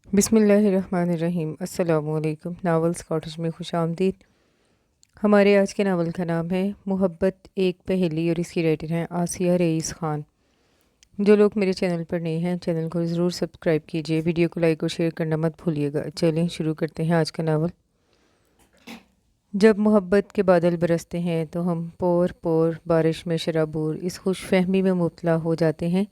बिस्मिल्लाहिर्रहमानिर्रहीम। अस्सलाम वालेकुम। नावल्स कॉटेज में खुश आमदीद। हमारे आज के नावल का नाम है मोहब्बत एक पहेली और इसकी राइटर हैं आसिया रईस ख़ान। जो लोग मेरे चैनल पर नए हैं चैनल को ज़रूर सब्सक्राइब कीजिए, वीडियो को लाइक और शेयर करना मत भूलिएगा। चलें शुरू करते हैं आज का नावल। जब मोहब्बत के बादल बरसते हैं तो हम पोर पोर बारिश में शराबूर इस खुश फहमी में मुब्तला हो जाते हैं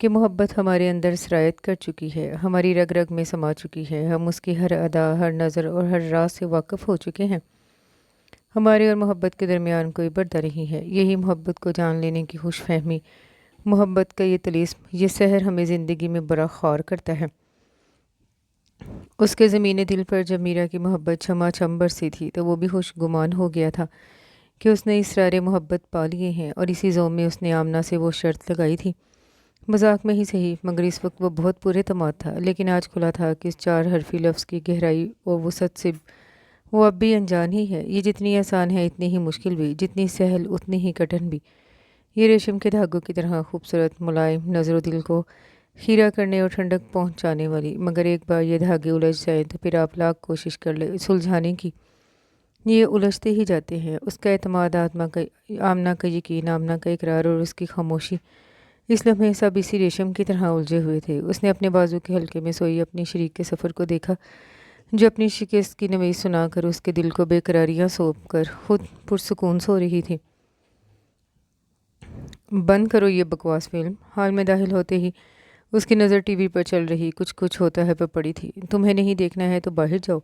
कि मोहब्बत हमारे अंदर सरायत कर चुकी है, हमारी रग रग में समा चुकी है। हम उसकी हर अदा, हर नज़र और हर राज से वाकिफ़ हो चुके हैं। हमारे और मोहब्बत के दरमियान कोई पर्दा नहीं है। यही मोहब्बत को जान लेने की खुश फहमी, मोहब्बत का ये तिलिस्म, ये सहर हमें ज़िंदगी में बड़ा ख्वार करता है। उसके ज़मीन दिल पर जब मीरा की मोहब्बत छमा छम बरसी थी तो वो भी खुश गुमान हो गया था कि उसने इसरार मोहब्बत पा लिए हैं, और इसी ज़ोम में उसने आमना से वो शर्त लगाई थी। मजाक में ही सही, मगर इस वक्त वो बहुत पूरे तमाद था। लेकिन आज खुला था कि इस चार हरफी लफ्ज़ की गहराई और वसत से वो अब भी अनजान ही है। ये जितनी आसान है इतनी ही मुश्किल भी, जितनी सहल उतनी ही कठिन भी। ये रेशम के धागों की तरह खूबसूरत, मुलायम, नज़र दिल को खीरा करने और ठंडक पहुँचाने वाली। मगर एक बार ये धागे उलझ जाए तो फिर आप लाख कोशिश कर ले सुलझाने की, ये उलझते ही जाते हैं। उसका एतमाद आमना का यकीन, आमना का इकरार और उसकी खामोशी, इस लम्हे सब इसी रेशम की तरह उलझे हुए थे। उसने अपने बाजू के हल्के में सोई अपनी शरीक के सफ़र को देखा, जो अपनी शिकस्त की नवीस सुनाकर उसके दिल को बेकरारियां सौंप कर खुद पुरसुकून सो रही थी। बंद करो ये बकवास फिल्म। हाल में दाखिल होते ही उसकी नज़र टीवी पर चल रही कुछ कुछ होता है पर पड़ी थी। तुम्हें नहीं देखना है तो बाहर जाओ।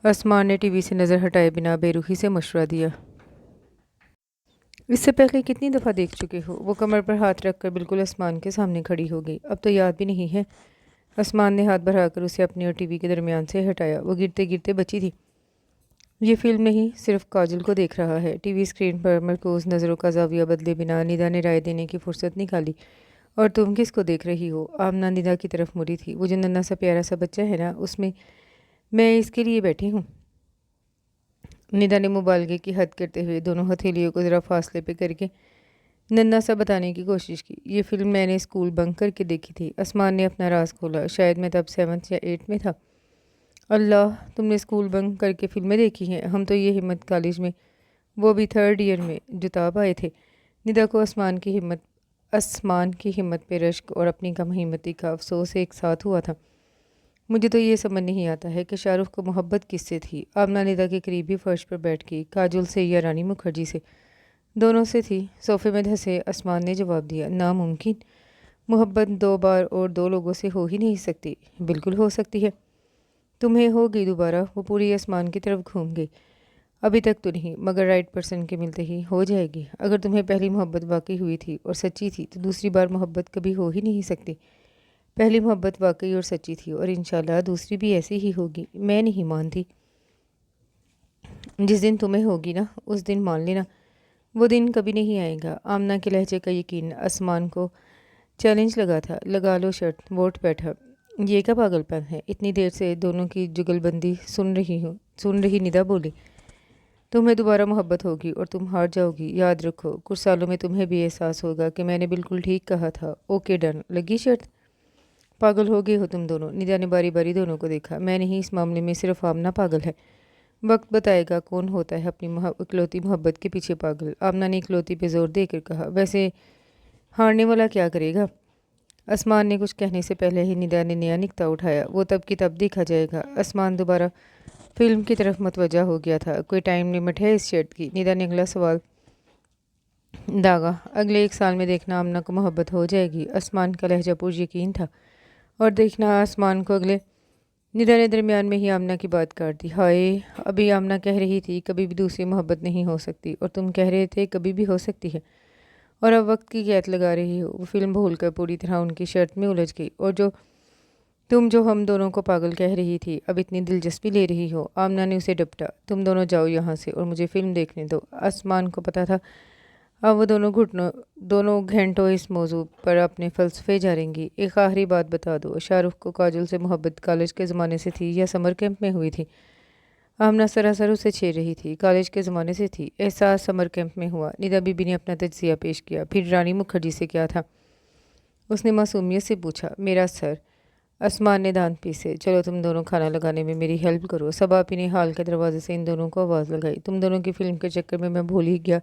आसमान ने टीवी से नज़र हटाए बिना बेरुखी से मशवरा दिया। इससे पहले कितनी दफ़ा देख चुके हो? वो कमर पर हाथ रखकर बिल्कुल आसमान के सामने खड़ी हो गई। अब तो याद भी नहीं है। आसमान ने हाथ बढ़ाकर उसे अपनी और टीवी के दरमियान से हटाया। वो गिरते गिरते बची थी। ये फिल्म नहीं, सिर्फ काजल को देख रहा है। टीवी स्क्रीन पर मरकूज नज़रों का जाविया बदले बिना निदा ने राय देने की फुर्सत निकाली। और तुम किसको देख रही हो? आमना निदा की तरफ मुड़ी थी। वो जो नन्हा सा प्यारा सा बच्चा है ना, उसमें मैं इसके लिए बैठी हूँ। निदा ने मुबालगे की हद करते हुए दोनों हथेलियों को ज़रा फासले पे करके नन्ना सा बताने की कोशिश की। ये फिल्म मैंने स्कूल बंक करके देखी थी। आसमान ने अपना राज खोला। शायद मैं तब 7th या 8th में था। अल्लाह, तुमने स्कूल बंक करके फिल्में देखी हैं? हम तो ये हिम्मत कॉलेज में, वो भी 3rd ईयर में जुताब आए थे। निदा को आसमान की हिम्मत पे रश्क और अपनी कम हिम्मती का अफसोस एक साथ हुआ था। मुझे तो ये समझ नहीं आता है कि शाहरुख को मोहब्बत किससे थी। आमना निदा के करीबी फर्श पर बैठ गई, काजल से या रानी मुखर्जी से, दोनों से थी। सोफे में धंसे आसमान ने जवाब दिया, नामुमकिन। मोहब्बत 2 बार और 2 लोगों से हो ही नहीं सकती। बिल्कुल हो सकती है। तुम्हें हो गई दोबारा। वो पूरी आसमान की तरफ घूम गई। अभी तक तो नहीं, मगर राइट पर्सन के मिलते ही हो जाएगी। अगर तुम्हें पहली मोहब्बत वाकई हुई थी और सच्ची थी तो दूसरी बार मोहब्बत कभी हो ही नहीं सकती। पहली मोहब्बत वाकई और सच्ची थी और इंशाल्लाह दूसरी भी ऐसी ही होगी। मैं नहीं मानती। जिस दिन तुम्हें होगी ना, उस दिन मान लेना। वो दिन कभी नहीं आएगा। आमना के लहजे का यकीन आसमान को चैलेंज लगा था। लगा लो शर्त, वोट बैठा। ये क्या पागलपन है? इतनी देर से दोनों की जुगलबंदी सुन रही निदा बोली, तुम्हें दोबारा मोहब्बत होगी और तुम हार जाओगी। याद रखो, कुछ सालों में तुम्हें भी एहसास होगा कि मैंने बिल्कुल ठीक कहा था। Okay done. लगी शर्त? पागल हो गए हो तुम दोनों। निदा ने बारी बारी दोनों को देखा। मैं नहीं, इस मामले में सिर्फ आमना पागल है। वक्त बताएगा कौन होता है अपनी इकलौती मोहब्बत के पीछे पागल। आमना ने इकलौती पे जोर देकर कहा, वैसे हारने वाला क्या करेगा? आसमान ने कुछ कहने से पहले ही निदा ने नया निक्ता उठाया, वो तब की तब देखा जाएगा। आसमान दोबारा फिल्म की तरफ मतवजा हो गया था। कोई टाइम लिमिट है इस शर्ट की? निदा ने अगला सवाल दागा। अगले 1 साल में देखना आमना को मोहब्बत हो जाएगी। आसमान का लहजा पुर यकीन था। और देखना आसमान को अगले। निदा ने दरमियान में ही आमना की बात काट दी। हाय, अभी आमना कह रही थी कभी भी दूसरी मोहब्बत नहीं हो सकती, और तुम कह रहे थे कभी भी हो सकती है। और अब वक्त की कैद लगा रही हो। वो फिल्म भूलकर पूरी तरह उनकी शर्त में उलझ गई। और जो हम दोनों को पागल कह रही थी, अब इतनी दिलचस्पी ले रही हो। आमना ने उसे डपटा। तुम दोनों जाओ यहाँ से और मुझे फिल्म देखने दो। आसमान को पता था अब वो दोनों घंटों इस मौजू पर अपने फ़लसफ़े झाड़ेंगी। एक आखिरी बात बता दो, शाहरुख को काजल से मोहब्बत कॉलेज के ज़माने से थी या समर कैंप में हुई थी? आमना सरासर उसे छेड़ रही थी। कॉलेज के ज़माने से थी। एहसास समर कैंप में हुआ। निदा बीबी ने अपना तज्जिया पेश किया। फिर रानी मुखर्जी से क्या था? उसने मासूमियत से पूछा। मेरा सर। आसमान ने दांत पीसे। चलो तुम दोनों खाना लगाने में मेरी हेल्प करो। सबा आपी ने हाल के दरवाजे से इन दोनों को आवाज़ लगाई। तुम दोनों की फिल्म के चक्कर में मैं भूल ही गया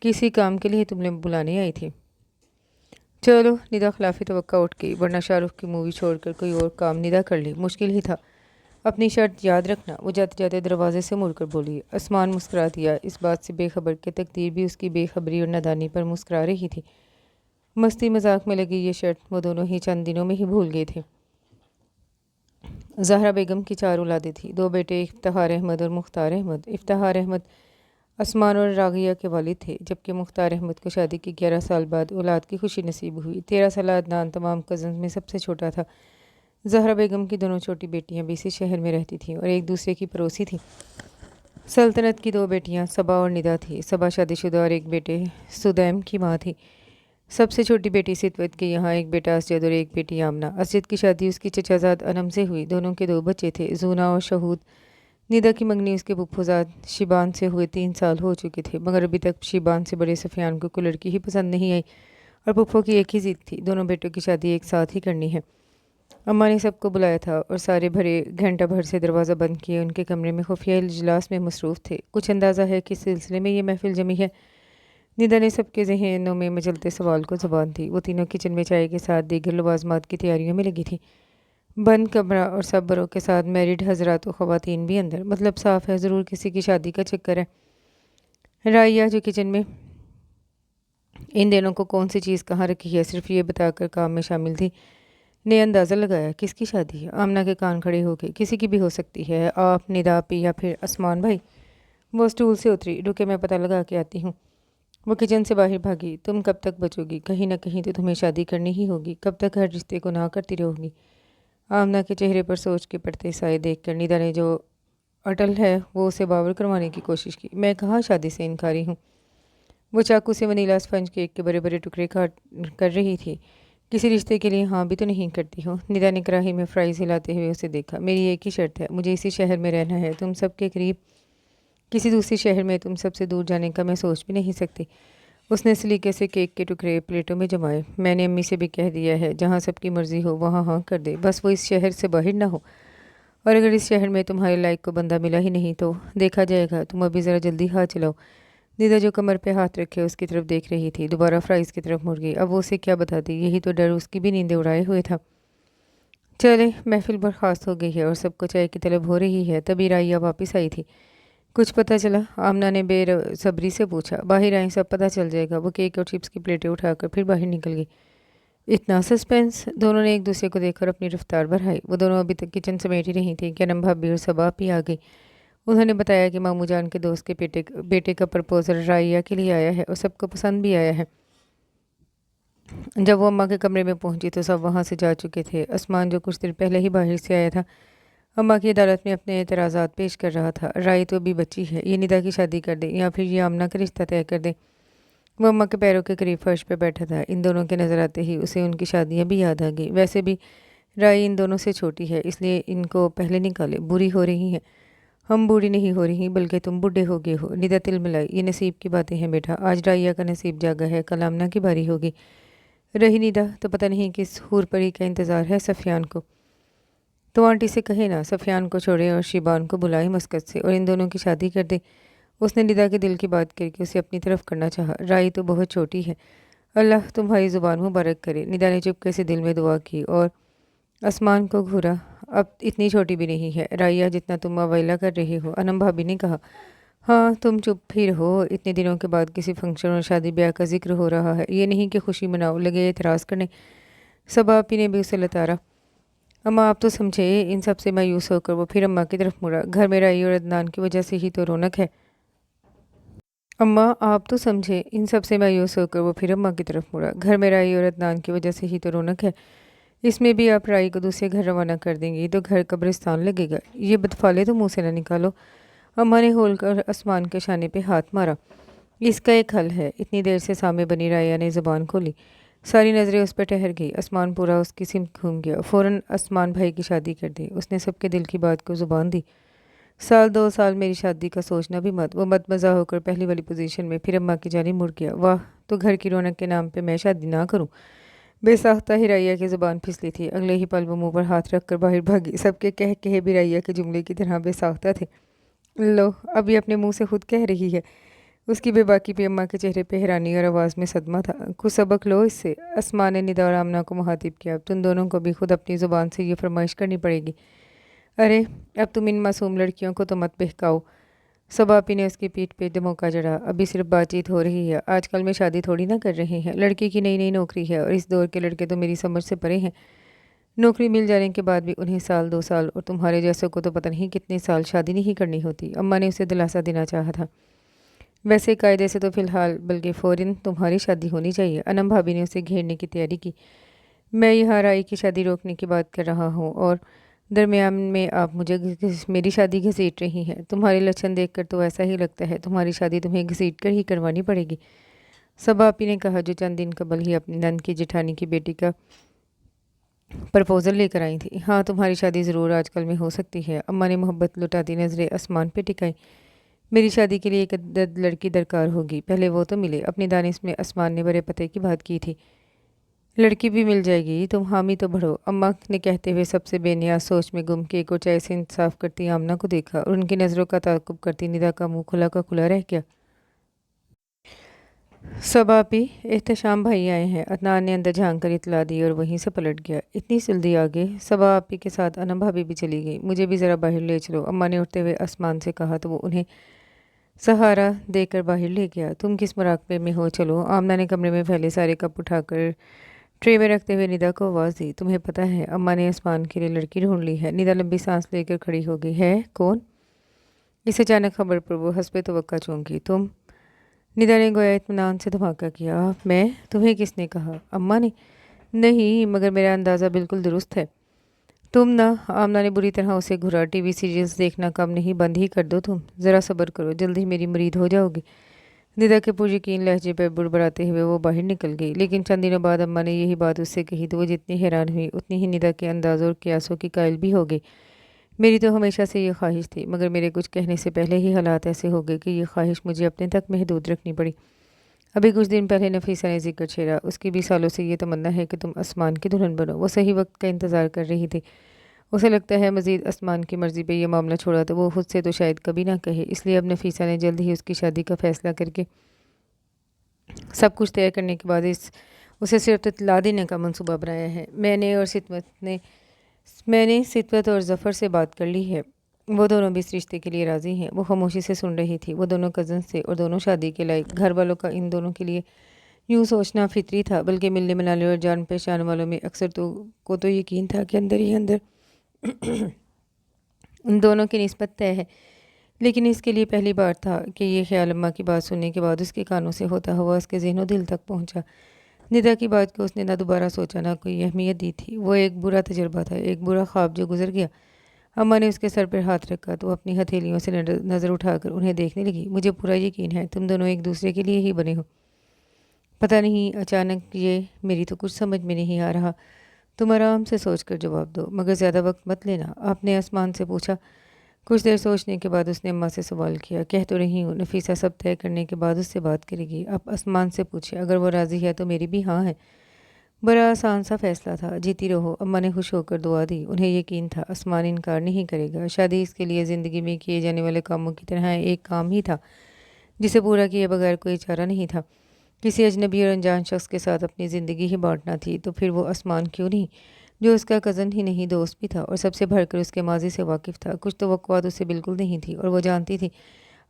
किसी काम के लिए तुमने बुलाने आई थी। चलो, निदा खिलाफी तवक्का उठ गई, वरना शाहरुख की मूवी छोड़कर कोई और काम निदा कर ली मुश्किल ही था। अपनी शर्त याद रखना, वो जाते जाते दरवाजे से मुड़कर बोली। आसमान मुस्कुरा दिया, इस बात से बेखबर कि तकदीर भी उसकी बेखबरी और नादानी पर मुस्कुरा रही थी। मस्ती मजाक में लगी ये शर्त वो दोनों ही चंद दिनों में ही भूल गए थे। ज़हरा बेगम की 4 औलादें थी, 2 बेटे इफ्तिखार अहमद और मुख्तार अहमद। इफ्तिखार अहमद आसमान और रागिया के वालिद थे, जबकि मुख्तार अहमद को शादी के 11 साल बाद औलाद की खुशी नसीब हुई। 13 साल अदनान तमाम कज़न में सबसे छोटा था। ज़हरा बेगम की दोनों छोटी बेटियां भी इसी शहर में रहती थीं और एक दूसरे की पड़ोसी थीं। सल्तनत की 2 बेटियां सबा और निदा थी। सबा शादीशुदा और एक बेटे सुदैम की माँ थी। सबसे छोटी बेटी सितवत के यहाँ एक बेटा असजद और एक बेटी आमना। असजद की शादी उसकी चचाजाद अनम से हुई। दोनों के 2 बच्चे थे, जूना और शहूद। निदा की मंगनी उसके फुफ्फुजाद शिबान से हुए 3 साल हो चुके थे, मगर अभी तक शिबान से बड़े सफ़ियान को कोई लड़की ही पसंद नहीं आई और फुफ्फो की एक ही ज़िद थी, दोनों बेटों की शादी एक साथ ही करनी है। अम्मा ने सबको बुलाया था और सारे भरे घंटा भर से दरवाज़ा बंद किए उनके कमरे में खुफिया इजलास में मसरूफ़ थे। कुछ अंदाज़ा है किस सिलसिले में ये महफिल जमी है। निदा ने सबके जहनों में मचलते सवाल को ज़बान दी। वो तीनों किचन में चाय के साथ दीगर लवाजमात की तैयारियों में लगी थी। बंद कमरा और सब बरों के साथ मैरिड हजरात और ख़वातीन भी अंदर। मतलब साफ़ है, ज़रूर किसी की शादी का चक्कर है। राइया जो किचन में इन दिनों को कौन सी चीज़ कहाँ रखी है सिर्फ ये बताकर काम में शामिल थी, ने अंदाज़ा लगाया किसकी शादी है। आमना के कान खड़े हो गए। किसी की भी हो सकती है, आप, निदा आपी या फिर आसमान भाई। वो स्टूल से उतरी। रुके, मैं पता लगा के आती हूँ। वो किचन से बाहर भागी। तुम कब तक बचोगी? कहीं ना कहीं तो तुम्हें शादी करनी ही होगी। कब तक हर रिश्ते को ना करती रहोगी? आमना के चेहरे पर सोच के पड़ते साए देख कर निदा ने जो अटल है वो उसे बावर करवाने की कोशिश की। मैं कहाँ शादी से इनकारी हूँ। वो चाकू से वनीला स्पंज केक के बड़े बड़े टुकड़े काट कर रही थी। किसी रिश्ते के लिए हाँ भी तो नहीं करती हो। निदा ने कढ़ाई में फ्राइज़ हिलाते हुए उसे देखा। मेरी एक ही शर्त है, मुझे इसी शहर में रहना है, तुम सबके करीब। किसी दूसरे शहर में तुम सबसे दूर जाने का मैं सोच भी नहीं सकती। उसने सलीके से केक के टुकड़े प्लेटों में जमाए। मैंने अम्मी से भी कह दिया है, जहाँ सबकी मर्जी हो वहाँ हाँ कर दे, बस वो इस शहर से बाहर ना हो। और अगर इस शहर में तुम्हारे लायक को बंदा मिला ही नहीं तो देखा जाएगा। तुम अभी ज़रा जल्दी हाथ चलाओ। निदा जो कमर पे हाथ रखे उसकी तरफ देख रही थी, दोबारा फ्राइज़ की तरफ मुड़ गई। अब वो उसे क्या बताती, यही तो डर उसकी भी नींदें उड़ाए हुए था। चले, महफिल बर्खास्त हो गई है और सबको चाय की तलब हो रही है। तभी राइया वापस आई थी। कुछ पता चला? आमना ने बेसब्री से पूछा। बाहर आई, सब पता चल जाएगा। वो केक और चिप्स की प्लेटें उठाकर फिर बाहर निकल गई। इतना सस्पेंस। दोनों ने एक दूसरे को देखकर अपनी रफ्तार बढ़ाई। वो दोनों अभी तक किचन समेट ही रही थी कि अनम भाभी और सबा भी आ गई। उन्होंने बताया कि मामू जान के दोस्त के बेटे का प्रपोजल राइया के लिए आया है और सबको पसंद भी आया है। जब वो अम्मा के कमरे में पहुंची तो सब वहां से जा चुके थे। आसमान जो कुछ देर पहले ही बाहर से आया था, अम्मा की अदालत में अपने एतराज़ात पेश कर रहा था। राय तो अभी बच्ची है, ये निदा की शादी कर दे या फिर ये आमना का रिश्ता तय कर दे। वो अम्मा के पैरों के करीब फर्श पर बैठा था। इन दोनों के नज़र आते ही उसे उनकी शादियाँ भी याद आ गई। वैसे भी राय इन दोनों से छोटी है, इसलिए इनको पहले निकाले। बुरी हो रही हैं। हम बूढ़ी नहीं हो रही, बल्कि तुम बूढ़े हो गए हो। निदा तिल मिलाई। ये नसीब की बातें हैं बेटा, आज राइया का नसीब जागा है, कल आमना की बारी होगी। रही निदा तो पता नहीं किस हूर परी का इंतज़ार है सफ़ियान को। तो आंटी से कहे ना सफ़ियान को छोड़े और शिबान को बुलाए मस्कत से और इन दोनों की शादी कर दे। उसने निदा के दिल की बात करके उसे अपनी तरफ करना चाहा। राई तो बहुत छोटी है, अल्लाह तुम्हारी ज़ुबान मुबारक करे। निदा ने चुपके से दिल में दुआ की और आसमान को घूरा। अब इतनी छोटी भी नहीं है राइया जितना तुम अवैला कर रही हो। अनम भाभी ने कहा। हाँ, तुम चुप ही रहो। इतने दिनों के बाद किसी फंक्शन और शादी ब्याह का जिक्र हो रहा है, ये नहीं कि खुशी मनाओ। लगे एतराज़ करने। सबा आपी ने भी उसे लतारा। अम्मा आप तो समझे। इन सब से मायूस होकर वो फिर अम्मा की तरफ मुड़ा। घर में राई और अदनान की वजह से ही तो रौनक है। अम्मा आप तो समझे। इन सब से मायूस होकर वो फिर अम्मा की तरफ मुड़ा। घर में राई और अदनान की वजह से ही तो रौनक है। इसमें भी आप राई को दूसरे घर रवाना कर देंगी तो घर कब्रिस्तान लगेगा। ये बदफाले तो मुँह से ना निकालो। अम्मा ने होलकर आसमान के शाने पे हाथ मारा। इसका एक हल है। इतनी देर से सामने बनी राया ने ज़ुबान खोली। सारी नज़रें उस पर ठहर गई। आसमान पूरा उसकी सिमत घूम गया। फ़ौरन आसमान भाई की शादी कर दी। उसने सबके दिल की बात को ज़ुबान दी। साल 2 साल मेरी शादी का सोचना भी मत। वो मजा होकर पहली वाली पोजीशन में फिर अम्मा की जानिब मुड़ गया। वाह, तो घर की रौनक के नाम पे मैं शादी ना करूं। बेसाख्ता ही राइया की ज़ुबान फिसली थी। अगले ही पल वो मुंह पर हाथ रख कर बाहर भागी। सबके कह कहे भी राइया के जुमले की तरह बेसाख्ता थे। लो, अब ये अपने मुंह से खुद कह रही है। उसकी बेबाकी पे अम्मा के चेहरे पे हैरानी और आवाज़ में सदमा था। कुछ सबक लो इससे। अस्मा ने निदा और आमना को मुखातिब किया। अब तुम दोनों को भी खुद अपनी ज़ुबान से ये फरमाइश करनी पड़ेगी। अरे, अब तुम इन मासूम लड़कियों को तो मत बहकाओ। सबापी ने उसकी पीठ पे धमोका जड़ा। अभी सिर्फ बातचीत हो रही है, आजकल में शादी थोड़ी ना कर रहे हैं। लड़की की नई नई नौकरी है और इस दौर के लड़के तो मेरी समझ से परे हैं। नौकरी मिल जाने के बाद भी उन्हें साल 2 साल और तुम्हारे जैसों को तो पता नहीं कितने साल शादी नहीं करनी होती। अम्मा ने उसे दिलासा देना चाहा था। वैसे कायदे से तो फ़िलहाल बल्कि फ़ौरन तुम्हारी शादी होनी चाहिए। अनम भाभी ने उसे घेरने की तैयारी की। मैं यहाँ राई की शादी रोकने की बात कर रहा हूँ और दरमियान में आप मुझे मेरी शादी घसीट रही हैं। तुम्हारे लक्षण देखकर तो ऐसा ही लगता है तुम्हारी शादी तुम्हें घसीट कर ही करवानी पड़ेगी। सबा आपी ने कहा, जो चंद दिन कबल ही अपनी नंद की जेठानी की बेटी का प्रपोज़ल लेकर आई थी। हाँ, तुम्हारी शादी ज़रूर आजकल में हो सकती है। अम्मा ने मोहब्बत लुटाती नज़रें आसमान पे टिकाई। मेरी शादी के लिए एक अदद लड़की दरकार होगी, पहले वो तो मिले। अपनी दानिश में आसमान ने बड़े पते की बात की थी। लड़की भी मिल जाएगी, तुम हामी तो बढ़ो, अम्मा ने कहते हुए सबसे बेनियाज सोच में गुम केक और चाय से इंसाफ करती आमना को देखा और उनकी नज़रों का ताक़ुब करती निदा का मुंह खुला का खुला रह गया। सबापी, एहतशाम भाई आए हैं। अदनान ने अंदर झांक कर इतला दी और वहीं से पलट गया। इतनी जल्दी आगे? सबापी के साथ अनम भाभी भी चली गई। मुझे भी ज़रा बाहर ले चलो, अम्मा ने उठते हुए आसमान से कहा तो वो उन्हें सहारा देकर बाहर ले गया। तुम किस मुराकबे में हो, चलो। आमना ने कमरे में फैले सारे कप उठाकर ट्रे में रखते हुए निदा को आवाज़ दी। तुम्हें पता है अम्मा ने आसमान के लिए लड़की ढूंढ ली है। निदा लंबी सांस लेकर खड़ी हो गई। है? कौन? इस अचानक खबर पर वो हंसपे तवक्का चौंकी। तुम? निदा ने गोया इत्मीनान से धमाका किया। मैं? तुम्हें किसने कहा? अम्मा ने। नहीं, मगर मेरा अंदाज़ा बिल्कुल दुरुस्त है। तुम ना? आमना ने बुरी तरह उसे घुरा। टीवी सीरियल्स देखना कम नहीं, बंद ही कर दो तुम। ज़रा सब्र करो, जल्द ही मेरी मुरीद हो जाओगी। निदा के पुरयकीन लहजे पर बुड़बड़ाते हुए वो बाहर निकल गई। लेकिन चंद दिनों बाद अम्मा ने यही बात उससे कही तो वो जितनी हैरान हुई उतनी ही निदा के अंदाज़ और क्यासों की कायल भी हो गई। मेरी तो हमेशा से ये ख्वाहिश थी, मगर मेरे कुछ कहने से पहले ही हालात ऐसे हो गए कि ये ख्वाहिश मुझे अपने तक महदूद रखनी पड़ी। अभी कुछ दिन पहले नफीसा ने जिक्र छेड़ा। उसकी भी सालों से ये तमन्ना है कि तुम आसमान की दुल्हन बनो। वो सही वक्त का इंतज़ार कर रही थी। उसे लगता है मज़ीद आसमान की मर्ज़ी पे ये मामला छोड़ा तो वो खुद से तो शायद कभी ना कहे। इसलिए अब नफीसा ने जल्द ही उसकी शादी का फ़ैसला करके सब कुछ तय करने के बाद उसे सिर्फ इत्तला देने का मंसूबा बनाया है। मैंने सितवत और ज़फ़र से बात कर ली है। वो दोनों भी इस रिश्ते के लिए राज़ी हैं। वो खामोशी से सुन रही थी। वो दोनों कज़न थे और दोनों शादी के लायक। घर वालों का इन दोनों के लिए यूँ सोचना फितरी था, बल्कि मिलने मिलाने और जान पहचान वालों में अक्सर तो यकीन था कि अंदर ही अंदर उन दोनों की निस्बत तय है। लेकिन इसके लिए पहली बार था कि ये ख्याल अम्मा की बात सुनने के बाद उसके कानों से होता हुआ उसके ज़हन दिल तक पहुंचा। निदा की बात को उसने ना दोबारा सोचा, ना कोई अहमियत दी थी। वो एक बुरा तजर्बा था, एक बुरा ख्वाब जो गुजर गया। अम्मा ने उसके सर पर हाथ रखा तो अपनी हथेलियों से नज़र उठाकर उन्हें देखने लगी। मुझे पूरा यकीन है तुम दोनों एक दूसरे के लिए ही बने हो। पता नहीं अचानक ये मेरी तो कुछ समझ में नहीं आ रहा। तुम आराम से सोच कर जवाब दो, मगर ज़्यादा वक्त मत लेना, आपने आसमान से पूछा। कुछ देर सोचने के बाद उसने अम्मा से सवाल किया। कह तो रही हूँ नफीसा सब तय करने के बाद उससे बात करेगी। आप आसमान से पूछे, अगर वो राज़ी है तो मेरी भी हाँ है। बड़ा आसान सा फैसला था। जीती रहो, अम्मा ने खुश होकर दुआ दी। उन्हें यकीन था आसमान इनकार नहीं करेगा। शादी इसके लिए ज़िंदगी में किए जाने वाले कामों की तरह एक काम ही था जिसे पूरा किए बगैर कोई चारा नहीं था। किसी अजनबी और अनजान शख्स के साथ अपनी ज़िंदगी ही बांटना थी तो फिर वो आसमान क्यों नहीं, जो उसका कज़न ही नहीं दोस्त भी था और सबसे बढ़कर उसके माजी से वाकिफ़ था। कुछ तवक्कुआत उससे बिल्कुल नहीं थी और वो जानती थी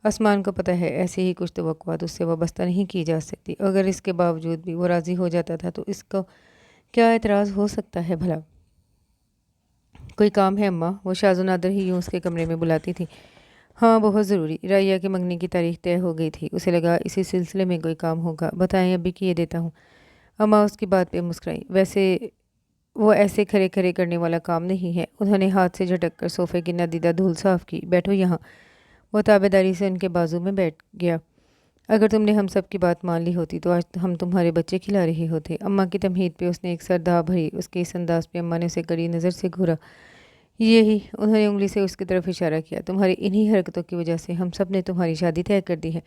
आसमान को पता है ऐसे ही कुछ तवक्कुआत उससे वाबस्ता नहीं की जा सकती। अगर इसके बावजूद भी वो राज़ी हो जाता था तो इसको क्या एतराज़ हो सकता है भला। कोई काम है अम्मा? वो शाज़ो नादर ही यूँ उसके कमरे में बुलाती थी। हाँ, बहुत ज़रूरी। राइया के मंगनी की तारीख तय हो गई थी। उसे लगा इसी सिलसिले में कोई काम होगा। बताएं, अभी किए देता हूँ। अम्मा उसकी बात पे मुस्कुराई। वैसे वो ऐसे खरे खरे करने वाला काम नहीं है। उन्होंने हाथ से झटक कर सोफ़े की नादीदा धूल साफ़ की। बैठो यहाँ। वो ताबेदारी से उनके बाजू में बैठ गया। अगर तुमने हम सब की बात मान ली होती तो आज हम तुम्हारे बच्चे खिला रहे होते। अम्मा की तमहीद पे उसने एक सरदा भरी। उसके इस अंदाज पे अम्मा ने उसे कड़ी नज़र से घूरा। यही, उन्होंने उंगली से उसकी तरफ इशारा किया, तुम्हारी इन्हीं हरकतों की वजह से हम सब ने तुम्हारी शादी तय कर दी है।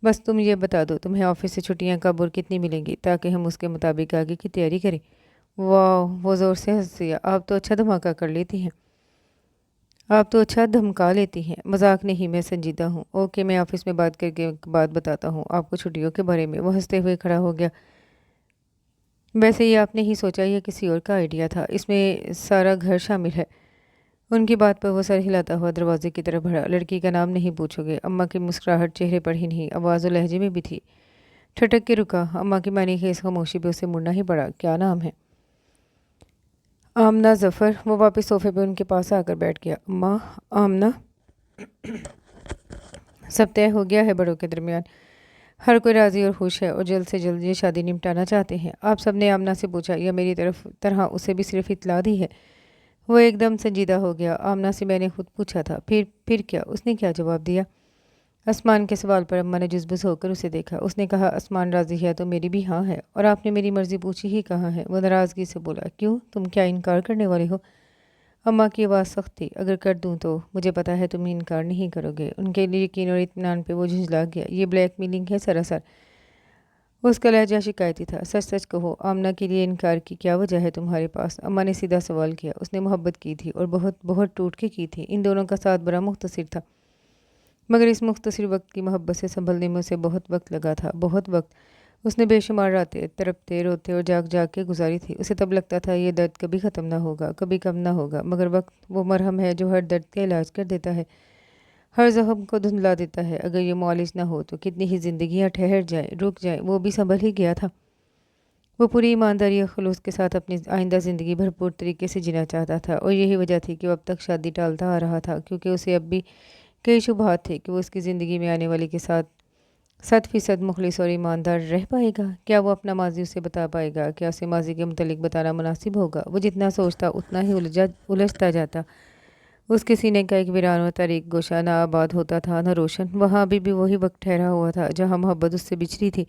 بس تم یہ بتا دو تمہیں آفس سے چھٹیاں کب اور کتنی ملیں گی تاکہ ہم اس کے مطابق آگے کی تیاری کریں۔ واہ، وہ زور سے ہنس دیا۔ آپ تو اچھا دھماکہ کر لیتی ہیں، آپ تو اچھا دھمکا لیتی ہیں۔ مذاق نہیں، میں سنجیدہ ہوں۔ اوکے، میں آفس میں بات کر کے بات بتاتا ہوں آپ کو چھٹیوں کے بارے میں۔ وہ ہنستے ہوئے کھڑا ہو گیا۔ ویسے یہ آپ نے ہی سوچا یا کسی اور کا آئیڈیا تھا؟ اس میں سارا گھر شامل ہے۔ ان کی بات پر وہ سر ہلاتا ہوا دروازے کی طرف بڑھا۔ لڑکی کا نام نہیں پوچھو گے؟ اماں کی مسکراہٹ چہرے پر ہی نہیں، آواز و لہجے میں بھی تھی۔ ٹھٹک کے رکا۔ اماں کی معنی خیز خاموشی پہ اسے مڑنا ہی پڑا۔ کیا نام ہے؟ آمنہ ظفر۔ وہ واپس صوفے پہ ان کے پاس آ کر بیٹھ گیا۔ اماں، آمنہ، سب طے ہو گیا ہے بڑوں کے درمیان؟ ہر کوئی راضی اور خوش ہے اور جلد سے جلد یہ شادی نمٹانا چاہتے ہیں۔ آپ سب نے آمنہ سے پوچھا یا میری طرح اسے بھی صرف اطلاع دی ہے؟ وہ ایک دم سنجیدہ ہو گیا۔ آمنہ سے میں نے خود پوچھا تھا۔ پھر کیا؟ اس نے کیا جواب دیا؟ اسمان کے سوال پر اماں نے جزبز ہو کر اسے دیکھا۔ اس نے کہا اسمان راضی ہے تو میری بھی ہاں ہے، اور آپ نے میری مرضی پوچھی ہی کہاں ہے؟ وہ ناراضگی سے بولا۔ کیوں، تم کیا انکار کرنے والے ہو؟ اماں کی آواز سخت تھی۔ اگر کر دوں تو؟ مجھے پتا ہے تم انکار نہیں کرو گے۔ ان کے لیے یقین اور اطمینان پہ وہ جھنجلا گیا۔ یہ بلیک میلنگ ہے سراسر۔ اس کا لہجہ شکایتی تھا۔ سچ سچ کہو، آمنہ کے لیے انکار کی کیا وجہ ہے تمہارے پاس؟ اماں نے سیدھا سوال کیا۔ اس نے محبت کی تھی اور بہت بہت ٹوٹ کے کی تھی۔ ان دونوں کا ساتھ بڑا مختصر تھا، مگر اس مختصر وقت کی محبت سے سنبھلنے میں اسے بہت وقت لگا تھا، بہت وقت۔ اس نے بے شمار راتیں تڑپتے روتے اور جاگ جاگ کے گزاری تھی۔ اسے تب لگتا تھا یہ درد کبھی ختم نہ ہوگا، کبھی کم نہ ہوگا، مگر وقت وہ مرہم ہے جو ہر درد کا علاج کر دیتا ہے، ہر زخم کو دھندلا دیتا ہے۔ اگر یہ معالج نہ ہو تو کتنی ہی زندگیاں ٹھہر جائیں، رک جائیں۔ وہ بھی سنبھل ہی گیا تھا۔ وہ پوری ایمانداری اور خلوص کے ساتھ اپنی آئندہ زندگی بھرپور طریقے سے جینا چاہتا تھا، اور یہی وجہ تھی کہ وہ اب تک شادی ٹالتا آ رہا تھا، کیونکہ اسے اب بھی کئی شبہات تھے کہ وہ اس کی زندگی میں آنے والے کے ساتھ 100% مخلص اور ایماندار رہ پائے گا۔ کیا وہ اپنا ماضی اسے بتا پائے گا؟ کیا اسے ماضی کے متعلق بتانا مناسب ہوگا؟ وہ جتنا سوچتا اتنا ہی الجھتا جاتا۔ اس کے سینے کا ایک ویران اور تاریک گوشہ نہ آباد ہوتا تھا نہ روشن۔ وہاں ابھی بھی وہی وقت ٹھہرا ہوا تھا جہاں محبت اس سے بچھڑی تھی۔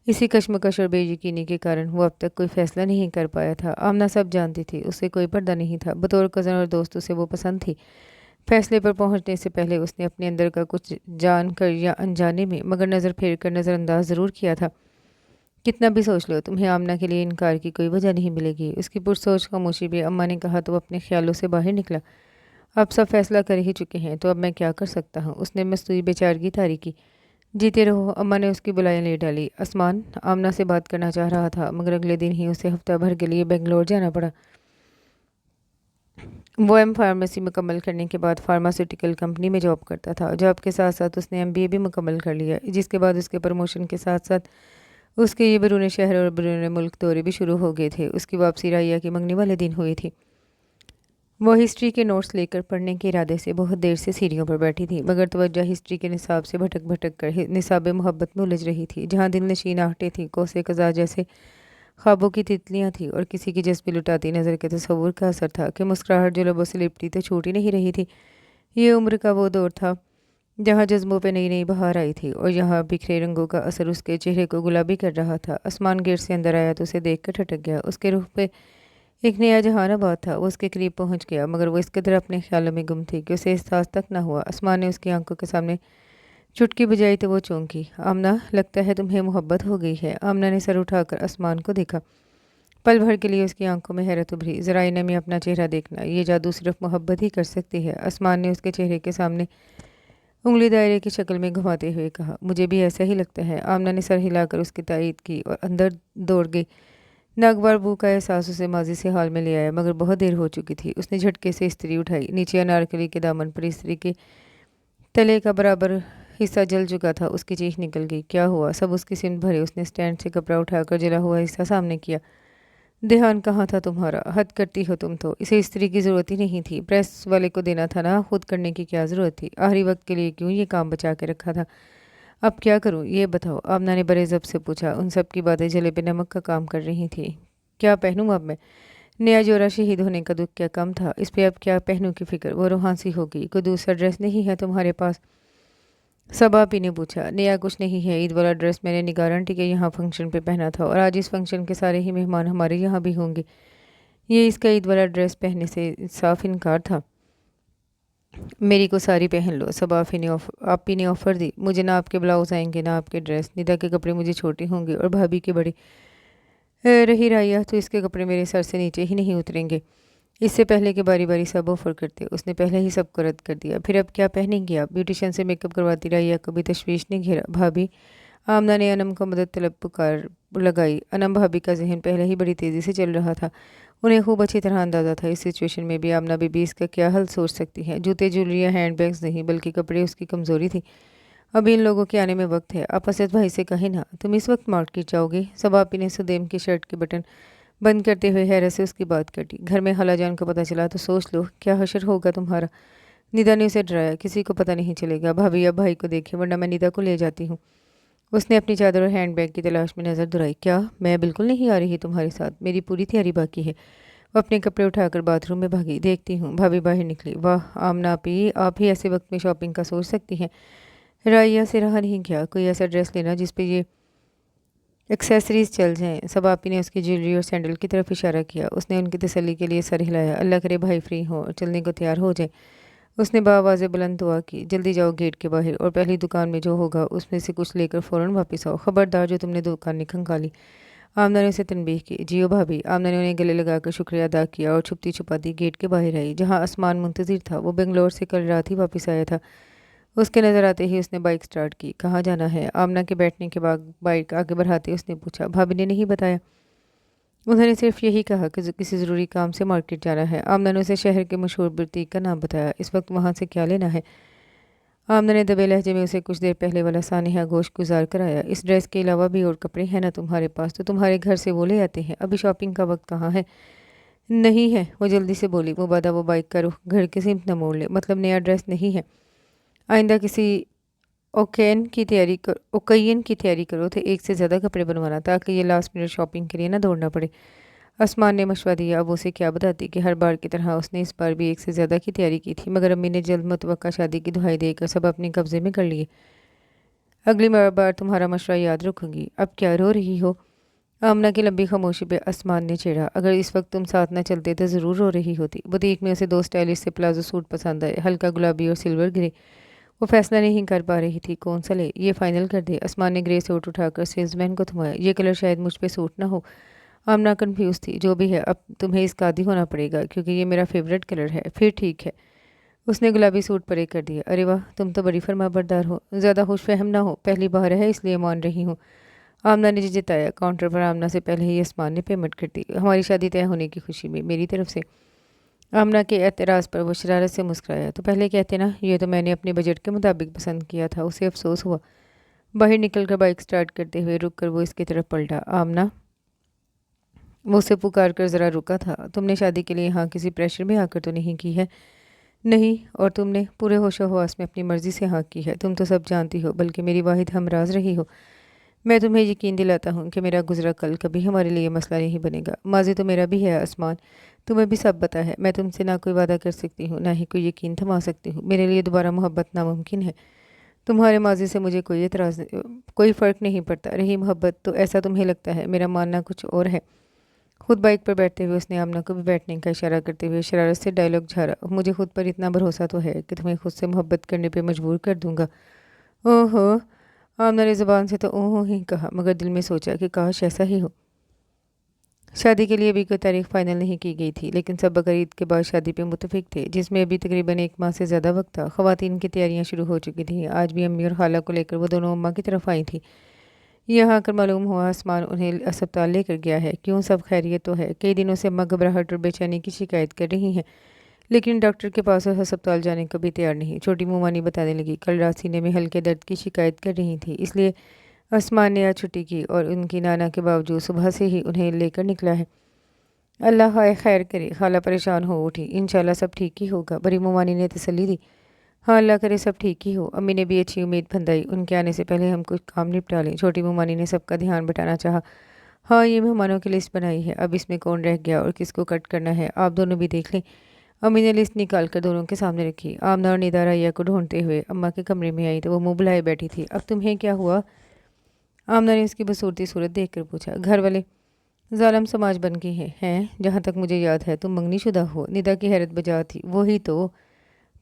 اسی کشمکش اور بے یقینی کے کارن وہ اب تک کوئی فیصلہ نہیں کر پایا تھا۔ آمنہ سب جانتی تھی، اس سے کوئی پردہ نہیں تھا۔ بطور کزن اور دوست اسے وہ پسند تھی۔ فیصلے پر پہنچنے سے پہلے اس نے اپنے اندر کا کچھ جان کر یا انجانے میں مگر نظر پھیر کر نظر انداز ضرور کیا تھا۔ کتنا بھی سوچ لو، تمہیں آمنہ کے لیے انکار کی کوئی وجہ نہیں ملے گی۔ اس کی پرسوچ خاموشی بھی اماں نے کہا تو وہ اپنے خیالوں سے باہر نکلا۔ اب سب فیصلہ کر ہی چکے ہیں تو اب میں کیا کر سکتا ہوں؟ اس نے مستوی بیچارگی طاری کی۔ جیتے رہو، اماں نے اس کی بلائیں لے ڈالی۔ اسمان آمنہ سے بات کرنا چاہ رہا تھا، مگر اگلے دن ہی اسے ہفتہ بھر کے لیے بنگلور جانا پڑا۔ وہ فارمیسی مکمل کرنے کے بعد فارماسیوٹیکل کمپنی میں جاب کرتا تھا۔ جاب کے ساتھ ساتھ اس نے MBA بھی مکمل کر لیا، جس کے بعد اس کے پروموشن کے ساتھ ساتھ اس کے یہ بیرون شہر اور بیرون ملک دورے بھی شروع ہو گئے تھے۔ اس کی واپسی رائیا کی منگنی والے دن ہوئی تھی۔ وہ ہسٹری کے نوٹس لے کر پڑھنے کے ارادے سے بہت دیر سے سیڑھیوں پر بیٹھی تھی، مگر توجہ ہسٹری کے نصاب سے بھٹک بھٹک کر نصاب محبت میں الجھ رہی تھی، جہاں دل نشین آہٹیں تھیں، کوسے قزا جیسے خوابوں کی تتلیاں تھیں، اور کسی کی جذبے لٹاتی نظر کے تصور کا اثر تھا کہ مسکراہٹ جو لبوں سے لپٹی تو چھوٹ ہی نہیں رہی تھی۔ یہ عمر کا وہ دور تھا جہاں جذبوں پہ نئی نئی بہار آئی تھی، اور یہاں بکھرے رنگوں کا اثر اس کے چہرے کو گلابی کر رہا تھا۔ اسمان گیٹ سے اندر آیا تو اسے دیکھ کر ٹھٹک گیا۔ اس کے روح پہ ایک نیا جہان آباد تھا۔ وہ اس کے قریب پہنچ گیا، مگر وہ اس قدر اپنے خیالوں میں گم تھی کہ اسے احساس تک نہ ہوا۔ اسمان نے اس کی آنکھوں کے سامنے چٹکی بجائی تو وہ چونکی۔ آمنہ، لگتا ہے تمہیں محبت ہو گئی ہے۔ آمنہ نے سر اٹھا کر اسمان کو دیکھا۔ پل بھر کے لیے اس کی آنکھوں میں حیرت ابھری۔ ذرا آئینے میں اپنا چہرہ دیکھنا، یہ جادو صرف محبت ہی کر سکتی ہے۔ اسمان نے اس کے چہرے کے سامنے انگلی دائرے کی شکل میں گھماتے ہوئے کہا۔ مجھے بھی ایسا ہی لگتا ہے۔ آمنہ نے سر ہلا کر اس کی تائید کی اور اندر دوڑ گئی۔ ناگوار بو کا احساس اسے ماضی سے حال میں لے آیا، مگر بہت دیر ہو چکی تھی۔ اس نے جھٹکے سے استری اٹھائی۔ نیچے انارکلی کے دامن پر استری کے تلے کا برابر حصہ جل چکا تھا۔ اس کی چیخ نکل گئی۔ کیا ہوا؟ سب اس کی سمت بھرے۔ اس نے سٹینڈ سے کپڑا اٹھا کر جلا ہوا حصہ سامنے کیا۔ دھیان کہاں تھا تمہارا؟ حد کرتی ہو تم تو۔ اسے استری کی ضرورت ہی نہیں تھی، پریس والے کو دینا تھا نا، خود کرنے کی کیا ضرورت تھی؟ آخری وقت کے لیے کیوں یہ کام بچا کے رکھا تھا؟ اب کیا کروں یہ بتاؤ؟ آمنہ نے بڑے ضبط سے پوچھا۔ ان سب کی باتیں جلے پہ نمک کا کام کر رہی تھیں۔ کیا پہنوں اب میں؟ نیا جوڑا شہید ہونے کا دکھ کیا کم تھا؟ اس پہ اب کیا پہنوں کی فکر؟ وہ روحانسی ہو گئی۔ کوئی دوسرا ڈریس نہیں ہے تمہارے پاس؟ سب آپ ہی نے پوچھا۔ نیا کچھ نہیں ہے، عید والا ڈریس میں نے نگار آنٹی کے یہاں فنکشن پہ پہنا تھا، اور آج اس فنکشن کے سارے ہی مہمان ہمارے یہاں بھی ہوں گے۔ یہ اس کا عید والا ڈریس پہننے سے صاف انکار تھا۔ میری کو ساری پہن لو، سب آپ ہی نے آفر دی۔ مجھے نہ آپ کے بلاؤز آئیں گے نہ آپ کے ڈریس، ندا کے کپڑے مجھے چھوٹے ہوں گے اور بھابھی کے بڑے۔ رہی رائیا تو اس کے کپڑے میرے سر سے نیچے ہی نہیں اتریں گے۔ اس سے پہلے کہ باری باری سب آفر کرتے اس نے پہلے ہی سب کو رد کر دیا۔ پھر اب کیا پہنیں گی آپ؟ بیوٹیشین سے میک اپ کرواتی رائیا کو بھی تشویش نے گھیرا۔ بھابھی، آمنہ نے انم کو مدد طلب پکار لگائی۔ انم بھابھی کا ذہن پہلے ہی بڑی تیزی سے چل رہا تھا۔ انہیں خوب اچھی طرح اندازہ تھا اس سچویشن میں بھی آمنہ بی بی اس کا کیا حل سوچ سکتی ہے۔ جوتے جولریاں ہینڈ بیگز نہیں بلکہ کپڑے اس کی کمزوری تھی۔ اب ان لوگوں کے آنے میں وقت ہے۔ آپ اسد بھائی سے کہیں نا تم اس وقت مارکیٹ جاؤ گے؟ سباپی نے سدیم کی شرٹ کے بٹن بند کرتے ہوئے حیرت سے اس کی بات کر دی۔ گھر میں خالہ جان کو پتہ چلا تو سوچ لو کیا حشر ہوگا تمہارا۔ ندا نے اسے ڈرایا، کسی کو پتہ نہیں چلے گا، بھابھی اب بھائی کو دیکھے ورنہ میں ندا کو لے جاتی ہوں۔ اس نے اپنی چادر اور ہینڈ بیگ کی تلاش میں نظر دہرائی۔ کیا میں بالکل نہیں آ رہی تمہارے ساتھ؟ میری پوری تیاری باقی ہے۔ وہ اپنے کپڑے اٹھا کر باتھ روم میں بھاگی۔ دیکھتی ہوں۔ بھابھی باہر نکلی۔ واہ آمنہ آپی، آپ ہی ایسے وقت میں شاپنگ کا سوچ سکتی ہیں۔ رائیا سے رہا نہیں گیا، کوئی ایسا ڈریس لینا جس پہ یہ ایکسیسریز چل جائیں۔ سب آپی نے اس کی جیولری اور سینڈل کی طرف اشارہ کیا۔ اس نے ان کی تسلی کے لیے سر ہلایا۔ اللہ کرے بھائی فری ہو اور چلنے کو تیار ہو جائے۔ اس نے بآواز بلند دعا کی۔ جلدی جاؤ گیٹ کے باہر اور پہلی دکان میں جو ہوگا اس میں سے کچھ لے کر فوراً واپس آؤ۔ خبردار جو تم نے دکان نہیں کھنگالی۔ آمنہ نے اسے تنبیہ کی۔ جیو بھابھی۔ آمنہ نے انہیں گلے لگا کر شکریہ ادا کیا اور چھپتی چھپاتی گیٹ کے باہر آئی جہاں آسمان منتظر تھا۔ وہ بنگلور سے کل رات ہی واپس آیا تھا۔ اس کے نظر آتے ہی اس نے بائک سٹارٹ کی۔ کہاں جانا ہے؟ آمنہ کے بیٹھنے کے بعد بائک آگے بڑھاتے اس نے پوچھا۔ بھابھی نے نہیں بتایا؟ انہوں نے صرف یہی کہا کہ کسی ضروری کام سے مارکیٹ جانا ہے۔ آمنہ نے اسے شہر کے مشہور بوتیک کا نام بتایا۔ اس وقت وہاں سے کیا لینا ہے؟ آمنہ نے دبے لہجے میں اسے کچھ دیر پہلے والا سانحہ گوشت گزار کرایا۔ اس ڈریس کے علاوہ بھی اور کپڑے ہیں نا تمہارے پاس؟ تو تمہارے گھر سے وہ لے آتے ہیں، ابھی شاپنگ کا وقت کہاں ہے؟ نہیں ہے، وہ جلدی سے بولی۔ مبادہ وہ بائک کا رخ گھر کی سمت نہ موڑ لے، مطلب نیا ڈریس نہیں ہے؟ آئندہ کسی اوکین کی تیاری کرو تو ایک سے زیادہ کپڑے بنوانا تاکہ یہ لاسٹ منٹ شاپنگ کے لیے نہ دوڑنا پڑے۔ آسمان نے مشورہ دیا۔ اب اسے کیا بتاتی کہ ہر بار کی طرح اس نے اس بار بھی ایک سے زیادہ کی تیاری کی تھی، مگر امی نے جلد متوقع شادی کی دہائی دے کر سب اپنے قبضے میں کر لیے۔ اگلی بار تمہارا مشورہ یاد رکھوں گی۔ اب کیا رو رہی ہو؟ آمنہ کی لمبی خاموشی پہ آسمان نے چھیڑا۔ اگر اس وقت تم ساتھ نہ چلتے تو ضرور رو رہی ہوتی۔ بوتیک میں اسے دو سٹائلش سے پلازو سوٹ پسند آئے، ہلکا گلابی اور سلور گرے۔ وہ فیصلہ نہیں کر پا رہی تھی کون سا لے۔ یہ فائنل کر دے۔ آسمان نے گرے سوٹ اٹھا کر سیلز مین کو تھمایا۔ یہ کلر شاید مجھ پہ سوٹ نہ ہو۔ آمنہ کنفیوز تھی۔ جو بھی ہے اب تمہیں اس کا عادی ہونا پڑے گا کیونکہ یہ میرا فیورٹ کلر ہے۔ پھر ٹھیک ہے۔ اس نے گلابی سوٹ پرے کر دیا۔ ارے واہ، تم تو بڑی فرما بردار ہو۔ زیادہ خوش فہم نہ ہو، پہلی بار ہے اس لیے مان رہی ہوں۔ آمنہ نے جتایا۔ کاؤنٹر پر آمنہ سے پہلے ہی آسمان نے پیمنٹ کر دی۔ ہماری شادی طے ہونے کی خوشی میں میری طرف سے۔ آمنہ کے اعتراض پر وہ شرارت سے مسکرایا۔ تو پہلے کہتے نا، یہ تو میں نے اپنے بجٹ کے مطابق پسند کیا تھا۔ اسے افسوس ہوا۔ باہر نکل کر بائک سٹارٹ کرتے ہوئے رک کر وہ اس کی طرف پلٹا۔ آمنہ، وہ اسے پکار کر ذرا رکا تھا۔ تم نے شادی کے لیے یہاں کسی پریشر میں آ کر تو نہیں کی ہے؟ نہیں، اور تم نے پورے ہوش و حواس میں اپنی مرضی سے ہاں کی ہے۔ تم تو سب جانتی ہو، بلکہ میری واحد ہمراز رہی ہو۔ میں تمہیں یقین دلاتا ہوں کہ میرا گزرا کل کبھی ہمارے لیے مسئلہ نہیں بنے گا۔ ماضی تو میرا بھی ہے آسمان، تمہیں بھی سب پتہ ہے۔ میں تم سے نہ کوئی وعدہ کر سکتی ہوں، نہ ہی کوئی یقین تھما سکتی ہوں۔ میرے لیے دوبارہ محبت ناممکن ہے۔ تمہارے ماضی سے مجھے کوئی فرق نہیں پڑتا۔ رہی محبت، تو ایسا تمہیں لگتا ہے، میرا ماننا کچھ اور ہے۔ خود بائک پر بیٹھتے ہوئے اس نے آمنہ کو بھی بیٹھنے کا اشارہ کرتے ہوئے شرارت سے ڈائلاگ جھاڑا۔ مجھے خود پر اتنا بھروسہ تو ہے کہ تمہیں خود سے محبت کرنے پہ مجبور کر دوں گا۔ اوہو، آمنہ نے زبان سے تو اوہو ہی کہا، مگر دل میں سوچا کہ کاش ایسا ہی ہو۔ شادی کے لیے ابھی کوئی تاریخ فائنل نہیں کی گئی تھی، لیکن سب بقرعید کے بعد شادی پہ متفق تھے، جس میں ابھی تقریباً 1 ماہ سے زیادہ وقت تھا۔ خواتین کی تیاریاں شروع ہو چکی تھیں۔ آج بھی امی اور خالہ کو لے کر وہ دونوں اماں کی طرف آئی تھیں۔ یہاں آ کر معلوم ہوا آسمان انہیں اسپتال لے کر گیا ہے۔ کیوں، سب خیریت تو ہے؟ کئی دنوں سے اماں گھبراہٹ اور بے چینی کی شکایت کر رہی ہیں، لیکن ڈاکٹر کے پاس اور ہسپتال جانے کو بھی تیار نہیں۔ چھوٹی مومانی بتانے لگی، کل رات سینے میں ہلکے درد کی شکایت کر رہی تھی، اس لیے آسمان نے آج چھٹی کی اور ان کی نانا کے باوجود صبح سے ہی انہیں لے کر نکلا ہے۔ اللہ خیر کرے۔ خالہ پریشان ہو اٹھی۔ انشاءاللہ سب ٹھیک ہی ہوگا، بڑی مومانی نے تسلی دی۔ ہاں، اللہ کرے سب ٹھیک ہی ہو۔ امی نے بھی اچھی امید پھندائی۔ ان کے آنے سے پہلے ہم کچھ کام نپٹا لیں۔ چھوٹی مومانی نے سب کا دھیان بٹانا چاہا۔ ہاں، یہ مہمانوں کی لسٹ بنائی ہے، اب اس میں کون رہ گیا اور کس کو کٹ کرنا ہے آپ دونوں بھی دیکھ لیں۔ امی نے لسٹ نکال کر دونوں کے سامنے رکھی۔ آمنہ اور ندا رائیا کو ڈھونڈتے ہوئے اماں کے کمرے میں آئی تو وہ منہ بلائے بیٹھی تھی۔ اب تمہیں کیا ہوا؟ آمنہ نے اس کی بدصورتی صورت دیکھ کر پوچھا۔ گھر والے ظالم سماج بن گئے ہیں۔ جہاں تک مجھے یاد ہے تم منگنی شدہ ہو۔ ندا کی حیرت بجا تھی۔ وہی تو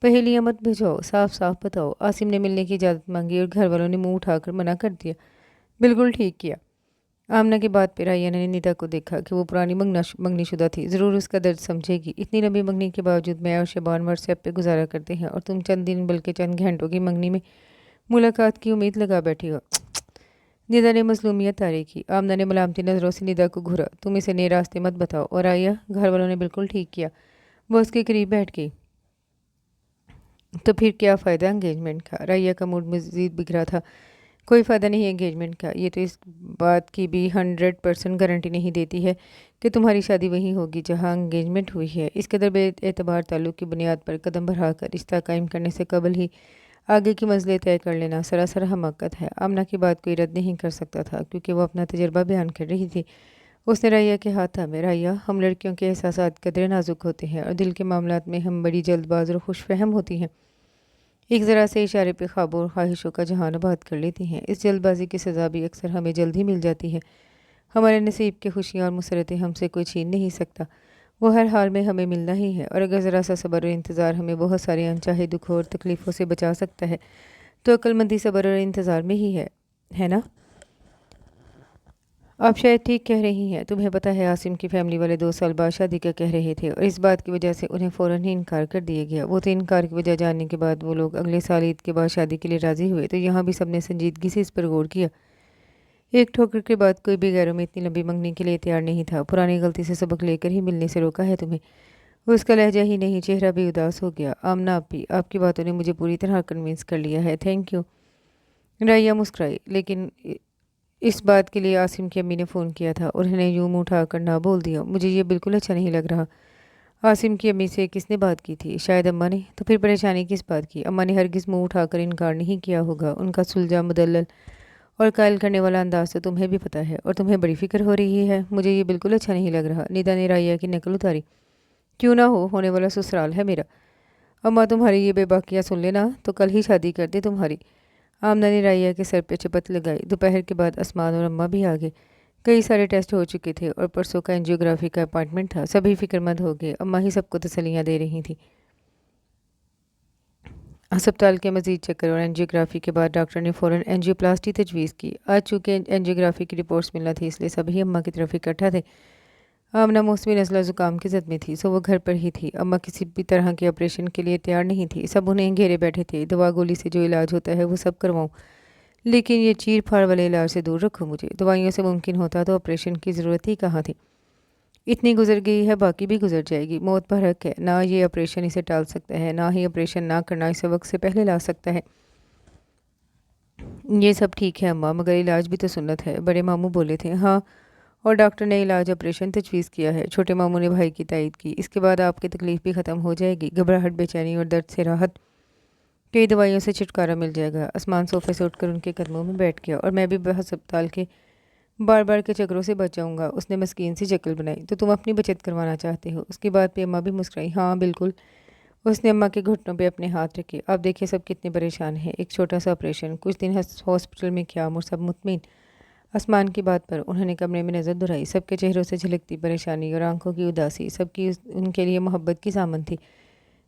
पहेलियां मत भिजवाओ, साफ साफ बताओ। आसिम ने मिलने की इजाज़त मांगी और घर वालों ने मुंह उठाकर मना कर दिया। बिल्कुल ठीक किया। आमना की बात पे राया ने निदा को देखा कि वो पुरानी मंगनीशुदा थी, ज़रूर उसका दर्द समझेगी। इतनी लंबी मंगनी के बावजूद मैं और शबान व्हाट्सएप पे गुजारा करते हैं और तुम चंद दिन बल्कि चंद घंटों की मंगनी में मुलाकात की उम्मीद लगा बैठी हो। निदा ने मजलूमियत तारी की। आमना ने मलामती नज़रों से निदा को घूरा। तुम इसे नए रास्ते मत बताओ। और राया, घर वालों ने बिल्कुल ठीक किया। वो उसके करीब बैठ गई। तो फिर क्या फ़ायदा एंगेजमेंट का? राया का मूड मज़ीद बिगड़ा था। कोई फ़ायदा नहीं है एंगेजमेंट का। ये तो इस बात की भी 100% गारंटी नहीं देती है कि तुम्हारी शादी वहीं होगी जहाँ एंगेजमेंट हुई है। इस कदर बेएतबार ताल्लुक़ की बुनियाद पर कदम बढ़ाकर रिश्ता कायम करने से कबल ही आगे की मंजिलें तय कर लेना सरासर हमाकत है। आमना की बात कोई रद्द नहीं कर सकता था क्योंकि वो अपना तजर्बा बयान कर रही थी। उसने राया के हाथ थामे। राया, हम लड़कियों के एहसासात कदरे नाजुक होते हैं और दिल के मामलात में हम बड़ी जल्दबाज और खुशफहम होती हैं। एक ज़रा से इशारे पे ख्वाबों और ख्वाहिशों का जहान आबाद कर लेती हैं। इस जल्दबाजी की सज़ा भी अक्सर हमें जल्द ही मिल जाती है। हमारे नसीब की खुशियाँ और मुसरतें हमसे कोई छीन नहीं सकता। वो हर हाल में हमें मिलना ही है और अगर ज़रा सा सब्र और इंतज़ार हमें बहुत सारे अनचाहे दुखों और तकलीफ़ों से बचा सकता है तो अक्लमंदी सब्र और इंतज़ार में ही है ना? आप शायद ठीक कह रही हैं। तुम्हें पता है आसिम की फैमिली वाले 2 साल बाद शादी का कह रहे थे और इस बात की वजह से उन्हें फ़ौरन ही इनकार कर दिया गया। वो तो इनकार की वजह जानने के बाद वो लोग अगले साल ईद के बाद शादी के लिए राज़ी हुए। तो यहाँ भी सबने संजीदगी से इस पर गौर किया। एक ठोकर के बाद कोई भी गैरों में इतनी लंबी मंगनी के लिए तैयार नहीं था। पुरानी गलती से सबक लेकर ही मिलने से रोका है तुम्हें। उसका लहजा ही नहीं, चेहरा भी उदास हो गया। आमना आप भी, आपकी बातों ने मुझे पूरी तरह कन्विंस कर लिया है। Thank you. राया मुस्कुराई। लेकिन इस बात के लिए आसिम की अम्मी ने फ़ोन किया था और उन्हें यूं मुँह उठाकर ना बोल दिया। मुझे ये बिल्कुल अच्छा नहीं लग रहा। आसिम की अम्मी से किसने बात की थी? शायद अम्मा ने। तो फिर परेशानी किस बात की? अम्मा ने हरगिज़ मुँह उठाकर इनकार नहीं किया होगा। उनका सुलझा, मुदल्लल और कायल करने वाला अंदाज़ तो तुम्हें भी पता है और तुम्हें बड़ी फ़िक्र हो रही है। मुझे ये बिल्कुल अच्छा नहीं लग रहा। निदा ने राया की नकल उतारी। क्यों ना हो, होने वाला ससुराल है मेरा। अम्मा तुम्हारी ये बेबाकियाँ सुन लेना तो कल ही शादी कर दे तुम्हारी। आमना ने राया के सर पे चपत लगाई। दोपहर के बाद असमान और अम्मा भी आ गए। कई सारे टेस्ट हो चुके थे और परसों का एंजियोग्राफी का अपॉइंटमेंट था। सभी फिक्रमंद हो गए। अम्मा ही सबको तसल्लियाँ दे रही थी। अस्पताल के मजीद चक्कर और एंजियोग्राफी के बाद डॉक्टर ने फ़ौरन एंजियोप्लास्टी तजवीज़ की। आज चूँकि एंजियोग्राफी की रिपोर्ट्स मिलना थी इसलिए सभी अम्मा की तरफ इकट्ठा थे। आमना मौसमी नज़ला ज़ुकाम की ज़द में थी सो वो घर पर ही थी। अम्मा किसी भी तरह के ऑपरेशन के लिए तैयार नहीं थी। सब उन्हें घेरे बैठे थे। दवा गोली से जो इलाज होता है वो सब करवाऊँ, लेकिन ये चीर फाड़ वाले इलाज से दूर रखो मुझे। दवाइयों से मुमकिन होता तो ऑपरेशन की ज़रूरत ही कहाँ थी। इतनी गुजर गई है, बाकी भी गुजर जाएगी। मौत पर हक है। ना ये ऑपरेशन इसे टाल सकता है, ना ही ऑपरेशन ना करना इसे वक्त से पहले ला सकता है। ये सब ठीक है अम्मा, मगर इलाज भी तो सुन्नत है। बड़े मामू बोले थे। हाँ, और डॉक्टर ने इलाज ऑपरेशन तजवीज़ किया है। छोटे मामू ने भाई की तायद की। इसके बाद आपकी तकलीफ़ भी ख़त्म हो जाएगी। घबराहट, बेचैनी और दर्द से राहत, कई दवाइयों से छुटकारा मिल जाएगा। आसमान सोफे से उठकर उनके कदमों में बैठ गया। और मैं भी अस्पताल के बार बार के चक्करों से बच जाऊँगा। उसने मस्कीन सी शक्ल बनाई। तो तुम अपनी बचत करवाना चाहते हो? उसकी बात पे अम्मा भी मुस्कुराई। हाँ बिल्कुल। उसने अम्मा के घुटनों पे अपने हाथ रखे। आप देखिए सब कितने परेशान हैं। एक छोटा सा ऑपरेशन, कुछ दिन हॉस्पिटल में क्या, और सब मुतमिन। आसमान की बात पर उन्होंने कमरे में नज़र दुराई। सबके चेहरों से झलकती परेशानी और आंखों की उदासी सबकी उनके लिए मोहब्बत की सामन थी।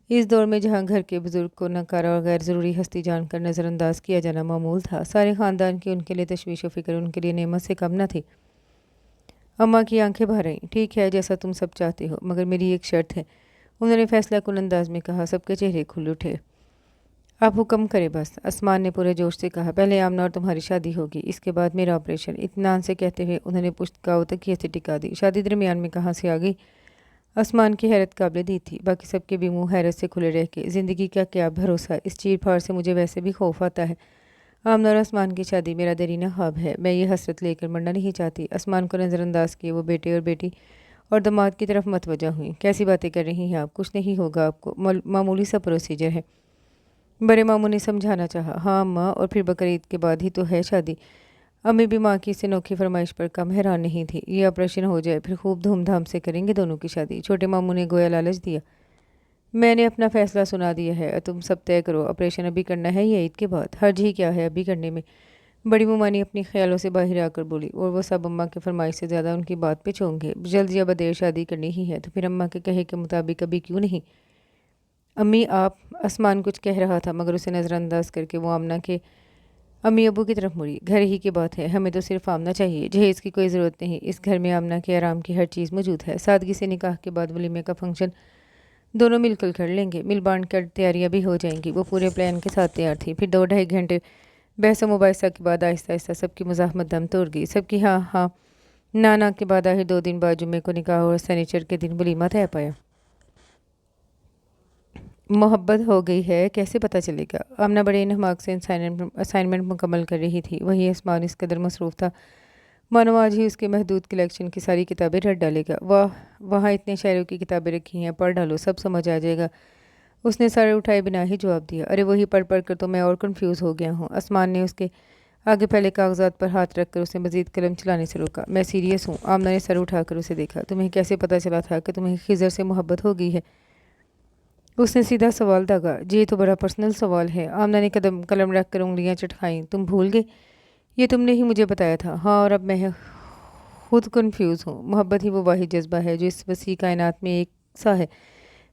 इस दौर में जहाँ घर के बुजुर्ग को नकारा और गैर ज़रूरी हस्ती जानकर नज़रअंदाज किया जाना मामूल था, सारे ख़ानदान की उनके लिए तशवीश व फ़िक्र उनके लिए नेमत से कम न थी। अम्मा की आंखें भर आईं। ठीक है, जैसा तुम सब चाहते हो, मगर मेरी एक शर्त है, उन्होंने फैसला कुन अंदाज में कहा। सबके चेहरे खुल उठे। आप हुक्म करें बस, आसमान ने पूरे जोश से कहा। पहले आमना और तुम्हारी शादी होगी, इसके बाद मेरा ऑपरेशन। इत्मीनान से कहते हुए उन्होंने पुश्तगाहों तक की टिका दी। शादी दरमियान में कहाँ से आ गई? आसमान की हैरत काबिल दी थी। बाकी सबके भी मुंह हैरत से खुले रह के। ज़िंदगी का क्या भरोसा, इस चीर फाड़ से मुझे वैसे भी खौफ आता है। आमना और आसमान की शादी मेरा देरीना ख्वाब है। मैं ये हसरत लेकर मरना नहीं चाहती। आसमान को नज़रअंदाज किए वो बेटे और बेटी और दामाद की तरफ मतवजा हुई। कैसी बातें कर रही हैं आप? कुछ नहीं होगा आपको, मामूली सा प्रोसीजर है। बड़े मामू ने समझाना चाहा। हाँ अम्मा, और फिर बकरीद के बाद ही तो है शादी। अम्मी भी माँ की इस अनोखी फरमाइश पर कम हैरान नहीं थी। ये ऑपरेशन हो जाए फिर खूब धूमधाम से करेंगे दोनों की शादी। छोटे मामू ने गोया लालच दिया। मैंने अपना फैसला सुना दिया है और तुम सब तय करो, ऑपरेशन अभी करना है या ईद के बाद? हर्ज ही क्या है अभी करने में? बड़ी मुमा ने अपनी ख्यालों से बाहर आकर बोली। और वो सब अम्मा की फरमाइश से ज़्यादा उनकी बात पे चौंक गए। जल्द या बदेर शादी करनी ही है तो फिर अम्मा के कहे के मुताबिक अभी क्यों नहीं? امی آپ، آسمان کچھ کہہ رہا تھا مگر اسے نظر انداز کر کے وہ آمنہ کے امی ابو کی طرف مڑی۔ گھر ہی کی بات ہے، ہمیں تو صرف آمنہ چاہیے، جہیز کی کوئی ضرورت نہیں، اس گھر میں آمنہ کے آرام کی ہر چیز موجود ہے۔ سادگی سے نکاح کے بعد ولیمے کا فنکشن دونوں مل کر کر لیں گے، مل بانٹ کر تیاریاں بھی ہو جائیں گی۔ وہ پورے پلان کے ساتھ تیار تھی۔ پھر 2 ڈھائی گھنٹے بحث و مباحثہ کے بعد آہستہ آہستہ سب کی مزاحمت دم توڑ گئی۔ سب کی ہاں ہاں نانا کے بعد آخر 2 دن بعد جمعے کو نکاح اور سنیچر کے دن ولیمہ طے پایا۔ محبت ہو گئی ہے کیسے پتہ چلے گا؟ آمنہ بڑے انہماک سے اسائنمنٹ مکمل کر رہی تھی، وہی آسمان اس قدر مصروف تھا مانو آج ہی اس کے محدود کلیکشن کی ساری کتابیں رٹ ڈالے گا۔ واہ، وہاں اتنے شاعروں کی کتابیں رکھی ہیں، پڑھ ڈالو، سب سمجھ آ جائے گا۔ اس نے سر اٹھائے بنا ہی جواب دیا۔ ارے وہی پڑھ پڑھ کر تو میں اور کنفیوز ہو گیا ہوں۔ آسمان نے اس کے آگے پہلے کاغذات پر ہاتھ رکھ کر اسے مزید قلم چلانے سے روکا۔ میں سیریس ہوں۔ آمنہ نے سر اٹھا کر اسے دیکھا۔ تمہیں کیسے پتہ چلا تھا کہ تمہیں خضر سے محبت ہو گئی ہے؟ اس نے سیدھا سوال داغا۔ جی یہ تو بڑا پرسنل سوال ہے۔ آمنہ نے قلم رکھ کر انگلیاں چٹکائیں۔ تم بھول گئے؟ یہ تم نے ہی مجھے بتایا تھا۔ ہاں، اور اب میں خود کنفیوز ہوں۔ محبت ہی وہ واحد جذبہ ہے جو اس وسیع کائنات میں ایک سا ہے،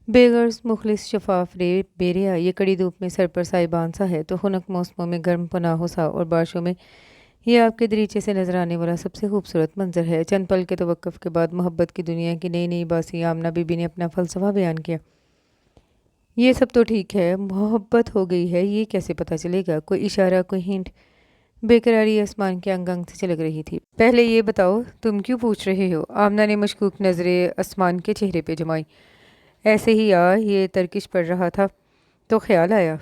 بے غرض، مخلص، شفاف، بے ریا۔ یہ کڑی دھوپ میں سر پر سائبان سا ہے تو خنک موسموں میں گرم پناہوں سا، اور بارشوں میں یہ آپ کے دریچے سے نظر آنے والا سب سے خوبصورت منظر ہے۔ چند پل کے توقف کے بعد محبت کی دنیا کی نئی نئی باسی آمنہ بی بی نے اپنا فلسفہ بیان کیا۔ یہ سب تو ٹھیک ہے، محبت ہو گئی ہے، یہ کیسے پتہ چلے گا؟ کوئی اشارہ، کوئی ہنٹ؟ بے قراری آسمان کے انگ انگ سے چلک رہی تھی۔ پہلے یہ بتاؤ تم کیوں پوچھ رہے ہو؟ آمنہ نے مشکوک نظریں آسمان کے چہرے پہ جمائی۔ ایسے ہی یہ ترکش پڑھ رہا تھا تو خیال آیا۔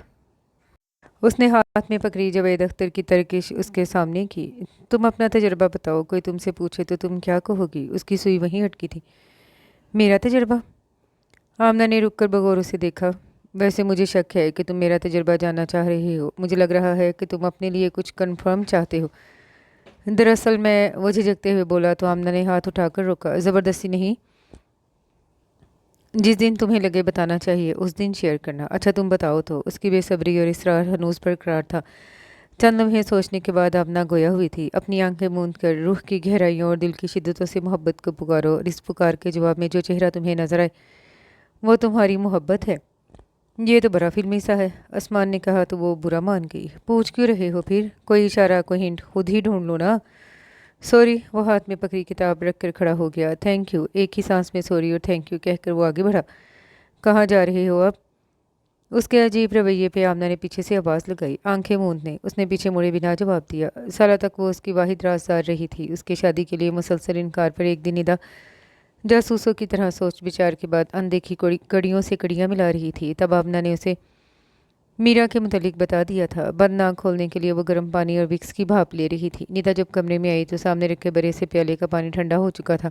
اس نے ہاتھ میں پکڑی جاوید اختر کی ترکش اس کے سامنے کی۔ تم اپنا تجربہ بتاؤ، کوئی تم سے پوچھے تو تم کیا کہو گی؟ اس کی سوئی وہیں اٹکی تھی۔ میرا تجربہ؟ آمنہ نے رک کر بغور اسے دیکھا۔ ویسے مجھے شک ہے کہ تم میرا تجربہ جاننا چاہ رہے ہو۔ مجھے لگ رہا ہے کہ تم اپنے لیے کچھ کنفرم چاہتے ہو۔ دراصل میں، وہ جھجکتے ہوئے بولا تو آمنہ نے ہاتھ اٹھا کر روکا۔ زبردستی نہیں، جس دن تمہیں لگے بتانا چاہیے اس دن شیئر کرنا۔ اچھا تم بتاؤ تو۔ اس کی بے صبری اور اصرار ہنوز برقرار تھا۔ چند لمحے سوچنے کے بعد آمنہ گویا ہوئی تھی۔ اپنی آنکھیں موند کر روح کی گہرائیوں اور دل کی شدتوں سے محبت کو پکارو، اور اس پکار کے جواب میں جو چہرہ تمہیں نظر آئے وہ تمہاری محبت ہے۔ یہ تو بڑا فلمی سا ہے، آسمان نے کہا تو وہ برا مان گئی۔ پوچھ کیوں رہے ہو پھر؟ کوئی اشارہ، کوئی ہنٹ خود ہی ڈھونڈ لو نا۔ سوری، وہ ہاتھ میں پکڑی کتاب رکھ کر کھڑا ہو گیا۔ تھینک یو، ایک ہی سانس میں سوری اور تھینک یو کہہ کر وہ آگے بڑھا۔ کہاں جا رہے ہو اب؟ اس کے عجیب رویے پہ آمنہ نے پیچھے سے آواز لگائی۔ آنکھیں موندنے اس نے پیچھے مڑے بنا جواب دیا۔ سالہ تک وہ اس کی واحد رازدار رہی تھی۔ اس کے شادی کے لیے مسلسل انکار پر ایک دن ندا جاسوسوں کی طرح سوچ بچار کے بعد اندیکھی کڑیوں سے کڑیاں ملا رہی تھی۔ تب آمنہ نے اسے میرا کے متعلق بتا دیا تھا۔ بند ناک کھولنے کے لیے وہ گرم پانی اور وکس کی بھاپ لے رہی تھی۔ ندا جب کمرے میں آئی تو سامنے رکھے بڑے سے پیالے کا پانی ٹھنڈا ہو چکا تھا،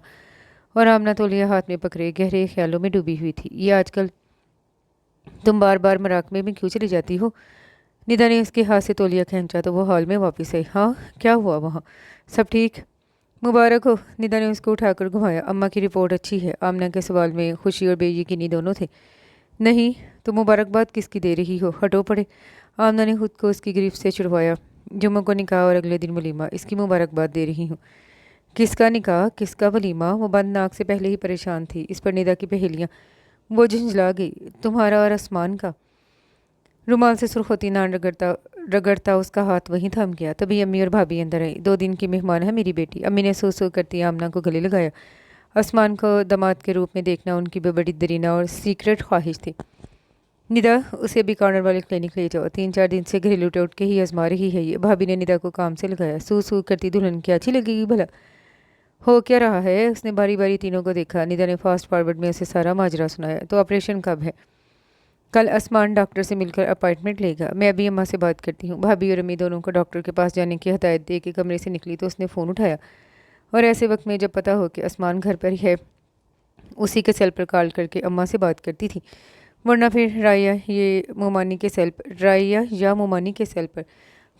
اور آمنہ تولیہ ہاتھ میں پکڑے گہرے خیالوں میں ڈوبی ہوئی تھی۔ یہ آج کل تم بار بار مراقبے میں کیوں چلی جاتی ہو؟ ندا نے اس کے ہاتھ سے تولیہ کھینچا تو وہ ہال میں واپس آئی۔ ہاں، کیا ہوا وہاں؟ سب ٹھیک؟ مبارک ہو۔ ندا نے اس کو اٹھا کر گھمایا۔ اماں کی رپورٹ اچھی ہے؟ آمنہ کے سوال میں خوشی اور بے یقینی دونوں تھے۔ نہیں تو مبارکباد کس کی دے رہی ہو؟ ہٹو پڑے۔ آمنہ نے خود کو اس کی گرفت سے چھڑوایا۔ جمعہ کو نکاح اور اگلے دن ولیمہ، اس کی مبارکباد دے رہی ہوں۔ کس کا نکاح، کس کا ولیمہ؟ وہ بند ناک سے پہلے ہی پریشان تھی۔ اس پر ندا کی پہیلیاں وہ جھنجھلا گئی۔ تمہارا اور آسمان کا؟ رومال سے سرخوتی نان رگڑتا اس کا ہاتھ وہیں تھم گیا۔ تبھی امی اور بھابھی اندر آئی۔ 2 دن کی مہمان ہے میری بیٹی، امی نے سو سو کرتی آمنہ کو گلے لگایا۔ آسمان کو داماد کے روپ میں دیکھنا ان کی بڑی درینہ اور سیکرٹ خواہش تھی۔ ندا، اسے بھی کارنر والے کلینک لے جاؤ، 3 4 دن سے گھریلو ٹوٹکے ہی آزما رہی ہے یہ۔ بھابھی نے ندا کو کام سے لگایا۔ سو سو کرتی دلہن کیا اچھی لگے گی بھلا؟ ہو کیا رہا ہے؟ اس نے باری باری تینوں کو دیکھا۔ ندا نے فاسٹ فارورڈ میں اسے سارا ماجرا سنایا۔ تو آپریشن کب ہے؟ کل آسمان ڈاکٹر سے مل کر اپائنٹمنٹ لے گا۔ میں ابھی اماں سے بات کرتی ہوں۔ بھابھی اور امی دونوں کو ڈاکٹر کے پاس جانے کی ہدایت دے کے کمرے سے نکلی تو اس نے فون اٹھایا، اور ایسے وقت میں جب پتہ ہو کہ آسمان گھر پر ہی ہے اسی کے سیل پر کال کر کے اماں سے بات کرتی تھی، ورنہ پھر رائیا یا مومانی کے سیل پر۔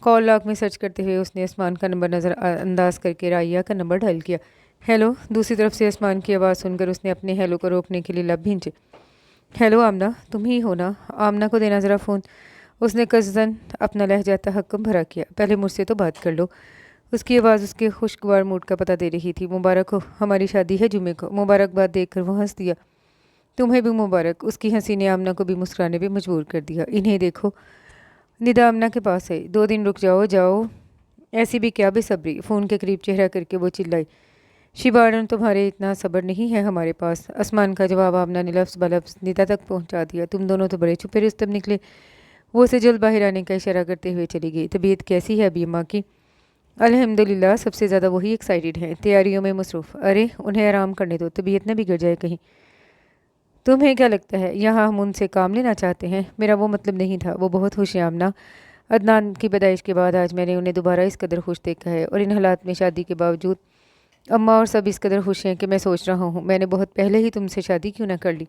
کال لاگ میں سرچ کرتے ہوئے اس نے آسمان کا نمبر نظر انداز کر کے رائیا کا نمبر ڈائل کیا۔ ہیلو۔ دوسری طرف سے آسمان کی آواز سن کر اس نے اپنے ہیلو کو روکنے کے لیے لب بھینچے۔ ہیلو آمنہ، تم ہی ہو نا؟ آمنہ کو دینا ذرا فون۔ اس نے قصداً اپنا لہجہ تحکم بھرا کیا۔ پہلے مجھ سے تو بات کر لو۔ اس کی آواز اس کے خوشگوار موڈ کا پتہ دے رہی تھی۔ مبارک ہو، ہماری شادی ہے جمعے کو۔ مبارکباد دیکھ کر وہ ہنس دیا۔ तुम्हें भी मुबारक। उसकी हंसी ने आमना को भी मुस्कुराने पे मजबूर कर दिया। इन्हें देखो। निदा आमना के पास है। 2 दिन रुक जाओ जाओ। ऐसी भी क्या बेसब्री। फ़ोन के करीब चेहरा करके वो चिल्लाई। शिबारन, तुम्हारे इतना सब्र नहीं है हमारे पास। आसमान का जवाब आमना ने लफ्ज़ बलफ्ज़ निदा तक पहुंचा दिया। तुम दोनों तो बड़े छुपे रुस्तम निकले। वो उसे जल्द बाहर आने का इशारा करते हुए चली गई। तबीयत कैसी है अभी अम्मा की? अल्हम्दुलिल्लाह, सबसे ज़्यादा वही एक्साइटेड हैं, तैयारियों में मसरूफ़। अरे उन्हें आराम करने दो, तबीयत न बिगड़ जाए कहीं। तुम्हें क्या लगता है यहाँ हम उनसे काम लेना चाहते हैं? मेरा वो मतलब नहीं था। वो बहुत खुश हैं आमना। अदनान की पैदाइश के बाद आज मैंने उन्हें दोबारा इस कदर खुश देखा है, और इन हालात में शादी के बावजूद अम्मा और सब इस कदर खुश हैं कि मैं सोच रहा हूँ मैंने बहुत पहले ही तुमसे शादी क्यों ना कर ली।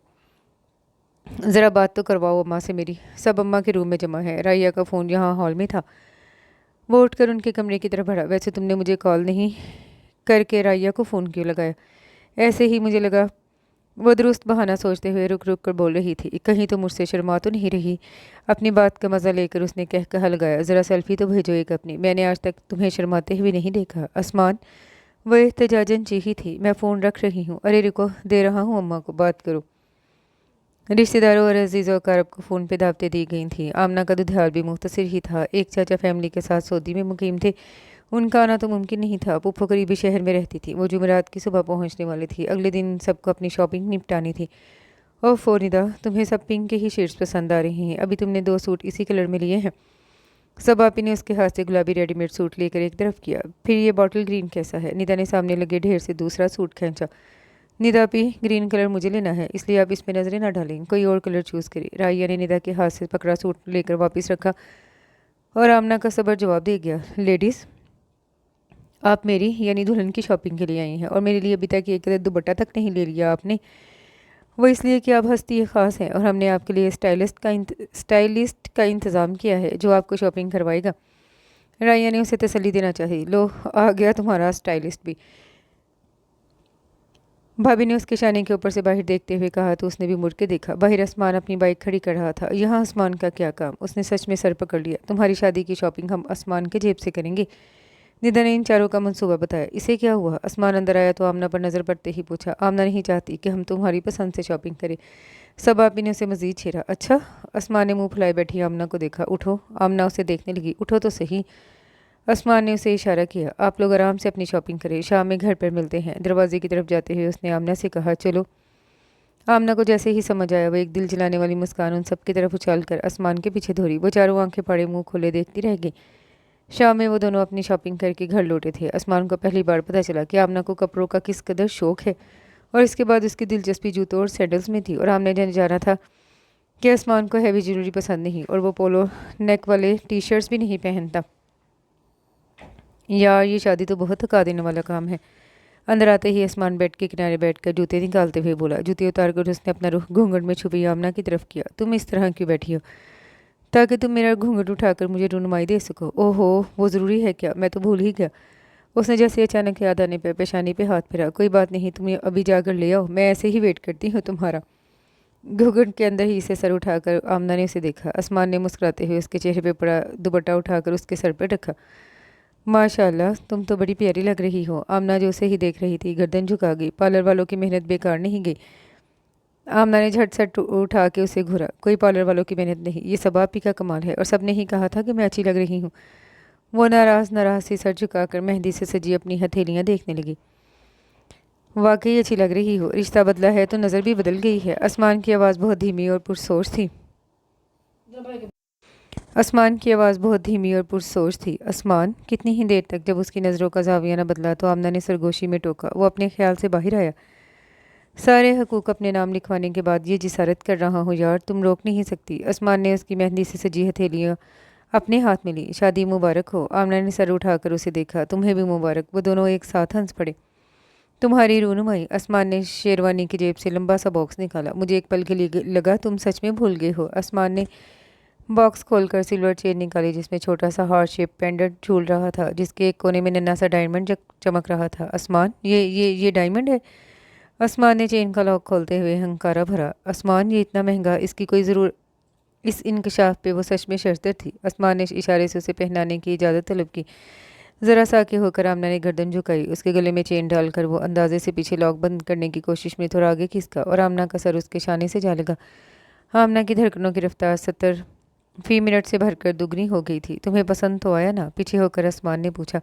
ज़रा बात तो करवाओ अम्मा से मेरी। सब अम्मा के रूम में जमा है। राइया का फ़ोन यहाँ हॉल में था। वो उठकर उनके कमरे की तरफ बढ़ा। वैसे तुमने मुझे कॉल नहीं करके राइया को फ़ोन क्यों लगाया? ऐसे ही मुझे लगा। वो दुरुस्त बहाना सोचते हुए रुक रुक कर बोल रही थी। कहीं तो मुझसे शर्मा तो नहीं रही? अपनी बात का मज़ा लेकर उसने कह कहा लगाया, ज़रा सेल्फी तो भेजो एक अपनी। मैंने आज तक तुम्हें शर्माते हुए नहीं देखा। आसमान, वो एहतजाजन चीखी थी। मैं फ़ोन रख रही हूँ। अरे रुको, दे रहा हूँ अम्मा को, बात करो। रिश्तेदारों और अजीज़ और कारब को फ़ोन पे दावतें दी गई थीं। आमना का दुधियाल भी मुख्तसर ही था। एक चाचा फैमिली के साथ सऊदी में मुकीम थे। उनका आना तो मुमकिन नहीं था। पुप्पो करीबी शहर में रहती थी। वो जुमेरात की सुबह पहुंचने वाली थी। अगले दिन सबको अपनी शॉपिंग निपटानी थी। ओह फोनिदा, तुम्हें सब पिंक के ही शेड्स पसंद आ रही हैं। अभी तुमने 2 सूट इसी कलर में लिए हैं। सब आपी ने उसके हाथ से गुलाबी रेडीमेड सूट लेकर एक तरफ किया। फिर ये बॉटल ग्रीन कैसा है? निदा ने सामने लगे ढेर से दूसरा सूट खींचा। निदा पी, ग्रीन कलर मुझे लेना है, इसलिए आप इसमें नजरें ना डालें, कोई और कलर चूज़ करिए। राइया ने निदा के हाथ से पकड़ा सूट लेकर वापस रखा और आमना का सबर जवाब दे गया। लेडीज़, आप मेरी यानी दुल्हन की शॉपिंग के लिए आई हैं, और मेरे लिए अभी तक एक दुपट्टा तक नहीं ले लिया आपने। वो इसलिए कि आप हस्ती ख़ास हैं और हमने आपके लिए स्टाइलिस्ट का इंतज़ाम किया है जो आपको शॉपिंग करवाएगा। राइया ने उसे तसल्ली देना चाहिए। लो, आ गया तुम्हारा स्टाइलिस्ट भी। भाभी ने उसके शाने के ऊपर से बाहर देखते हुए कहा तो उसने भी मुड़ के देखा। बाहर आसमान अपनी बाइक खड़ी कर रहा था। यहाँ आसमान का क्या काम? उसने सच में सर पकड़ लिया। तुम्हारी शादी की शॉपिंग हम आसमान के जेब से करेंगे। निदा ने इन चारों का मंसूबा बताया। इसे क्या हुआ? आसमान अंदर आया तो आमना पर नज़र पड़ते ही पूछा। आमना नहीं चाहती कि हम तुम्हारी पसंद से शॉपिंग करें। सब आपी ने उसे मजीद छेड़ा। अच्छा। आसमान ने मुंह फुलाए बैठी आमना को देखा। उठो। आमना उसे देखने लगी। उठो तो सही। आसमान ने उसे इशारा किया। आप लोग आराम से अपनी शॉपिंग करें, शाम में घर पर मिलते हैं। दरवाजे की तरफ जाते हुए उसने आमना से कहा, चलो। आमना को जैसे ही समझ आया, वो एक दिल जलाने वाली मुस्कान उन सबकी तरफ उछाल कर आसमान के पीछे धोरी। वो चारों आंखें फाड़े मुंह खोले देखती रह गई। शाम में वो दोनों अपनी शॉपिंग करके घर लौटे थे। आसमान को पहली बार पता चला कि आमना को कपड़ों का किस कदर शौक है, और इसके बाद उसकी दिलचस्पी जूतों और सैंडल्स में थी। और आमने जाना था कि आसमान को हैवी ज्वेलरी पसंद नहीं, और वो पोलो नेक वाले टी शर्ट्स भी नहीं पहनता। यार, ये शादी तो बहुत थका देने वाला काम है। अंदर आते ही आसमान बेड के किनारे बैठकर जूते निकालते हुए बोला। जूते उतार कर उसने अपना रुख घूंघट में छुपी आमना की तरफ किया। तुम इस तरह क्यों बैठी हो? ताकि तुम मेरा घूंघट उठाकर मुझे रुनुमाई दे सको। ओहो, वो ज़रूरी है क्या? मैं तो भूल ही गया। उसने जैसे अचानक याद आने पर पेशानी पे हाथ फेरा। कोई बात नहीं, तुम अभी जाकर ले आओ, मैं ऐसे ही वेट करती हूँ तुम्हारा। घूंघट के अंदर ही से सर उठाकर आमना ने उसे देखा। आसमान ने मुस्कुराते हुए उसके चेहरे पे पड़ा दुपट्टा उठाकर उसके सर पर रखा। माशाल्लाह, तुम तो बड़ी प्यारी लग रही हो। आमना जो उसे ही देख रही थी गर्दन झुका गई। पार्लर वालों की मेहनत बेकार नहीं गई। आमना ने झट सट उठा के उसे घूरा। कोई पार्लर वालों की मेहनत नहीं, ये सब आप ही का कमाल है, और सब ने ही कहा था कि मैं अच्छी लग रही हूँ। वो नाराज नाराज सी सर झुकाकर मेहंदी से सजी अपनी हथेलियाँ देखने लगी। वाकई अच्छी लग रही हो। रिश्ता बदला है तो नज़र भी बदल गई है। आसमान की आवाज़ बहुत धीमी और पुरसोच थी। आसमान, कितनी ही देर तक? जब उसकी नज़रों का जाविया न बदला तो आमना ने सरगोशी में टोका। वो अपने ख्याल से बाहर आया। सारे हकूक़ अपने नाम लिखवाने के बाद ये जिसारत कर रहा हूँ यार, तुम रोक नहीं सकती। आसमान ने उसकी मेहंदी से सजी हथेलियाँ अपने हाथ में ली। शादी मुबारक हो। आमना ने सर उठाकर उसे देखा। तुम्हें भी मुबारक। वो दोनों एक साथ हंस पड़े। तुम्हारी रूनुमाई। आसमान ने शेरवानी की जेब से लंबा सा बॉक्स निकाला। मुझे एक पल के लिए लगा तुम सच में भूल गए हो। आसमान ने बॉक्स खोलकर सिल्वर चेन निकाली जिसमें छोटा सा हार्ट शेप पेंडेंट झूल रहा था, जिसके एक कोने में नन्हा सा डायमंड चमक रहा था। आसमान, ये डायमंड है? आसमान ने चेन का लॉक खोलते हुए हंकारा भरा। आसमान, ये इतना महंगा, इसकी कोई ज़रूर? इस इंकशाफ पे वो सच में शर्तर थी। आसमान ने इशारे से उसे पहनाने की इजाज़त तलब की। ذرا سا آگے ہو کر آمنہ نے گردن جھکائی، اس کے گلے میں چین ڈال کر وہ اندازے سے پیچھے لاک بند کرنے کی کوشش میں تھوڑا آگے کھسکا اور آمنہ کا سر اس کے شانے سے جا لگا۔ آمنہ کی دھڑکنوں کی رفتار 70 فی منٹ سے بھر کر دگنی ہو گئی تھی۔ تمہیں پسند تو آیا نا؟ پیچھے ہو کر آسمان نے پوچھا۔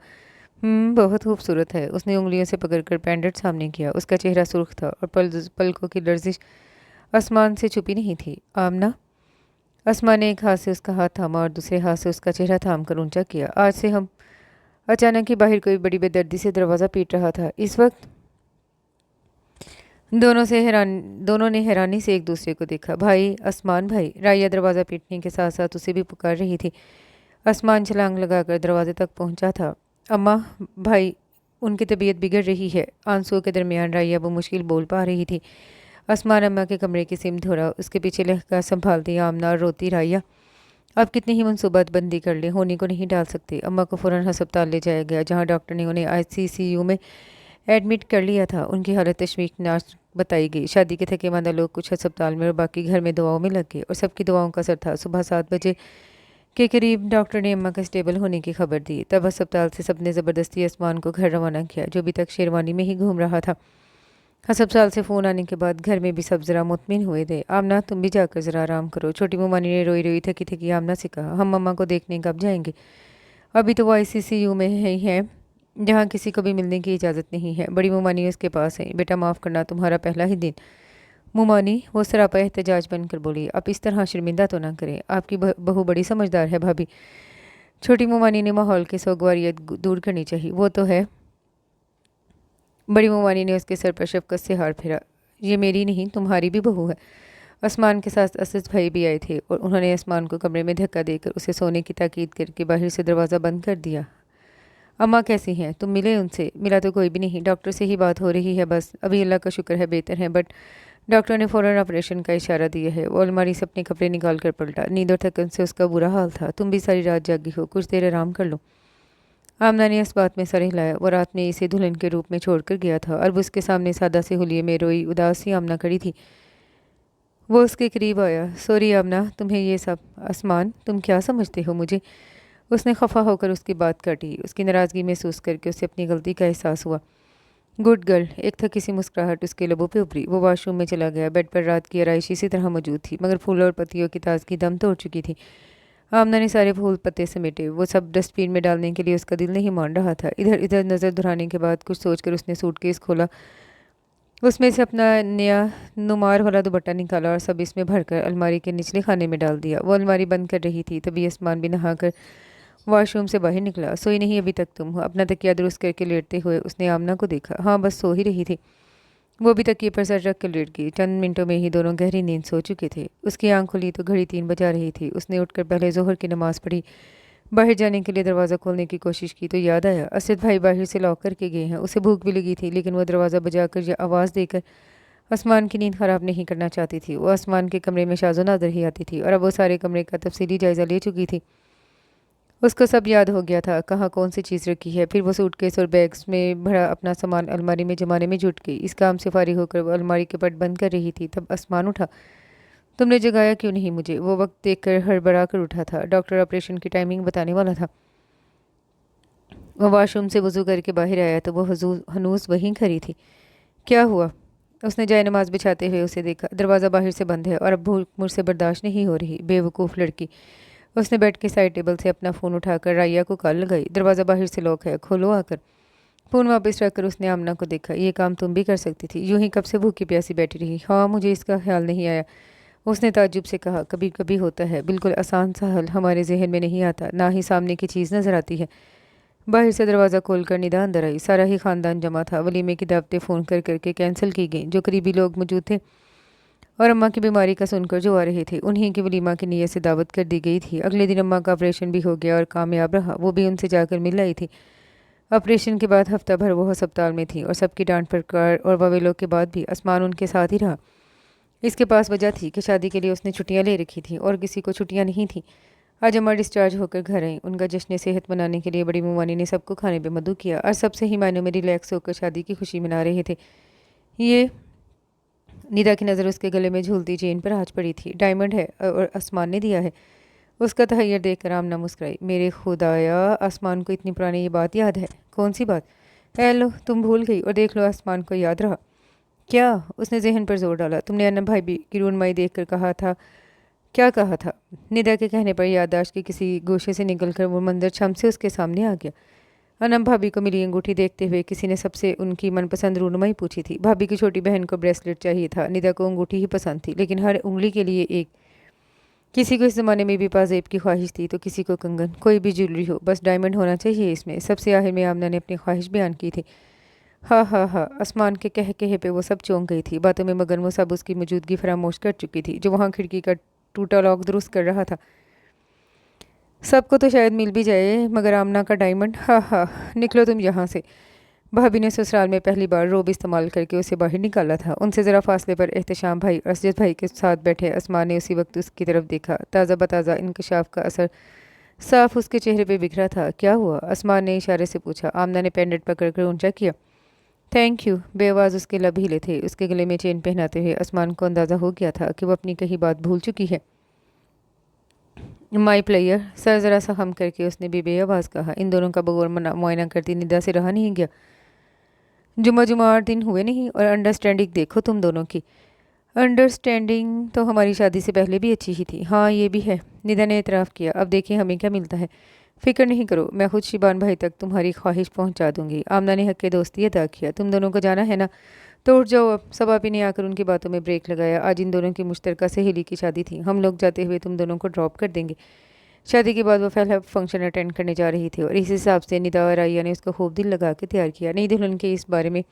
بہت خوبصورت ہے۔ اس نے انگلیوں سے پکڑ کر پینڈنٹ سامنے کیا۔ اس کا چہرہ سرخ تھا اور پلکوں کی لرزش آسمان سے چھپی نہیں تھی۔ آمنہ؟ آسمان نے ایک ہاتھ سے اس کا ہاتھ تھاما اور دوسرے ہاتھ سے اس کا چہرہ تھام کر اونچا کیا۔ آج سے ہم اچانک ہی باہر کوئی بڑی بے دردی سے دروازہ پیٹ رہا تھا۔ اس وقت دونوں نے حیرانی سے ایک دوسرے کو دیکھا۔ بھائی، آسمان بھائی! رائیا دروازہ پیٹنے کے ساتھ ساتھ اسے بھی پکار رہی تھی۔ آسمان چھلانگ لگا کر دروازے تک پہنچا تھا۔ اماں، بھائی، ان کی طبیعت بگڑ رہی ہے۔ آنسوؤں کے درمیان رائیا بمشکل بول پا رہی تھی۔ آسمان اماں کے کمرے کی سمت دھورا، اس کے پیچھے لہکا سنبھالتی آمنہ اور روتی رائیا۔ اب کتنی ہی منصوبہ بندی کر لیں، ہونے کو نہیں ڈال سکتے۔ اماں کو فوراً ہسپتال لے جایا گیا، جہاں ڈاکٹر نے انہیں ICCU میں ایڈمٹ کر لیا تھا۔ ان کی حالت تشویشناک بتائی گئی۔ شادی کے تھکے ماندہ لوگ کچھ ہسپتال میں اور باقی گھر میں دعاؤں میں لگ گئے، اور سب کی دعاؤں کا اثر تھا۔ صبح 7 بجے کے قریب ڈاکٹر نے اماں کا اسٹیبل ہونے کی خبر دی۔ تب ہسپتال سے سب نے زبردستی آسمان کو گھر روانہ کیا، جو ابھی تک شیروانی میں ہی گھوم رہا تھا۔ ہسپتال سے فون آنے کے بعد گھر میں بھی سب ذرا مطمئن ہوئے تھے۔ آمنہ، تم بھی جا کر ذرا آرام کرو، چھوٹی مومانی نے روئی روئی تھکی تھکی آمنہ سے کہا۔ ہم اماں کو دیکھنے کب جائیں گے؟ ابھی تو وہ ICCU میں ہی ہیں، جہاں کسی کو بھی ملنے کی اجازت نہیں ہے۔ بڑی مومانی اس کے پاس ہے۔ بیٹا، معاف کرنا، تمہارا پہلا ہی دن۔ مومانی وہ سراپا احتجاج بن کر بولی۔ آپ اس طرح شرمندہ تو نہ کریں، آپ کی بہو بڑی سمجھدار ہے بھابھی۔ چھوٹی مومانی نے ماحول کی سوگواریت دور کرنی چاہیے۔ وہ تو ہے۔ بڑی مومانی نے اس کے سر پر شفقت سے ہار پھیرا۔ یہ میری نہیں، تمہاری بھی بہو ہے۔ آسمان کے ساتھ اسد بھائی بھی آئے تھے، اور انہوں نے آسمان کو کمرے میں دھکا دے کر اسے سونے کی تاکید کر کے باہر سے دروازہ بند کر دیا۔ اماں کیسی ہیں؟ تم ملے ان سے؟ ملا تو کوئی بھی نہیں، ڈاکٹر سے ہی بات ہو رہی ہے بس۔ ابھی اللہ کا شکر ہے بہتر ہیں، بٹ ڈاکٹر نے فوراً آپریشن کا اشارہ دیا ہے۔ وہ الماری سے اپنے کپڑے نکال کر پلٹا۔ نیند اور تھکن سے اس کا برا حال تھا۔ تم بھی ساری رات جاگی ہو، کچھ دیر آرام کر لو۔ آمنہ نے اس بات میں سر ہلایا۔ وہ رات میں اسے دلہن کے روپ میں چھوڑ کر گیا تھا، اب اس کے سامنے سادہ سے حلیے میں روئی اداس سی آمنہ کھڑی تھی۔ وہ اس کے قریب آیا۔ سوری آمنہ، تمہیں یہ سب۔ آسمان، تم کیا سمجھتے ہو مجھے؟ اس نے خفا ہو کر اس کی بات کاٹی۔ اس کی ناراضگی محسوس کر کے اسے اپنی غلطی کا احساس ہوا۔ گڈ گرل، ایک تھکی سی مسکراہٹ اس کے لبوں پہ ابھری۔ وہ واش روم میں چلا گیا۔ بیڈ پر رات کی آرائش اسی طرح موجود تھی، مگر پھولوں اور پتیوں کی تازگی دم توڑ چکی تھی۔ آمنہ نے سارے پھول پتے سمیٹے۔ وہ سب ڈسٹ بین میں ڈالنے کے لیے اس کا دل نہیں مان رہا تھا۔ ادھر ادھر نظر دہرانے کے بعد کچھ سوچ کر اس نے سوٹ کیس کھولا، اس میں سے اپنا نیا نمار والا دوپٹہ نکالا اور سب اس میں بھر کر الماری کے نچلے خانے میں ڈال دیا۔ وہ الماری بند کر رہی تھی، تبھی آسمان بھی نہا کر واش روم سے باہر نکلا۔ سوئی نہیں ابھی تک تم؟ اپنا تکیہ درست کر کے لیٹتے ہوئے اس نے آمنہ کو دیکھا۔ ہاں، بس سو ہی رہی تھی۔ وہ بھی تکیے پر سر رکھ کر لیٹ گئی۔ چند منٹوں میں ہی دونوں گہری نیند سو چکے تھے۔ اس کی آنکھ کھلی تو گھڑی 3 بجا رہی تھی۔ اس نے اٹھ کر پہلے ظہر کی نماز پڑھی۔ باہر جانے کے لیے دروازہ کھولنے کی کوشش کی تو یاد آیا اسد بھائی باہر سے لاک کر کے گئے ہیں۔ اسے بھوک بھی لگی تھی، لیکن وہ دروازہ بجا کر یا آواز دے کر آسمان کی نیند خراب نہیں کرنا چاہتی تھی۔ وہ آسمان کے کمرے میں شاذ و نادر ہی آتی تھی، اور اب وہ سارے کمرے کا تفصیلی جائزہ لے چکی تھی۔ اس کو سب یاد ہو گیا تھا، کہاں کون سی چیز رکھی ہے۔ پھر وہ سوٹ کیس اور بیگز میں بھرا اپنا سامان الماری میں جمانے میں جٹ گئی۔ اس کام سے فارغ ہو کر وہ الماری کے پٹ بند کر رہی تھی، تب آسمان اٹھا۔ تم نے جگایا کیوں نہیں مجھے؟ وہ وقت دیکھ کر ہڑبڑا کر اٹھا تھا۔ ڈاکٹر آپریشن کی ٹائمنگ بتانے والا تھا۔ وہ واش روم سے وضو کر کے باہر آیا تو وہ ہنوز وہیں کھڑی تھی۔ کیا ہوا؟ اس نے جائے نماز بچھاتے ہوئے اسے دیکھا۔ دروازہ باہر سے بند ہے، اور اب بھوک مجھ سے برداشت نہیں ہو رہی۔ بے وقوف لڑکی۔ اس نے بیڈ کے سائڈ ٹیبل سے اپنا فون اٹھا کر رائیا کو کال لگائی۔ دروازہ باہر سے لاک ہے، کھولو آ کر۔ فون واپس رکھ کر اس نے آمنہ کو دیکھا۔ یہ کام تم بھی کر سکتی تھی، یوں ہی کب سے بھوکی پیاسی بیٹھی رہی؟ ہاں، مجھے اس کا خیال نہیں آیا، اس نے تعجب سے کہا۔ کبھی کبھی ہوتا ہے، بالکل آسان سا حل ہمارے ذہن میں نہیں آتا، نہ ہی سامنے کی چیز نظر آتی ہے۔ باہر سے دروازہ کھول کر ندا اندر آئی۔ سارا ہی خاندان جمع تھا۔ ولیمے کی دعوتیں فون کر کر کے کینسل کی گئیں۔ جو قریبی لوگ موجود تھے اور اماں کی بیماری کا سن کر جو آ رہے تھے، انہیں کی ولیمہ کی نیت سے دعوت کر دی گئی تھی۔ اگلے دن اماں کا آپریشن بھی ہو گیا اور کامیاب رہا۔ وہ بھی ان سے جا کر مل آئی تھی۔ آپریشن کے بعد ہفتہ بھر وہ ہسپتال میں تھی، اور سب کی ڈانٹ پھٹکار اور واویلوں کے بعد بھی آسمان ان کے ساتھ ہی رہا۔ اس کے پاس وجہ تھی کہ شادی کے لیے اس نے چھٹیاں لے رکھی تھیں، اور کسی کو چھٹیاں نہیں تھیں۔ آج اماں ڈسچارج ہو کر گھر آئیں۔ ان کا جشن صحت منانے کے لیے بڑی مومانی نے سب کو کھانے پہ مدعو کیا، اور سب سے ہی معنوں میں ریلیکس ہو کر شادی کی خوشی منا رہے تھے۔ یہ ندا کی نظر اس کے گلے میں جھولتی چین پر آج پڑی تھی۔ ڈائمنڈ ہے، اور آسمان نے دیا ہے۔ اس کا تحیر دیکھ کر آمنہ مسکرائی۔ میرے خدایا، آسمان کو اتنی پرانی یہ بات یاد ہے؟ کون سی بات؟ اے لو، تم بھول گئی، اور دیکھ لو آسمان کو یاد رہا۔ کیا؟ اس نے ذہن پر زور ڈالا۔ تم نے انب بھائی کی رونمائی دیکھ کر کہا تھا، کیا کہا تھا؟ ندا کے کہنے پر یادداشت کے کسی گوشے سے نکل کر وہ منظر چھم سے اس کے سامنے آ گیا۔ انب بھابھی کو ملی انگوٹھی دیکھتے ہوئے کسی نے سب سے ان کی من پسند رونمائی پوچھی تھی۔ بھابھی کی چھوٹی بہن کو بریسلٹ چاہیے تھا، ندا کو انگوٹھی ہی پسند تھی، لیکن ہر انگلی کے لیے ایک۔ کسی کو اس زمانے میں بھی پازیب کی خواہش تھی تو کسی کو کنگن، کوئی بھی جیولری ہو، بس ڈائمنڈ ہونا چاہیے اس میں۔ سب سے آخر میں آمنہ نے اپنی خواہش بیان کی تھی۔ ہاں ہاں ہاں، آسمان کے کہے پہ وہ سب چونک گئی تھی باتوں میں، مگر وہ سب اس کی موجودگی فراموش کر چکی تھی جو وہاں کھڑکی کا ٹوٹا لاک درست کر رہا تھا۔ سب کو تو شاید مل بھی جائے، مگر آمنہ کا ڈائمنڈ، ہاں ہاں، نکلو تم یہاں سے۔ بھابھی نے سسرال میں پہلی بار روب استعمال کر کے اسے باہر نکالا تھا۔ ان سے ذرا فاصلے پر احتشام بھائی اور اسجد بھائی کے ساتھ بیٹھے آسمان نے اسی وقت اس کی طرف دیکھا۔ تازہ بتازہ انکشاف کا اثر صاف اس کے چہرے پہ بکھرا تھا۔ کیا ہوا؟ آسمان نے اشارے سے پوچھا۔ آمنہ نے پینڈنٹ پکڑ کر اونچا کیا۔ Thank you. بے آواز اس کے لب ہلے تھے۔ اس کے گلے میں چین پہناتے ہوئے آسمان کو اندازہ ہو گیا تھا کہ وہ اپنی کہی بات بھول چکی ہے۔ مائی پلیئر، سر ذرا سا خم کر کے اس نے بھی بے آواز کہا۔ ان دونوں کا بغور معائنہ کرتی ندا سے رہا نہیں گیا۔ جمعہ 8 دن ہوئے نہیں، اور انڈرسٹینڈنگ دیکھو تم دونوں کی۔ انڈرسٹینڈنگ تو ہماری شادی سے پہلے بھی اچھی ہی تھی۔ ہاں یہ بھی ہے، ندا نے اعتراف کیا۔ اب دیکھیں ہمیں کیا ملتا ہے۔ فکر نہیں کرو، میں خود شیبان بھائی تک تمہاری خواہش پہنچا دوں گی۔ آمنہ نے حق دوستی ادا کیا۔ تم دونوں کو جانا ہے نا، تو اٹھ جاؤ اب۔ صبا نے آ کر ان کی باتوں میں بریک لگایا۔ آج ان دونوں کی مشترکہ سہیلی کی شادی تھی، ہم لوگ جاتے ہوئے تم دونوں کو ڈراپ کر دیں گے۔ شادی کے بعد وہ پہلا فنکشن اٹینڈ کرنے جا رہی تھی، اور اس حساب سے ندا اور آئیہ نے اس کو خوب دل لگا کے تیار کیا۔ نئی دلہن کے اس بارے میں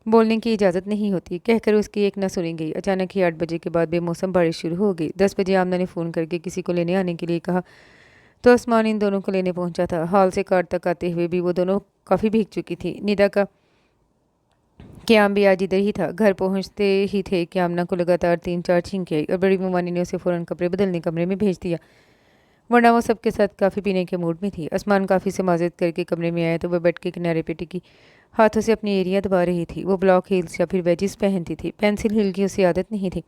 بولنے کی اجازت نہیں ہوتی، کہہ کر اس کی ایک نہ سنی گئی۔ اچانک ہی 8 بجے کے بعد بے موسم بارش شروع ہو گئی۔ 10 بجے آمنہ نے فون کر کے کسی کو لینے آنے کے لیے کہا تو آسمان ان دونوں کو لینے پہنچا تھا۔ ہال سے کار تک آتے ہوئے بھی وہ دونوں کافی بھیگ چکی تھی۔ ندا کا قیام بھی آج ادھر ہی تھا۔ گھر پہنچتے ہی تھے کہ آمنہ کو لگاتار 3-4 چھینکیں آئی، اور بڑی ممانی نے اسے فوراً کپڑے بدلنے کمرے میں بھیج دیا، ورنہ وہ سب کے ساتھ کافی پینے کے موڈ میں تھی۔ آسمان کافی سے معذرت کر کے کمرے میں آیا تو وہ بیڈ کے کنارے پہ ٹکی ہاتھوں سے اپنی ایریاں دبا رہی تھی۔ وہ بلاک ہیلز یا پھر ویجز پہنتی تھی، پینسل ہیل کی اسے عادت نہیں تھی۔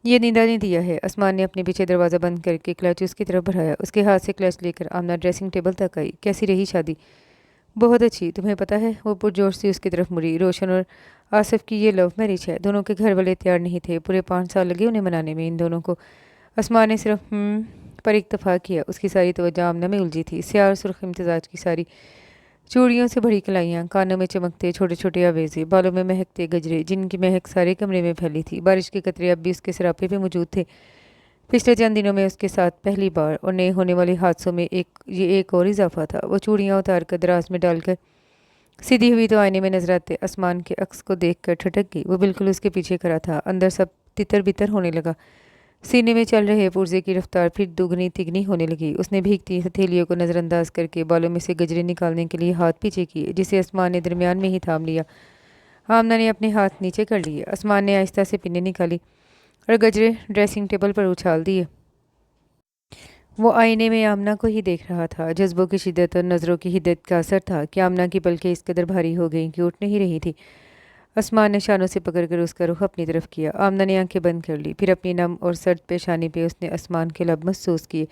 یہ ندا نے دیا ہے۔ آسمان نے اپنے پیچھے دروازہ بند کر کے کلچ اس کی طرف بڑھایا۔ اس کے ہاتھ سے کلچ لے کر آمنہ ڈریسنگ ٹیبل تک آئی۔ کیسی رہی شادی؟ بہت اچھی، تمہیں پتہ ہے؟ وہ پرجوش سے اس کی طرف مڑی۔ روشن اور آصف کی یہ لو میرج ہے، دونوں کے گھر والے تیار نہیں تھے، پورے 5 سال لگے انہیں منانے میں ان دونوں کو۔ آسمان نے صرف پر اکتفا کیا۔ اس کی ساری توجہ آمنہ میں الجھی تھی۔ سیاہ اور سرخ امتزاج کی ساری چوڑیوں سے بڑی کلائیاں، کانوں میں چمکتے چھوٹے چھوٹے آویزے، بالوں میں مہکتے گجرے، جن کی مہک سارے کمرے میں پھیلی تھی۔ بارش کے قطرے اب بھی اس کے سراپے پہ موجود تھے، پچھلے چند دنوں میں اس کے ساتھ پہلی بار، اور نئے ہونے والے حادثوں میں یہ ایک اور اضافہ تھا۔ وہ چوڑیاں اتار کر دراز میں ڈال کر سیدھی ہوئی تو آئینے میں نظر آتے آسمان کے عکس کو دیکھ کر ٹھٹک گئی۔ وہ بالکل اس کے پیچھے کھڑا تھا۔ اندر سب تتر بتر ہونے لگا۔ سینے میں چل رہے پرزے کی رفتار پھر دگنی تگنی ہونے لگی۔ اس نے بھیگتی ہتھیلیوں کو نظر انداز کر کے بالوں میں سے گجرے نکالنے کے لیے ہاتھ پیچھے کیے، جسے آسمان نے درمیان میں ہی تھام لیا۔ آمنہ نے اپنے ہاتھ نیچے کر لیے۔ آسمان نے آہستہ سے پنیں نکالی اور گجرے ڈریسنگ ٹیبل پر اچھال دیے۔ وہ آئینے میں آمنہ کو ہی دیکھ رہا تھا۔ جذبوں کی شدت اور نظروں کی حدت کا اثر تھا کہ آمنہ کی پلکیں اس قدر بھاری ہو گئیں کہ اٹھ نہیں رہی تھی۔ آسمان نے شانوں سے پکڑ کر اس کا رخ اپنی طرف کیا۔ آمنہ نے آنکھیں بند کر لی، پھر اپنی نم اور سرد پیشانی پہ اس نے آسمان کے لب محسوس کیے،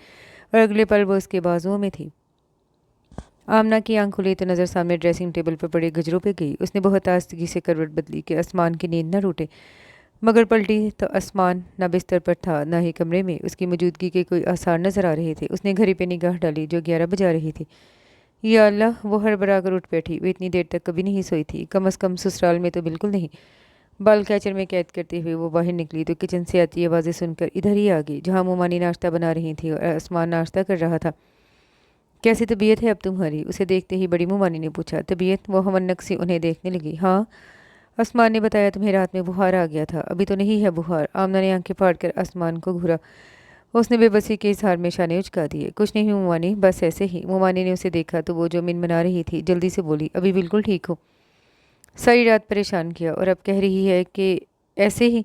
اور اگلے پل وہ اس کے بازوؤں میں تھی۔ آمنہ کی آنکھ کھلی تو نظر سامنے ڈریسنگ ٹیبل پر پڑے گجروں پہ گئی۔ اس نے بہت آہستگی سے کروٹ بدلی کہ آسمان کی نیند نہ ٹوٹے، مگر پلٹی تو آسمان نہ بستر پر تھا نہ ہی کمرے میں۔ اس کی موجودگی کے کوئی آثار نظر آ رہے تھے۔ اس نے گھڑی پہ نگاہ ڈالی جو 11 بجا رہی تھی۔ یا اللہ، وہ ہڑبڑا کر اٹھ بیٹھی۔ وہ اتنی دیر تک کبھی نہیں سوئی تھی، کم از کم سسرال میں تو بالکل نہیں۔ بال کیچر میں قید کرتے ہوئے وہ باہر نکلی تو کچن سے آتی آوازیں سن کر ادھر ہی آ گئی، جہاں ممانی ناشتہ بنا رہی تھی اور آسمان ناشتہ کر رہا تھا۔ کیسی طبیعت ہے اب تمہاری؟ اسے دیکھتے ہی بڑی ممانی نے پوچھا۔ طبیعت؟ وہ ہمنک سی انہیں دیکھنے لگی۔ ہاں، آسمان نے بتایا تمہیں رات میں بخار آ گیا تھا، ابھی تو نہیں ہے بخار۔ آمنہ نے آنکھیں پھاڑ کر آسمان کو گھورا۔ اس نے بے بسی کے اظہار میں شانے اچکا دیے۔ کچھ نہیں ممانی، بس ایسے ہی۔ ممانی نے اسے دیکھا تو وہ جو منمنا رہی تھی جلدی سے بولی، ابھی بالکل ٹھیک ہو؟ ساری رات پریشان کیا اور اب کہہ رہی ہے کہ ایسے ہی؟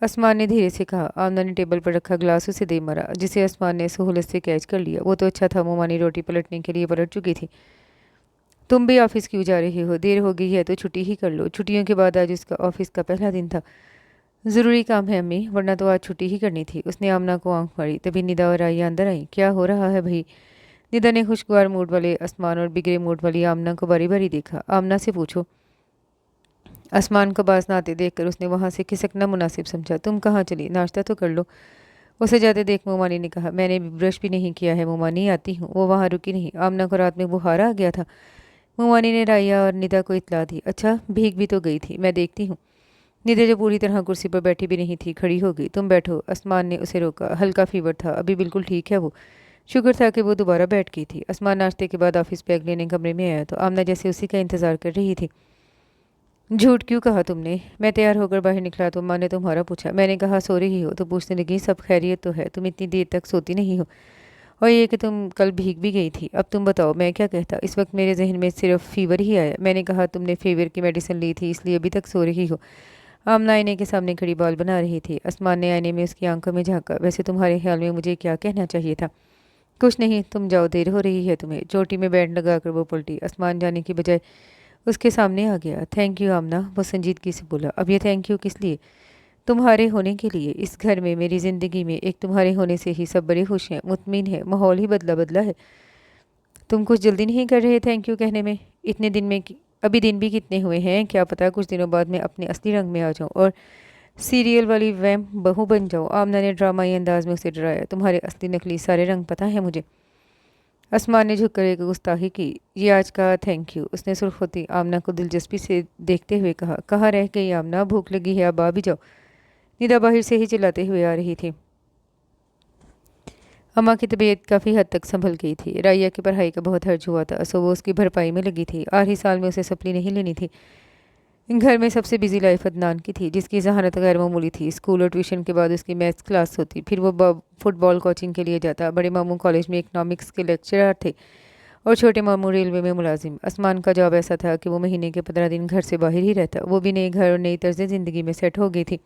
آسمان نے دھیرے سے کہا۔ آمنہ نے ٹیبل پر رکھا گلاس اسے دے مارا، جسے آسمان نے سہولت سے کیچ کر لیا۔ وہ تو اچھا تھا ممانی روٹی پلٹنے کے لیے پلٹ چکی تھی۔ تم بھی آفس کیوں جا رہے ہو؟ دیر ہو گئی ہے تو چھٹی ہی کر لو۔ چھٹیوں کے بعد آج اس کا آفس کا پہلا دن تھا۔ ज़रूरी काम है अम्मी, वरना तो आज छुट्टी ही करनी थी। उसने आमना को आंख मारी। तभी निदा और आइया अंदर आई। क्या हो रहा है भाई? निदा ने खुशगवार मूड वाले आसमान और बिगड़े मूड वाली आमना को बारी बारी देखा। आमना से पूछो। आसमान को बाज ना आते देखकर उसने वहां से खिसकना मुनासिब समझा। तुम कहाँ चली? नाश्ता तो कर लो। उसे जाते देख मोमानी ने कहा। मैंने भी ब्रश भी नहीं किया है मोमानी, आती हूँ। वो वहाँ रुकी नहीं। आमना को रात में बुखार आ गया था। मोमानी ने राया और निदा को इतला दी। अच्छा, भीग भी तो गई थी, मैं देखती हूँ। निदा जो पूरी तरह कुर्सी पर बैठी भी नहीं थी, खड़ी हो गई। तुम बैठो। आसमान ने उसे रोका। हल्का फीवर था, अभी बिल्कुल ठीक है वो। शुक्र था कि वो दोबारा बैठ गई थी। आसमान नाश्ते के बाद ऑफिस बैग लेने कमरे में आया तो आमना जैसे उसी का इंतजार कर रही थी। झूठ क्यों कहा तुमने? मैं तैयार होकर बाहर निकला तो माँ ने तुम्हारा पूछा। मैंने कहा सो रही हो तो पूछने लगी सब खैरियत तो है, तुम इतनी देर तक सोती नहीं हो, और ये कि तुम कल भीग भी गई थी। अब तुम बताओ मैं क्या कहता? इस वक्त मेरे जहन में सिर्फ फीवर ही आया। मैंने कहा तुमने फीवर की मेडिसिन ली थी इसलिए अभी तक सो रही हो। आमना आईने के सामने खड़ी बाल बना रही थी। आसमान ने आईने में उसकी आंखों में झांका। वैसे तुम्हारे ख्याल में मुझे क्या कहना चाहिए था? कुछ नहीं, तुम जाओ, देर हो रही है तुम्हें। चोटी में बैंड लगाकर वो पलटी। आसमान जाने की बजाय उसके सामने आ गया। थैंक यू आमना, वो संजीदगी से बोला। अब ये थैंक यू किस लिए? तुम्हारे होने के लिए। इस घर में, मेरी ज़िंदगी में एक तुम्हारे होने से ही सब बड़े खुश हैं, मुतमिन हैं, माहौल ही बदला बदला है। तुम कुछ जल्दी नहीं कर रहे थैंक यू कहने में? इतने दिन में अभी दिन भी कितने हुए हैं, क्या पता कुछ दिनों बाद मैं अपने असली रंग में आ जाऊं और सीरियल वाली वैम बहू बन जाऊं। आमना ने ड्रामाई अंदाज में उसे डराया। तुम्हारे असली नकली सारे रंग पता है मुझे। आसमान ने झुककर एक गुस्ताखी की। ये आज का थैंक यू? उसने सुर्ख होती आमना को दिलचस्पी से देखते हुए कहा। कहाँ रह गई आमना? भूख लगी है, अब आ भी जाओ। निदा बाहर से ही चिल्लाते हुए आ रही थी। अम्मा की तबीयत काफ़ी हद तक संभल गई थी। राया की पढ़ाई का बहुत हर्ज हुआ था, सो वो उसकी भरपाई में लगी थी। आखिरी साल में उसे सप्ली नहीं लेनी थी। घर में सबसे बिजी लाइफ अदनान की थी, जिसकी जहानत गैर मामूली थी। स्कूल और ट्यूशन के बाद उसकी मैथ्स क्लास होती, फिर वो फुटबॉल कोचिंग के लिए जाता। बड़े मामू कॉलेज में इकनॉमिक्स के लेक्चरर थे और छोटे मामू रेलवे में मुलाजिम। आसमान का जॉब ऐसा था कि वो महीने के 15 दिन घर से बाहर ही रहता। वो भी नए घर और नई तर्ज ज़िंदगी में सेट हो गई थी।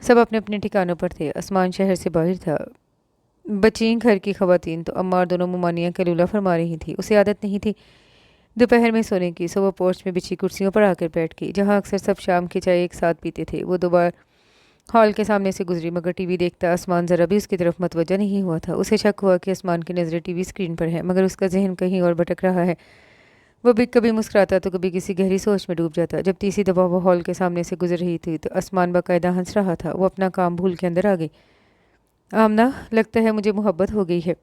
सब अपने अपने ठिकानों पर थे। आसमान शहर से बाहर था। बची घर की खवातीन तो अम्मा और दोनों मुमानियाँ कलूला फरमा रही थी। उसे आदत नहीं थी दोपहर में सोने की, सो वो पोर्च में बिछी कुर्सियों पर आकर बैठ गई, जहाँ अक्सर सब शाम की चाय एक साथ पीते थे। वो दोबारा हॉल के सामने से गुजरी, मगर टीवी देखता आसमान ज़रा भी उसकी तरफ मतवज्जा नहीं हुआ था। उसे शक हुआ कि आसमान की नज़रें टीवी स्क्रीन पर है, मगर उसका जहन कहीं और भटक रहा है। वो भी कभी मुस्कुराता तो कभी किसी गहरी सोच में डूब जाता। जब तीसरी दफ़ा वो हॉल के सामने से गुजर रही थी तो आसमान बाकायदा हंस रहा था। वो अपना काम भूल के अंदर आ गई। आमना, लगता है मुझे मोहब्बत हो गई है।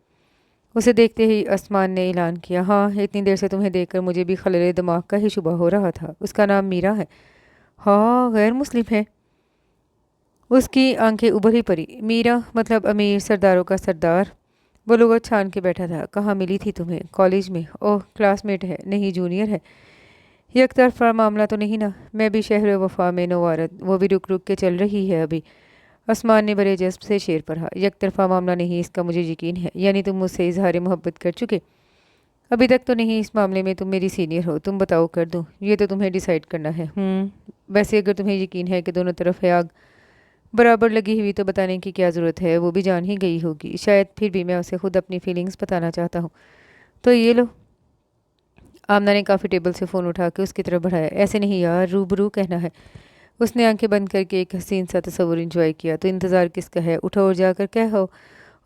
उसे देखते ही आसमान ने ऐलान किया। हाँ, इतनी देर से तुम्हें देखकर मुझे भी खलल दिमाग का ही शुबा हो रहा था। उसका नाम मीरा है। हाँ, गैर मुस्लिम है। उसकी आंखें उभर ही पड़ी। मीरा मतलब अमीर सरदारों का सरदार। वो लोग छान के बैठा था। कहाँ मिली थी तुम्हें? कॉलेज में। ओह, क्लासमेट है? नहीं, जूनियर है। ये एक तरफा मामला तो नहीं ना? मैं भी शहर वफा में नवारत, वो भी रुक रुक के चल रही है अभी। आसमान ने बड़े जज्ब से शेर पढ़ा। एक तरफा मामला नहीं, इसका मुझे यकीन है। यानी तुम मुझसे इजहार मोहब्बत कर चुके? अभी तक तो नहीं। इस मामले में तुम मेरी सीनियर हो, तुम बताओ कर दूं? ये तो तुम्हें डिसाइड करना है। वैसे अगर तुम्हें यकीन है कि दोनों तरफ है आग बराबर लगी हुई तो बताने की क्या ज़रूरत है? वो भी जान ही गई होगी शायद। फिर भी मैं उसे खुद अपनी फीलिंग्स बताना चाहता हूँ। तो ये लो। आमना ने काफ़ी टेबल से फ़ोन उठा के उसकी तरफ बढ़ाया। ऐसे नहीं यार, रूबरू कहना है। उसने आंखें बंद करके एक हसीन सा तस्वुर इंजॉय किया। तो इंतज़ार किसका है? उठो और जाकर कहो।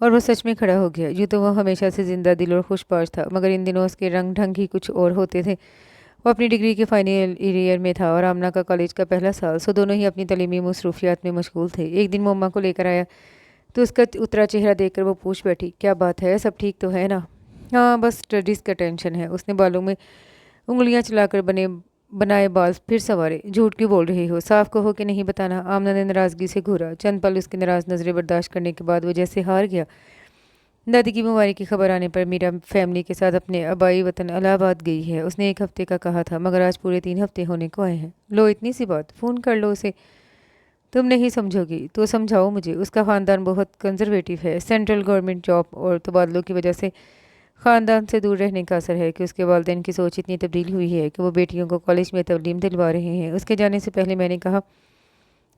और वो सच में खड़ा हो गया। यूँ तो वह हमेशा से जिंदा दिल और खुशपाश था, मगर इन दिनों उसके रंग ढंग ही कुछ और होते थे। वो अपनी डिग्री के फाइनल ईयर में था और आमना का कॉलेज का पहला साल, सो दोनों ही अपनी तलीमी मसरूफियात में मशगूल थे। एक दिन मम्मा को लेकर आया तो उसका उतरा चेहरा देखकर वो पूछ बैठी। क्या बात है, सब ठीक तो है ना? हाँ, बस स्टडीज़ का टेंशन है। उसने बालों में उंगलियां चलाकर बनाए बाल फिर संवारे। झूठ क्यों बोल रही हो? साफ कहो कि नहीं बताना। आमना ने नाराज़गी से घूरा। चंद पल उसकी नाराज़ नज़रें बर्दाश्त करने के बाद वो जैसे हार गया। दादी की बीमारी की खबर आने पर मीरा फैमिली के साथ अपने आबाई वतन इलाहाबाद गई है। उसने 1 हफ्ते का कहा था, मगर आज पूरे 3 हफ्ते होने को आए हैं। लो, इतनी सी बात, फ़ोन कर लो उसे। तुम नहीं समझोगी तो समझाओ मुझे। उसका ख़ानदान बहुत कंजर्वेटिव है। सेंट्रल गवर्नमेंट जॉब और तबादलों की वजह से ख़ानदान से दूर रहने का असर है कि उसके वालिदैन की सोच इतनी तब्दील हुई है कि वो बेटियों को कॉलेज में तलीम दिलवा रहे हैं। उसके जाने से पहले मैंने कहा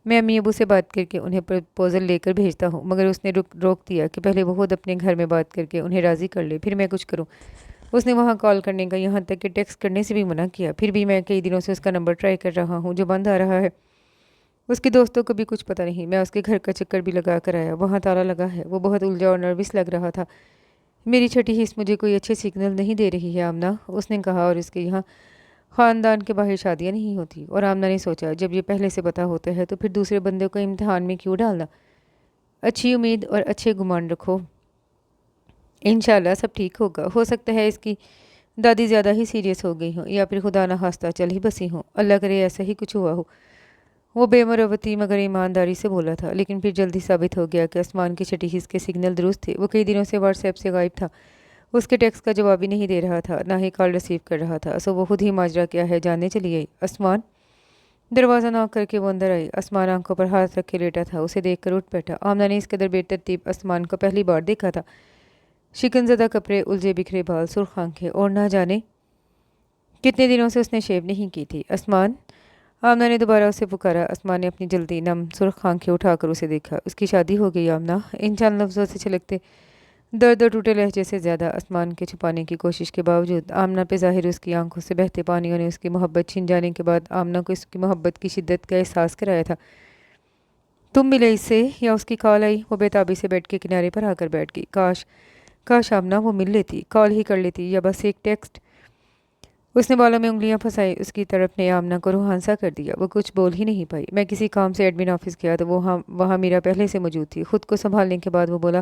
मैं अम्मी अबू से बात करके उन्हें प्रपोज़ल लेकर भेजता हूँ, मगर उसने रोक दिया कि पहले वो खुद अपने घर में बात करके उन्हें राज़ी कर ले, फिर मैं कुछ करूँ। उसने वहाँ कॉल करने का, यहाँ तक कि टेक्स्ट करने से भी मना किया। फिर भी मैं कई दिनों से उसका नंबर ट्राई कर रहा हूँ जो बंद आ रहा है। اس کے دوستوں کو بھی کچھ پتہ نہیں۔ میں اس کے گھر کا چکر بھی لگا کر آیا، وہاں تالا لگا ہے۔ وہ بہت الجھا اور نروس لگ رہا تھا۔ میری چھٹی حص مجھے کوئی اچھے سگنل نہیں دے رہی ہے آمنہ، اس نے کہا، اور اس کے یہاں خاندان کے باہر شادیاں نہیں ہوتی۔ اور آمنہ نے سوچا، جب یہ پہلے سے پتہ ہوتا ہے تو پھر دوسرے بندے کو امتحان میں کیوں ڈالنا؟ اچھی امید اور اچھے گمان رکھو، انشاءاللہ سب ٹھیک ہوگا۔ ہو سکتا ہے اس کی دادی زیادہ ہی سیریس ہو گئی ہوں، یا پھر خدا نہ خواستہ چل ہی بسی ہوں، اللہ کرے ایسا ہی کچھ ہوا ہو۔ وہ بے مروتی مگر ایمانداری سے بولا تھا، لیکن پھر جلدی ثابت ہو گیا کہ آسمان کی چھٹی حص کے سگنل درست تھے۔ وہ کئی دنوں سے واٹس ایپ سے غائب تھا، اس کے ٹیکسٹ کا جواب بھی نہیں دے رہا تھا، نہ ہی کال ریسیو کر رہا تھا۔ سو وہ خود ہی ماجرا کیا ہے جاننے چلی گئی۔ آسمان، دروازہ نوک کر کے وہ اندر آئی۔ آسمان آنکھوں پر ہاتھ رکھے لیٹا تھا، اسے دیکھ کر اٹھ بیٹھا۔ آمنہ نے اس قدر بے ترتیب آسمان کو پہلی بار دیکھا تھا۔ شکن زدہ کپڑے، الجھے بکھرے بال، سرخ آنکھیں، اور نہ جانے کتنے دنوں سے اس نے شیو نہیں کی تھی۔ آسمان، آمنہ نے دوبارہ اسے پکارا۔ آسمان نے اپنی جلدی نم سرخ آنکھیں اٹھا کر اسے دیکھا۔ اس کی شادی ہو گئی آمنہ؟ ان چند لفظوں سے چھلکتے درد اور ٹوٹے لہجے سے زیادہ آسمان کے چھپانے کی کوشش کے باوجود آمنہ پہ ظاہر اس کی آنکھوں سے بہتے پانیوں نے اس کی محبت چھن جانے کے بعد آمنہ کو اس کی محبت کی شدت کا احساس کرایا تھا۔ تم ملے اس سے یا اس کی کال آئی؟ وہ بے تابی سے بیڈ کے کنارے پر آ کر بیٹھ گئی۔ کاش آمنہ وہ مل لیتی، کال ہی کر لیتی، یا بس ایک ٹیکسٹ۔ اس نے بالوں میں انگلیاں پھنسائی۔ اس کی طرف نے آمنہ کو روحانسا کر دیا۔ وہ کچھ بول ہی نہیں پائی۔ میں کسی کام سے ایڈمن آفس گیا تو وہاں میرا پہلے سے موجود تھی۔ خود کو سنبھالنے کے بعد وہ بولا،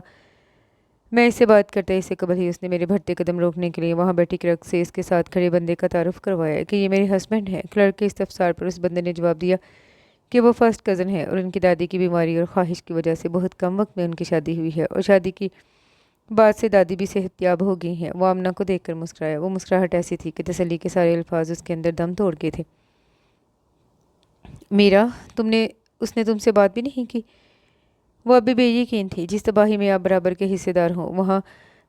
میں اس سے بات کرتا اس سے قبل ہی اس نے میرے بڑھتے قدم روکنے کے لیے وہاں بیٹھی کلرک سے اس کے ساتھ کھڑے بندے کا تعارف کروایا کہ یہ میرے ہسبینڈ ہیں۔ کلرک کے استفسار پر اس بندے نے جواب دیا کہ وہ فرسٹ کزن ہے اور ان کی دادی کی بیماری اور خواہش کی وجہ سے بہت کم وقت میں ان کی شادی ہوئی ہے، اور شادی کی بعد سے دادی بھی صحت یاب ہو گئی ہیں۔ وہ آمنہ کو دیکھ کر مسکرایا۔ وہ مسکراہٹ ایسی تھی کہ تسلی کے سارے الفاظ اس کے اندر دم توڑ گئے تھے۔ میرا، اس نے تم سے بات بھی نہیں کی؟ وہ اب بھی بے یقین تھی۔ جس تباہی میں آپ برابر کے حصے دار ہوں وہاں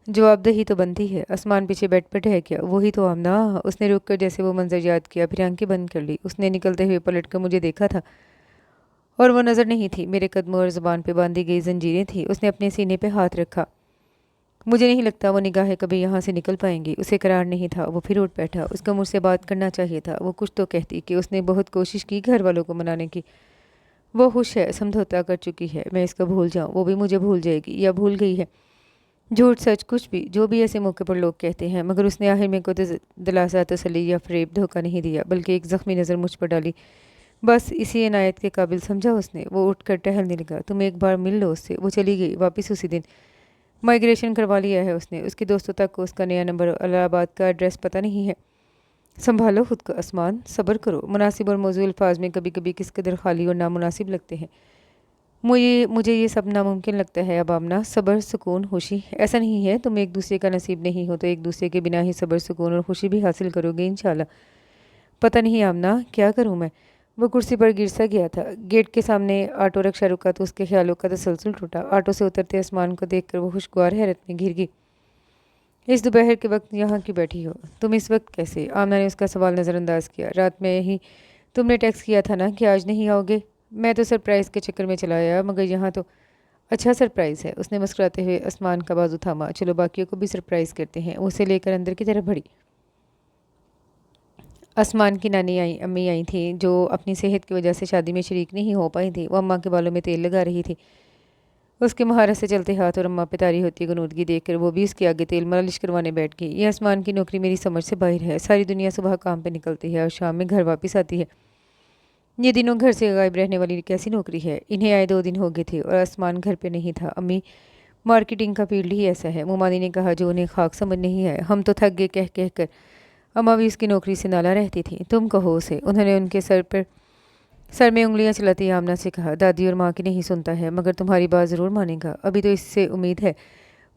جواب دہی تو بنتی ہے۔ آسمان پیچھے بیڈ پر ٹہک گیا۔ وہی تو آمنہ، اس نے رک کر جیسے وہ منظر یاد کیا، پھر آنکھیں بند کر لی۔ اس نے نکلتے ہوئے پلٹ کر مجھے دیکھا تھا اور وہ نظر نہیں تھی، میرے قدموں اور زبان پہ باندھی گئی زنجیریں تھیں۔ اس نے اپنے سینے پہ ہاتھ رکھا۔ مجھے نہیں لگتا وہ نگاہیں کبھی یہاں سے نکل پائیں گی۔ اسے قرار نہیں تھا۔ وہ پھر اٹھ بیٹھا۔ اس کو مجھ سے بات کرنا چاہیے تھا۔ وہ کچھ تو کہتی کہ اس نے بہت کوشش کی گھر والوں کو منانے کی۔ وہ خوش ہے، سمجھوتا کر چکی ہے، میں اس کو بھول جاؤں، وہ بھی مجھے بھول جائے گی یا بھول گئی ہے۔ جھوٹ سچ کچھ بھی، جو بھی ایسے موقع پر لوگ کہتے ہیں، مگر اس نے آخر میں کوئی دلاسا، تسلی یا فریب دھوکہ نہیں دیا، بلکہ ایک زخمی نظر مجھ پر ڈالی۔ بس اسی عنایت کے قابل سمجھا اس نے۔ وہ اٹھ کر ٹہلنے لگا۔ تم ایک بار مل لو اس سے۔ وہ چلی گئی۔ واپس اسی دن مائیگریشن کروا لیا ہے اس نے۔ اس کے دوستوں تک کو اس کا نیا نمبر، الہ آباد کا ایڈریس پتہ نہیں ہے۔ سنبھالو خود کو آسمان، صبر کرو۔ مناسب اور موزوں الفاظ میں کبھی کبھی کس قدر خالی اور نامناسب لگتے ہیں۔ مجھے یہ سب ناممکن لگتا ہے اب آمنہ۔ صبر، سکون، خوشی، ایسا نہیں ہے تم ایک دوسرے کا نصیب نہیں ہو تو ایک دوسرے کے بنا ہی صبر، سکون اور خوشی بھی حاصل کرو گے انشاءاللہ۔ پتہ نہیں آمنہ کیا کروں میں۔ وہ کرسی پر گر سا گیا تھا۔ گیٹ کے سامنے آٹو رکشہ رکا تو اس کے خیالوں کا تسلسل ٹوٹا۔ آٹو سے اترتے آسمان کو دیکھ کر وہ خوشگوار حیرت میں گر گئی۔ اس دوپہر کے وقت یہاں کی بیٹھی ہو تم؟ اس وقت کیسے؟ آمنہ نے اس کا سوال نظر انداز کیا۔ رات میں ہی تم نے ٹیکسٹ کیا تھا نا کہ آج نہیں آؤ گے؟ میں تو سرپرائز کے چکر میں چلا آیا، مگر یہاں تو اچھا سرپرائز ہے۔ اس نے مسکراتے ہوئے آسمان کا بازو تھاما۔ چلو باقیوں کو بھی سرپرائز کرتے ہیں۔ اسے لے کر اندر کی طرف بڑھی۔ آسمان کی نانی امی آئی تھیں جو اپنی صحت کی وجہ سے شادی میں شریک نہیں ہو پائی تھیں۔ وہ اماں کے بالوں میں تیل لگا رہی تھی۔ اس کے مہارت سے چلتے ہاتھ اور اماں پہ طاری ہوتی غنودگی دیکھ کر وہ بھی اس کے آگے تیل مالش کروانے بیٹھ گئی۔ یہ آسمان کی نوکری میری سمجھ سے باہر ہے۔ ساری دنیا صبح کام پہ نکلتی ہے اور شام میں گھر واپس آتی ہے۔ یہ دنوں گھر سے غائب رہنے والی کیسی نوکری ہے؟ انہیں آئے 2 دن ہو گئے تھے اور آسمان گھر پہ نہیں تھا۔ امی، مارکیٹنگ کا فیلڈ ہی ایسا ہے، مومانی نے کہا، جو انہیں خاک سمجھ نہیں ہے۔ ہم تو تھک گئے کہہ کہہ کر۔ اماں بھی اس کی نوکری سے نالا رہتی تھیں۔ تم کہو اسے۔ انہوں نے ان کے سر میں انگلیاں چلاتی آمنہ سے کہا، دادی اور ماں کی نہیں سنتا ہے، مگر تمہاری بات ضرور مانے گا۔ ابھی تو اس سے امید ہے۔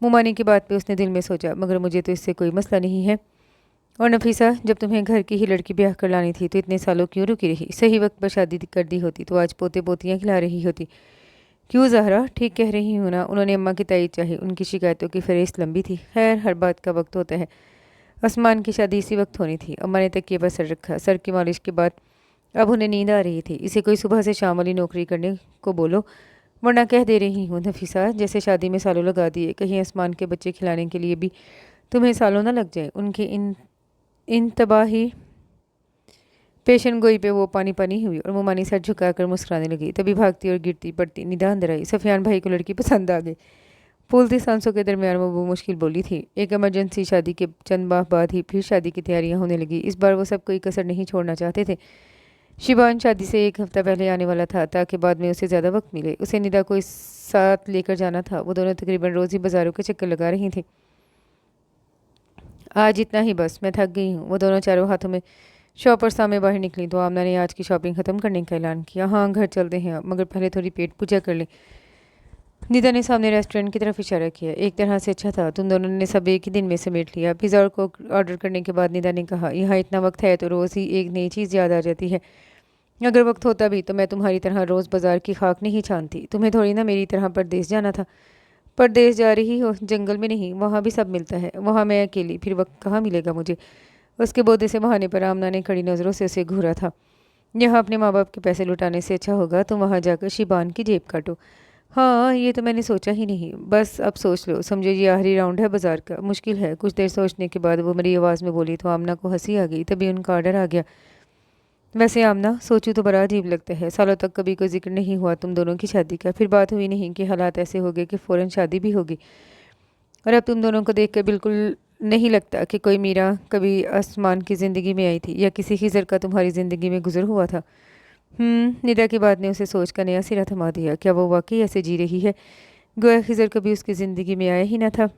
مومانی کی بات پہ اس نے دل میں سوچا، مگر مجھے تو اس سے کوئی مسئلہ نہیں ہے۔ اور نفیسہ، جب تمہیں گھر کی ہی لڑکی بیاہ کر لانی تھی تو اتنے سالوں کیوں رکی رہی؟ صحیح وقت پر شادی کر دی ہوتی تو آج پوتے پوتیاں کھلا رہی ہوتی۔ کیوں زہرا، ٹھیک کہہ رہی ہوں نا؟ انہوں نے اماں کی تائید چاہی۔ ان کی شکایتوں کی فہرست لمبی تھی۔ خیر، ہر بات کا وقت ہوتا ہے۔ آسمان کی شادی اسی وقت ہونی تھی۔ اماں نے تکیے پر سر رکھا۔ سر کی مالش کے بعد اب انہیں نیند آ رہی تھی۔ اسے کوئی صبح سے شام والی نوکری کرنے کو بولو، ورنہ کہہ دے رہی ہوں نفیسہ، جیسے شادی میں سالوں لگا دیے، کہیں آسمان کے بچے کھلانے کے لیے بھی تمہیں سالوں نہ لگ جائیں۔ ان کے انتباہی पेशन गोई पे वो पानी पानी हुई और मोमानी सर झुकाकर मुस्कुराने लगी। तभी भागती और गिरती पड़ती निदा अंदर आई। सफियान भाई को लड़की पसंद आ गई। फूलती सांसों के दरमियान वो मुश्किल बोली थी। एक इमरजेंसी शादी के चंद माह बाद ही फिर शादी की तैयारियां होने लगी। इस बार वो सब कोई कसर नहीं छोड़ना चाहते थे। शिबान शादी से एक हफ्ता पहले आने वाला था ताकि बाद में उसे ज़्यादा वक्त मिले। उसे निदा को इस साथ लेकर जाना था। वो दोनों तकरीबन रोज़ ही बाज़ारों के चक्कर लगा रही थी। आज इतना ही बस, मैं थक गई हूँ। वो दोनों चारों हाथों में शॉप और सामने बाहर निकली तो आमना ने आज की शॉपिंग ख़त्म करने का ऐलान किया। हाँ, घर चलते हैं, मगर पहले थोड़ी पेट पूजा कर लें। निदा ने सामने रेस्टोरेंट की तरफ इशारा किया। एक तरह से अच्छा था, तुम दोनों ने सब एक ही दिन में समेट लिया। पिज़्ज़ा और कोक ऑर्डर करने के बाद निदा ने कहा, यहाँ इतना वक्त है तो रोज़ ही एक नई चीज़ याद आ जाती है। अगर वक्त होता भी तो मैं तुम्हारी तरह रोज़ बाजार की खाक नहीं छानती। तुम्हें थोड़ी ना मेरी तरह परदेश जाना था। परदेश जा रही हो, जंगल में नहीं, वहाँ भी सब मिलता है। वहाँ मैं अकेली, फिर वक्त कहाँ मिलेगा मुझे। उसके बोदे से बहाने पर आमना ने कड़ी नज़रों से उसे घूरा था। यहाँ अपने माँ बाप के पैसे लुटाने से अच्छा होगा तुम वहाँ जाकर शिबान की जेब काटो। हाँ, ये तो मैंने सोचा ही नहीं। बस अब सोच लो, समझो ये आखिरी राउंड है बाजार का। मुश्किल है। कुछ देर सोचने के बाद वो मेरी आवाज़ में बोली तो आमना को हंसी आ गई। तभी उनका ऑर्डर आ गया। वैसे आमना, सोचूं तो बड़ा अजीब लगता है, सालों तक कभी कोई जिक्र नहीं हुआ तुम दोनों की शादी का। फिर बात हुई नहीं कि हालात ऐसे हो गए कि फ़ौरन शादी भी होगी। और अब तुम दोनों को देखकर बिल्कुल नहीं लगता कि कोई मीरा कभी आसमान की ज़िंदगी में आई थी या किसी खिज़र का तुम्हारी ज़िंदगी में गुजर हुआ था। निदा की बात ने उसे सोच का नया सिरा थमा दिया। क्या वो वाकई ऐसे जी रही है गोया खिज़र कभी उसकी ज़िंदगी में आया ही ना था।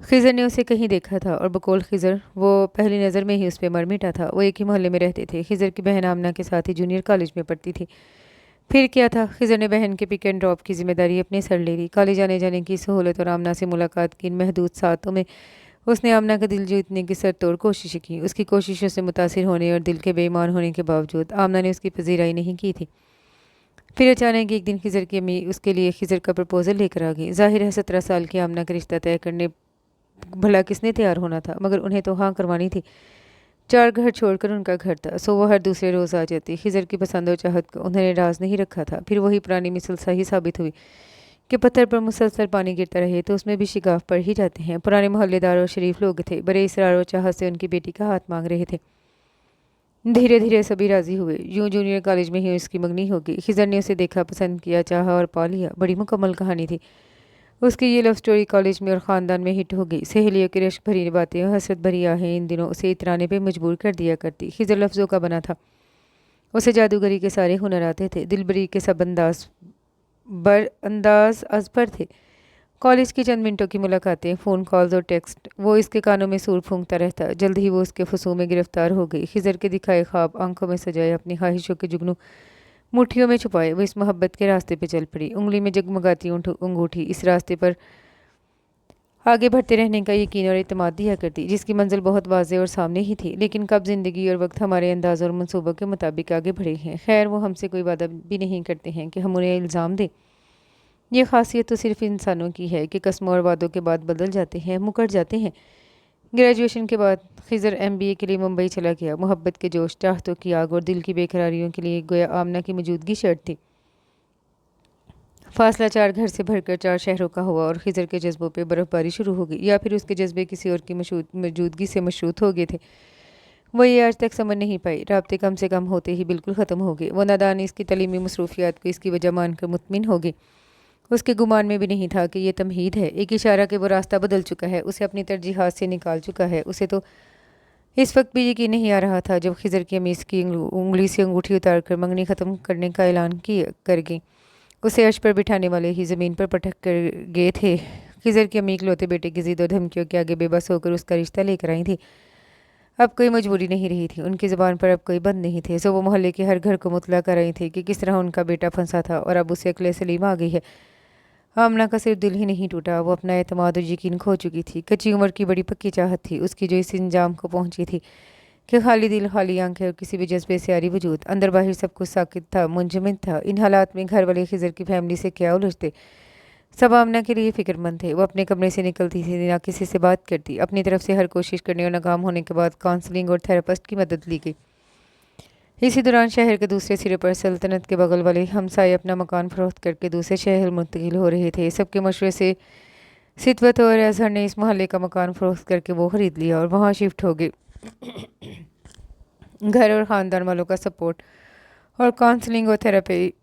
खिज़र ने उसे कहीं देखा था और बकौल खिज़र वो पहली नज़र में ही उस पर मर मिटा था। वो एक ही मोहल्ले में रहते थे। खिज़र की बहन आमना के साथ ही जूनियर कॉलेज में पढ़ती थी। फिर क्या था, खिज़र ने बहन के पिक एंड ड्रॉप की जिम्मेदारी अपने सर ले ली। कॉलेज आने जाने की सहूलत और आमना से मुलाकात की इन महदूद सातों में उसने आमना का दिल जीतने की सरतोड़ कोशिशें की। उसकी कोशिशों से मुतासिर होने और दिल के बेईमान होने के बावजूद आमना ने उसकी पजीराई नहीं की थी। फिर अचानक एक दिन खिज़र की अम्मी उसके लिए खिज़र का प्रपोज़ल लेकर आ गई। जाहिर है 17 साल की आमना का रिश्ता तय करने भला किसने तैयार होना था, मगर उन्हें तो हाँ करवानी थी। 4 घर छोड़कर उनका घर था, सो वो हर दूसरे रोज़ आ जाती। खिज़र की पसंद और चाहत को उन्होंने राज नहीं रखा था। फिर वही पुरानी मिसल सही साबित हुई कि पत्थर पर मुसलसल पानी गिरता रहे तो उसमें भी शिगाफ पड़ ही जाते हैं। पुराने मोहल्लेदार और शरीफ लोग थे, बड़े इसरार और चाहत से उनकी बेटी का हाथ मांग रहे थे। धीरे धीरे सभी राजी हुए। यूं जूनियर कॉलेज में ही उसकी मंगनी हो गई। खिज़र ने उसे देखा, पसंद किया, चाहा और पा लिया। बड़ी मुकम्मल कहानी थी। उसकी ये लव स्टोरी कॉलेज में और ख़ानदान में हिट हो गई। सहेलियों की रश्क भरी बातें और हसरत भरी आहें इन दिनों उसे इतराने पे मजबूर कर दिया करती। खिज़र लफ्ज़ों का बना था। उसे जादूगरी के सारे हुनर आते थे। दिलबरी के सब अंदाज अजपर थे। कॉलेज की चंद मिनटों की मुलाकातें, फ़ोन कॉल्स और टेक्स्ट, वो इसके कानों में सूर फूंकता रहता। जल्द ही वो उसके फसूं में गिरफ्तार हो गई। खिज़र के दिखाए ख्वाब आंखों में सजाए, अपनी ख्वाहिशों के जुगनू मुट्ठियों में छुपाए, वो इस मोहब्बत के रास्ते पे चल पड़ी। उंगली में जगमगाती अंगूठी इस रास्ते पर आगे बढ़ते रहने का यकीन और इत्मीनान दिया करती, जिसकी मंजिल बहुत वाज़ेह और सामने ही थी। लेकिन कब ज़िंदगी और वक्त हमारे अंदाज़ और मनसूबों के मुताबिक आगे बढ़े हैं। खैर, वो हमसे कोई वादा भी नहीं करते हैं कि हम उन्हें इल्ज़ाम दें। ये खासियत तो सिर्फ इंसानों की है कि कस्मों और वादों के बाद बदल जाते हैं, मुकर जाते हैं। ग्रेजुएशन के बाद खिज़र MBA के लिए मुंबई चला गया। मोहब्बत के जोश, चाहतों की आग और दिल की बेकरारियों के लिए गोया आमना की मौजूदगी शर्त थी। फासला 4 घर से भरकर 4 शहरों का हुआ और खिज़र के जज्बों पे बर्फ़बारी शुरू हो गई, या फिर उसके जज्बे किसी और की मौजूदगी से मशरूत हो गए थे। वो ये आज तक समझ नहीं पाई। राब्ते कम से कम होते ही बिल्कुल ख़त्म हो गए। वो नादान इसकी तलीमी मसरूफियात को इसकी वजह मानकर मुतमिन हो गई। उसके गुमान में भी नहीं था कि ये तमहीद है, एक इशारा कि वो रास्ता बदल चुका है, उसे अपनी तरजीहात से निकाल चुका है। उसे तो इस वक्त भी यकीन नहीं आ रहा था जब खिज़र की अमीज़ की उंगली से अंगूठी उतार कर मंगनी ख़त्म करने का ऐलान कर गई। उसे अर्श पर बिठाने वाले ही ज़मीन पर पटक कर गए थे। खिज़र की अम्मी इकलौते बेटे की ज़िद और धमकियों के आगे बेबस होकर उसका रिश्ता लेकर आई थी। अब कोई मजबूरी नहीं रही थी, उनकी ज़बान पर अब कोई बंद नहीं थे। सो वो मोहल्ले के हर घर को मुतला कर रही थी कि किस तरह उनका बेटा फंसा था और अब उसे अक्ल सलीम आ गई है। आमना का सिर्फ दिल ही नहीं टूटा, वो अपना एतमाद और यकीन खो चुकी थी। कच्ची उम्र की बड़ी पक्की चाहत थी उसकी जो इस इंजाम को पहुंची थी कि खाली दिल, खाली आंखें और किसी भी जज्बे से आरी वजूद, अंदर बाहर सब कुछ साकित था, मुंजमद था। इन हालात में घर वाले खिज़र की फैमिली से क्या उलझते। सब आमना के लिए फ़िक्रमंद थे। वो अपने कमरे से निकलती थी, ना किसी से बात करती। अपनी तरफ से हर कोशिश करने और नाकाम होने के बाद काउंसलिंग और थेरेपिस्ट की मदद ली गई। इसी दौरान शहर के दूसरे सिरे पर सल्तनत के बगल वाले हमसाए अपना मकान फरोख्त करके दूसरे शहर मुंतकिल हो रहे थे। सबके मशवरे से सितवत और अजहर ने इस मोहल्ले का मकान फरोख्त करके वो ख़रीद लिया और वहाँ शिफ्ट हो गए। घर और ख़ानदान वालों का सपोर्ट और काउंसलिंग और थेरेपी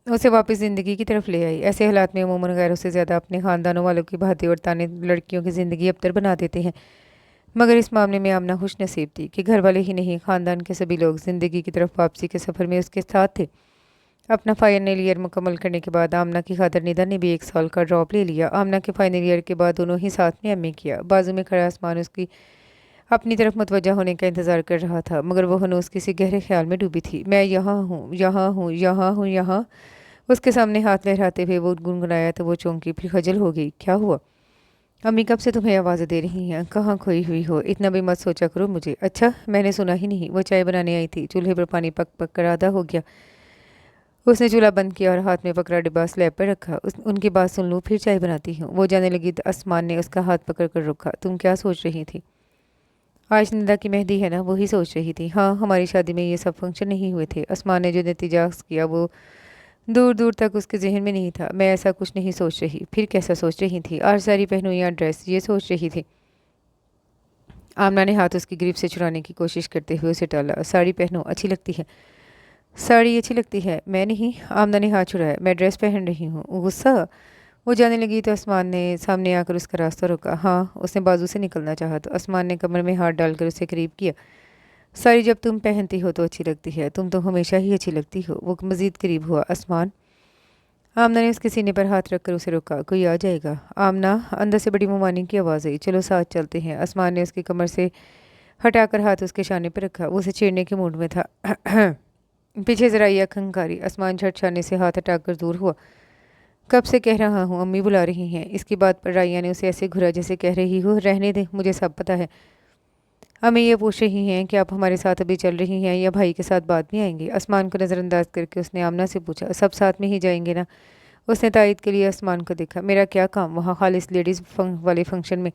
उसे वापस ज़िंदगी की तरफ ले आई। ऐसे हालात में अमूमन गैरों से ज़्यादा अपने ख़ानदानों वालों की भांति और ताने लड़कियों की ज़िंदगी अबतर बना देते हैं, मगर इस मामले में आमना खुश नसीब थी कि घर वाले ही नहीं, ख़ानदान के सभी लोग ज़िंदगी की तरफ वापसी के सफ़र में उसके साथ थे। अपना फाइनल ईयर मुकम्मल करने के बाद आमना की खातर निदा ने भी 1 साल का ड्रॉप ले लिया। आमना के फाइनल ईयर के बाद दोनों ही साथ में एमए किया। बाजू में खड़ा आसमान उसकी अपनी तरफ मुतवज्जा होने का इंतज़ार कर रहा था, मगर वह हनूस किसी गहरे ख्याल में डूबी थी। मैं यहाँ हूँ, यहाँ हूँ, यहाँ हूँ, यहाँ। उसके सामने हाथ लहराते हुए वो गुनगुनाया तो वो चौंकी, फिर खजल हो गई। क्या हुआ? अम्मी कब से तुम्हें आवाज़ें दे रही हैं? कहाँ खोई हुई हो? इतना भी मत सोचा करो मुझे। अच्छा, मैंने सुना ही नहीं। वो चाय बनाने आई थी। चूल्हे पर पानी पक पक कर आधा हो गया। उसने चूल्हा बंद किया और हाथ में पकड़ा डिब्बा स्लैब पर रखा। उनकी बात सुन लूँ, फिर चाय बनाती हूँ। वो जाने लगी तो आसमान ने उसका हाथ पकड़ कर रोका। तुम क्या सोच रही थी? आज निदा की मेहंदी है ना, वही सोच रही थी। हाँ, हमारी शादी में ये सब फंक्शन नहीं हुए थे। आसमान ने जो नतीजा किया वो दूर दूर तक उसके जहन में नहीं था। मैं ऐसा कुछ नहीं सोच रही। फिर कैसा सोच रही थी? आज साड़ी पहनूं या ड्रेस, ये सोच रही थी। आमना ने हाथ उसकी ग्रिप से छुड़ाने की कोशिश करते हुए उसे टाला। साड़ी पहनो, अच्छी लगती है। साड़ी अच्छी लगती है? मैं नहीं। आमना ने हाथ छुड़ाया। मैं ड्रेस पहन रही हूँ। गुस्सा? वो जाने लगी तो आसमान ने सामने आकर उसका रास्ता रोका। हाँ, उसने बाजू से निकलना चाहा तो आसमान ने कमर में हाथ डालकर उसे करीब किया। साड़ी जब तुम पहनती हो तो अच्छी लगती है। तुम तो हमेशा ही अच्छी लगती हो। वो मज़ीद करीब हुआ। आसमान? आमना ने उसके सीने पर हाथ रखकर उसे रोका। कोई आ जाएगा? आमना? अंदर से बड़ी मुमानी की आवाज़ आई। चलो साथ चलते हैं। आसमान ने उसकी कमर से हटाकर हाथ उसके शाने पर रखा। वो उसे छेड़ने के मूड में था। पीछे जरा यह खंकारी। आसमान झट शाने से हाथ हटाकर दूर हुआ। कब से कह रहा हूँ, अम्मी बुला रही हैं। इसकी बात पर राइया ने उसे ऐसे घुरा जैसे कह रही हो, रहने दे, मुझे सब पता है। अम्मी ये पूछ रही हैं कि आप हमारे साथ अभी चल रही हैं या भाई के साथ बाद में आएंगी। आसमान को नज़रअंदाज करके उसने आमना से पूछा। सब साथ में ही जाएंगे ना? उसने तायद के लिए आसमान को देखा। मेरा क्या काम वहाँ खालिस लेडीज़ वाले फंक्शन में?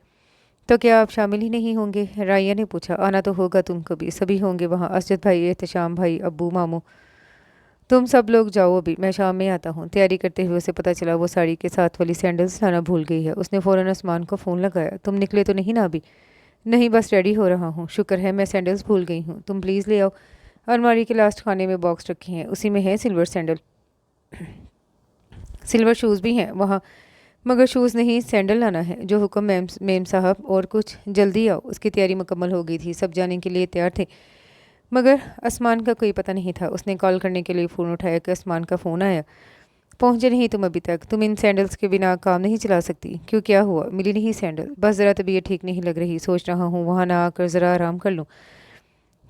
तो क्या आप शामिल ही नहीं होंगे? राइया ने पूछा। आना तो होगा तुमको भी, सभी होंगे वहाँ। असजद भाई, एहतशाम भाई, अब्बू, मामू, तुम सब लोग जाओ, अभी मैं शाम में आता हूँ। तैयारी करते हुए उसे पता चला वो साड़ी के साथ वाली सैंडल्स लाना भूल गई है। उसने फ़ौरन आसमान को फ़ोन लगाया। तुम निकले तो नहीं ना अभी? नहीं, बस रेडी हो रहा हूँ। शुक्र है, मैं सैंडल्स भूल गई हूँ। तुम प्लीज़ ले आओ। अलमारी के लास्ट खाने में बॉक्स रखे हैं, उसी में है सिल्वर सैंडल। सिल्वर शूज़ भी हैं वहाँ, मगर शूज़ नहीं, सैंडल लाना है। जो हुक्म मेम साहब। और कुछ? जल्दी आओ। उसकी तैयारी मुकम्मल हो गई थी। सब जाने के लिए तैयार थे, मगर आसमान का कोई पता नहीं था। उसने कॉल करने के लिए फ़ोन उठाया कि आसमान का फ़ोन आया। पहुँचे नहीं तुम अभी तक? तुम इन सैंडल्स के बिना काम नहीं चला सकती। क्यों, क्या हुआ? मिली नहीं सैंडल? बस ज़रा तबीयत ठीक नहीं लग रही, सोच रहा हूँ वहाँ ना आकर ज़रा आराम कर लूँ।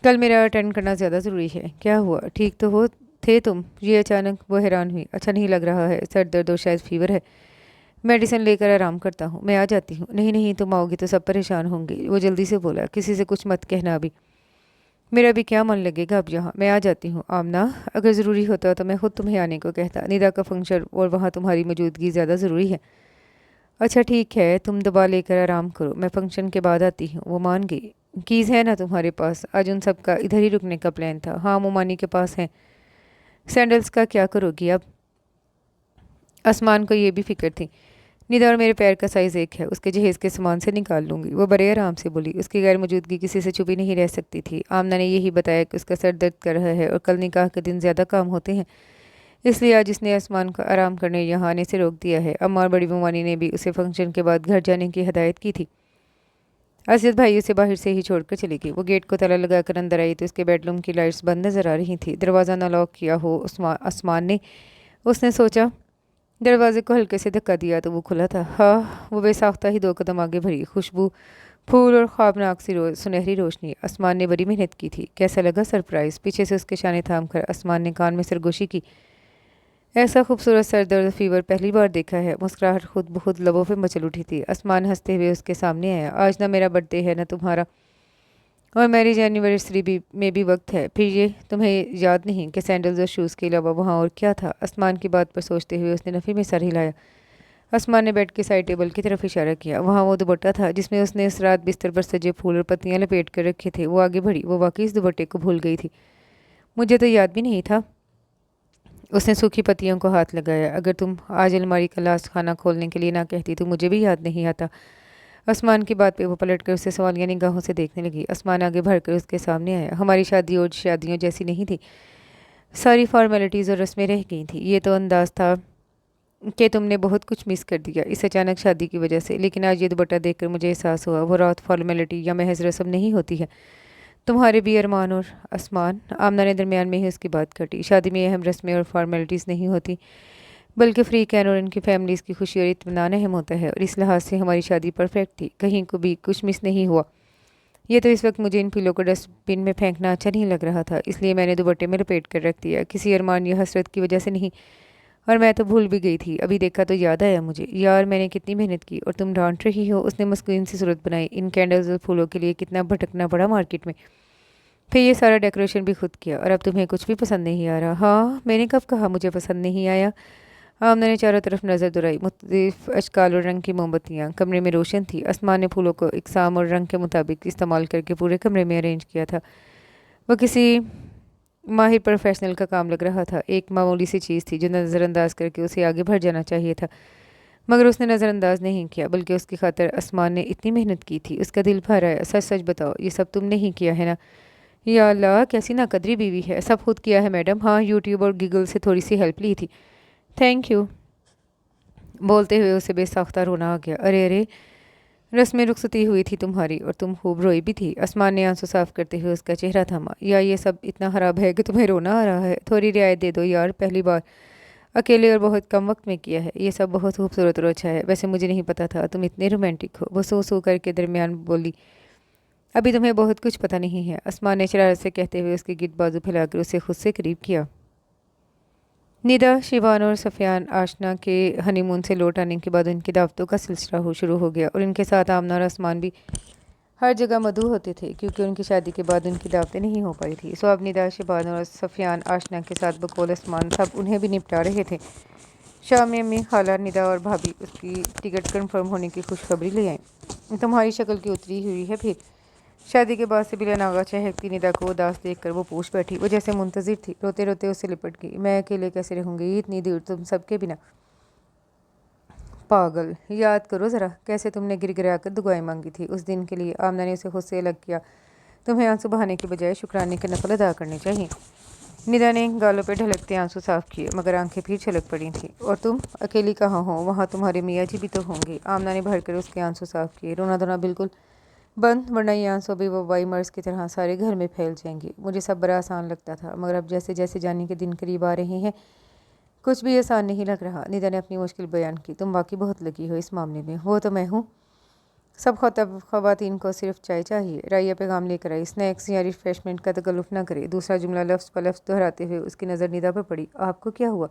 कल मेरा अटेंड करना ज़्यादा ज़रूरी है। क्या हुआ? ठीक तो हो थे तुम? ये अचानक? वो हैरान हुई। अच्छा नहीं लग रहा है, सर दर्द और शायद फीवर है। मेडिसिन लेकर आराम करता हूँ, मैं आ जाती हूँ। नहीं नहीं, तुम आओगी तो सब परेशान होंगे। वो जल्दी से बोला। किसी से कुछ मत कहना अभी। मेरा भी क्या मन लगेगा अब यहाँ। मैं आ जाती हूँ। आमना, अगर ज़रूरी होता तो मैं खुद तुम्हें आने को कहता। निदा का फंक्शन और वहाँ तुम्हारी मौजूदगी ज़्यादा ज़रूरी है। अच्छा ठीक है, तुम दवा लेकर आराम करो, मैं फंक्शन के बाद आती हूँ। वो मान गई। कीज़ है ना तुम्हारे पास? आज उन सब का इधर ही रुकने का प्लान था। हाँ, मोमानी के पास है। सैंडल्स का क्या करोगी अब? आसमान को ये भी फिक्र थी। निदा और मेरे पैर का साइज़ एक है, उसके जहेज़ के सामान से निकाल लूँगी। वो बड़े आराम से बोली। उसकी गैर मौजूदगी किसी से छुपी नहीं रह सकती थी। आमना ने यही बताया कि उसका सर दर्द कर रहा है और कल निकाह के दिन ज़्यादा काम होते हैं, इसलिए आज इसने आसमान को आराम करने यहाँ आने से रोक दिया है। अम्मा और बड़ी ममानी ने भी उसे फंक्शन के बाद घर जाने की हदायत की थी। असद भाई उसे बाहर से ही छोड़कर चली गई। वो गेट को ताला लगाकर अंदर आई तो उसके बेडरूम की लाइट्स बंद नजर आ रही थी। दरवाज़ा न लॉक किया हो आसमान ने, उसने सोचा। दरवाजे को हल्के से धक्का दिया तो वो खुला था। हाँ, वो बेसाख्ता ही 2 कदम आगे बढ़ी। खुशबू, फूल और ख्वाबनाक सी सुनहरी रोशनी। आसमान ने बड़ी मेहनत की थी। कैसा लगा सरप्राइज़? पीछे से उसके शाने थाम कर आसमान ने कान में सरगोशी की। ऐसा खूबसूरत सर दर्द फीवर पहली बार देखा है। मुस्कुराहट खुद ब खुद लबों पे मचल उठी थी। आसमान हंसते हुए उसके सामने आया। आज ना मेरा बर्थडे है ना तुम्हारा, और मैरिज एनिवर्सरी में भी वक्त है। फिर ये तुम्हें याद नहीं कि सैंडल्स और शूज़ के अलावा वहाँ और क्या था? आसमान की बात पर सोचते हुए उसने नफ़ी में सर हिलाया। आसमान ने बेड के साइड टेबल की तरफ इशारा किया। वहाँ वो दुपट्टा था जिसमें उसने इस रात बिस्तर पर सजे फूल और पत्तियाँ लपेट कर रखे थे। वो आगे बढ़ी। वो वाकई इस दुपट्टे को भूल गई थी। मुझे तो याद भी नहीं था। उसने सूखी पत्तियों को हाथ लगाया। अगर तुम आज अलमारी का लास्ट खाना खोलने के लिए ना कहती तो मुझे भी याद नहीं आता। आसमान की बात पे वो पलट कर उसे सवालिया निगाहों से देखने लगी। आसमान आगे बढ़कर उसके सामने आया। हमारी शादी और शादियों जैसी नहीं थी, सारी फॉर्मेलिटीज़ और रस्में रह गई थी। ये तो अंदाज था कि तुमने बहुत कुछ मिस कर दिया इस अचानक शादी की वजह से, लेकिन आज ये दुपट्टा देखकर मुझे एहसास हुआ वो रात फॉर्मेलिटी या महज रस्म नहीं होती है, तुम्हारे भी अरमान और आसमान। आमना ने दरमियान में ही उसकी बात काटी। शादी में अहम रस्में और फॉर्मेलिटीज़ नहीं होती, बल्कि फ्री कैन और उनकी फैमिलीज़ की खुशी और इत्मीनान अहम होता है, और इस लिहाज से हमारी शादी परफेक्ट थी, कहीं को भी कुछ मिस नहीं हुआ। ये तो इस वक्त मुझे इन पिलो को डस्टबिन में फेंकना अच्छा नहीं लग रहा था, इसलिए मैंने दुपट्टे में लपेट कर रख दिया, किसी अरमान या हसरत की वजह से नहीं। और मैं तो भूल भी गई थी, अभी देखा तो याद आया मुझे। यार मैंने कितनी मेहनत की और तुम डांट रही हो। उसने मस्किन सी सूरत बनाई। इन कैंडल्स और फूलों के लिए कितना भटकना पड़ा मार्केट में, फिर ये सारा डेकोरेशन भी खुद किया, और अब तुम्हें कुछ भी पसंद नहीं आ रहा। हाँ, मैंने कब कहा मुझे पसंद नहीं आया। आमना ने चारों तरफ नज़र दुराई। मुख्तलिफ अशकाल और रंग की मोमबत्तियाँ कमरे में रोशन थी। आसमान ने फूलों को इकसाम और रंग के मुताबिक इस्तेमाल करके पूरे कमरे में अरेंज किया था। वह किसी माहिर प्रोफेशनल का काम लग रहा था। एक मामूली सी चीज़ थी जो नज़रअंदाज करके उसे आगे बढ़ जाना चाहिए था, मगर उसने नज़रअंदाज नहीं किया, बल्कि उसकी खातिर आसमान ने इतनी मेहनत की थी। उसका दिल भर आया। सच सच बताओ, ये सब तुमने ही किया है ना? या अल्लाह, कैसी नाकदरी बीवी है। सब खुद किया है मैडम। हाँ, यूट्यूब और गूगल से थोड़ी सी हेल्प ली थी। Thank you. बोलते हुए उसे बेसाख्ता रोना आ गया। अरे अरे, रस्में रुखसती हुई थी तुम्हारी और तुम खूब रोई भी थी। आसमान ने आंसू साफ करते हुए उसका चेहरा थामा। या ये सब इतना खराब है कि तुम्हें रोना आ रहा है? थोड़ी रियायत दे दो यार, पहली बार अकेले और बहुत कम वक्त में किया है। ये सब बहुत खूबसूरत और अच्छा है। वैसे मुझे नहीं पता था तुम इतने रोमांटिक हो। वो सो करके दरमियान बोली। अभी तुम्हें बहुत कुछ पता नहीं है। आसमान ने शरारत से कहते हुए उसके गिट बाजू फैलाकर उसे खुद से करीब किया। निदा, शिवान और सफ़ियान आशना के हनीमून से लौट आने के बाद उनकी दावतों का सिलसिला शुरू हो गया, और इनके साथ आमना और आसमान भी हर जगह मधु होते थे, क्योंकि उनकी शादी के बाद उनकी दावतें नहीं हो पाई थी। सो अब निदा, शिवान और सफ़ियान आशना के साथ बकौल आसमान सब उन्हें भी निपटा रहे थे। शाम में अम्मी, खाला, निदा और भाभी उसकी टिकट कंफर्म होने की खुशखबरी ले आई। तुम्हारी शक्ल की उतरी हुई है फिर। शादी के बाद से बिला नागा चहकती निदा को उदास देखकर वो पूछ बैठी। वो जैसे मुंतजिर थी। रोते रोते उसे लिपट गई। मैं अकेले कैसे रहूँगी इतनी दूर तुम सबके बिना? पागल, याद करो ज़रा कैसे तुमने गिरगिरा कर दुआएं मांगी थी उस दिन के लिए। आमना ने उसे खुद से अलग किया। तुम्हें आंसू बहाने के बजाय शुक्राने के नफल अदा करने चाहिए। निदा ने गालों पे ढलकते आंसू साफ किए, मगर आंखें फिर छलक पड़ी थीं। और तुम अकेली कहाँ हो? वहाँ तुम्हारे मियाँ जी भी तो होंगे। आमना ने भरकर उसके आंसू साफ किए। रोना धोना बिल्कुल बंद, वरना ये आंसू भी वबाई मर्ज की तरह सारे घर में फैल जाएंगे। मुझे सब बड़ा आसान लगता था, मगर अब जैसे जैसे जाने के दिन करीब आ रहे हैं कुछ भी आसान नहीं लग रहा। निदा ने अपनी मुश्किल बयान की। तुम वाकई बहुत लगी हो इस मामले में। वो तो मैं हूँ। सब खवातीन को सिर्फ चाय चाहिए। राइया पैगाम लेकर आई। स्नैक्स या रिफ्रेशमेंट का तकल्लुफ़ न करे। दूसरा जुमला लफ्ज़ पर लफ्ज़ दोहराते हुए उसकी नज़र निदा पर पड़ी। आपको क्या हुआ?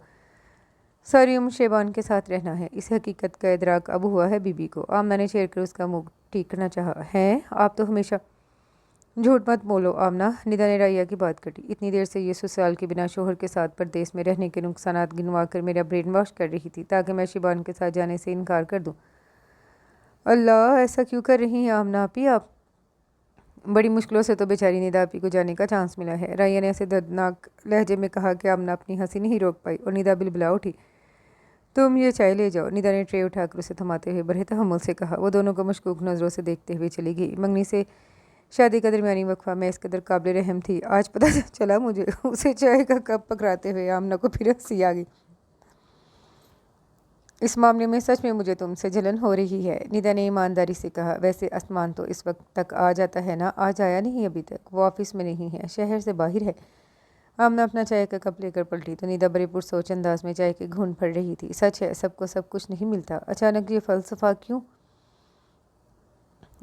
सारी उम्र शेबान के साथ रहना है, इस हकीकत का इदराक अब हुआ है बीबी को। आमना ने छेड़ कर उसका मुंह ठीक करना चाहा। है, आप तो हमेशा झूठ मत बोलो आमना। निदा ने राइया की बात कटी। इतनी देर से ये ससुराल के बिना शोहर के साथ परदेश में रहने के नुकसानात गिनवा कर मेरा ब्रेन वॉश कर रही थी, ताकि मैं शिबान के साथ जाने से इनकार कर दूं। अल्लाह, ऐसा क्यों कर रही हैं आमना आपी आप? बड़ी मुश्किलों से तो बेचारी निदा आपी को जाने का चांस मिला है। राइया ने ऐसे दर्दनाक लहजे में कहा कि आमना अपनी हंसी नहीं रोक पाई, और निदा बिलबिला उठी। तुम ये चाय ले जाओ। निदा ने ट्रे उठाकर उसे थमाते हुए बड़े तहम्मुल से कहा। वो दोनों को मशकूक नज़रों से देखते हुए चली गई। मंगनी से शादी का दरमियानी वक्फा मैं इस कदर काबिल रहम थी, आज पता चला मुझे। उसे चाय का कप पकड़ाते हुए आमना को फिर हंसी आ गई। इस मामले में सच में मुझे तुमसे जलन हो रही है, निदा ने ईमानदारी से कहा। वैसे आसमान तो इस वक्त तक आ जाता है ना? आज आया नहीं अभी तक। वो ऑफिस में नहीं है, शहर से बाहर है। आमना अपना चाय का कप लेकर पलटी तो निदा बड़े पुरसोच अंदाज में चाय के घूंट भर रही थी। सच है, सबको सब कुछ नहीं मिलता। अचानक ये फ़लसफ़ा क्यों?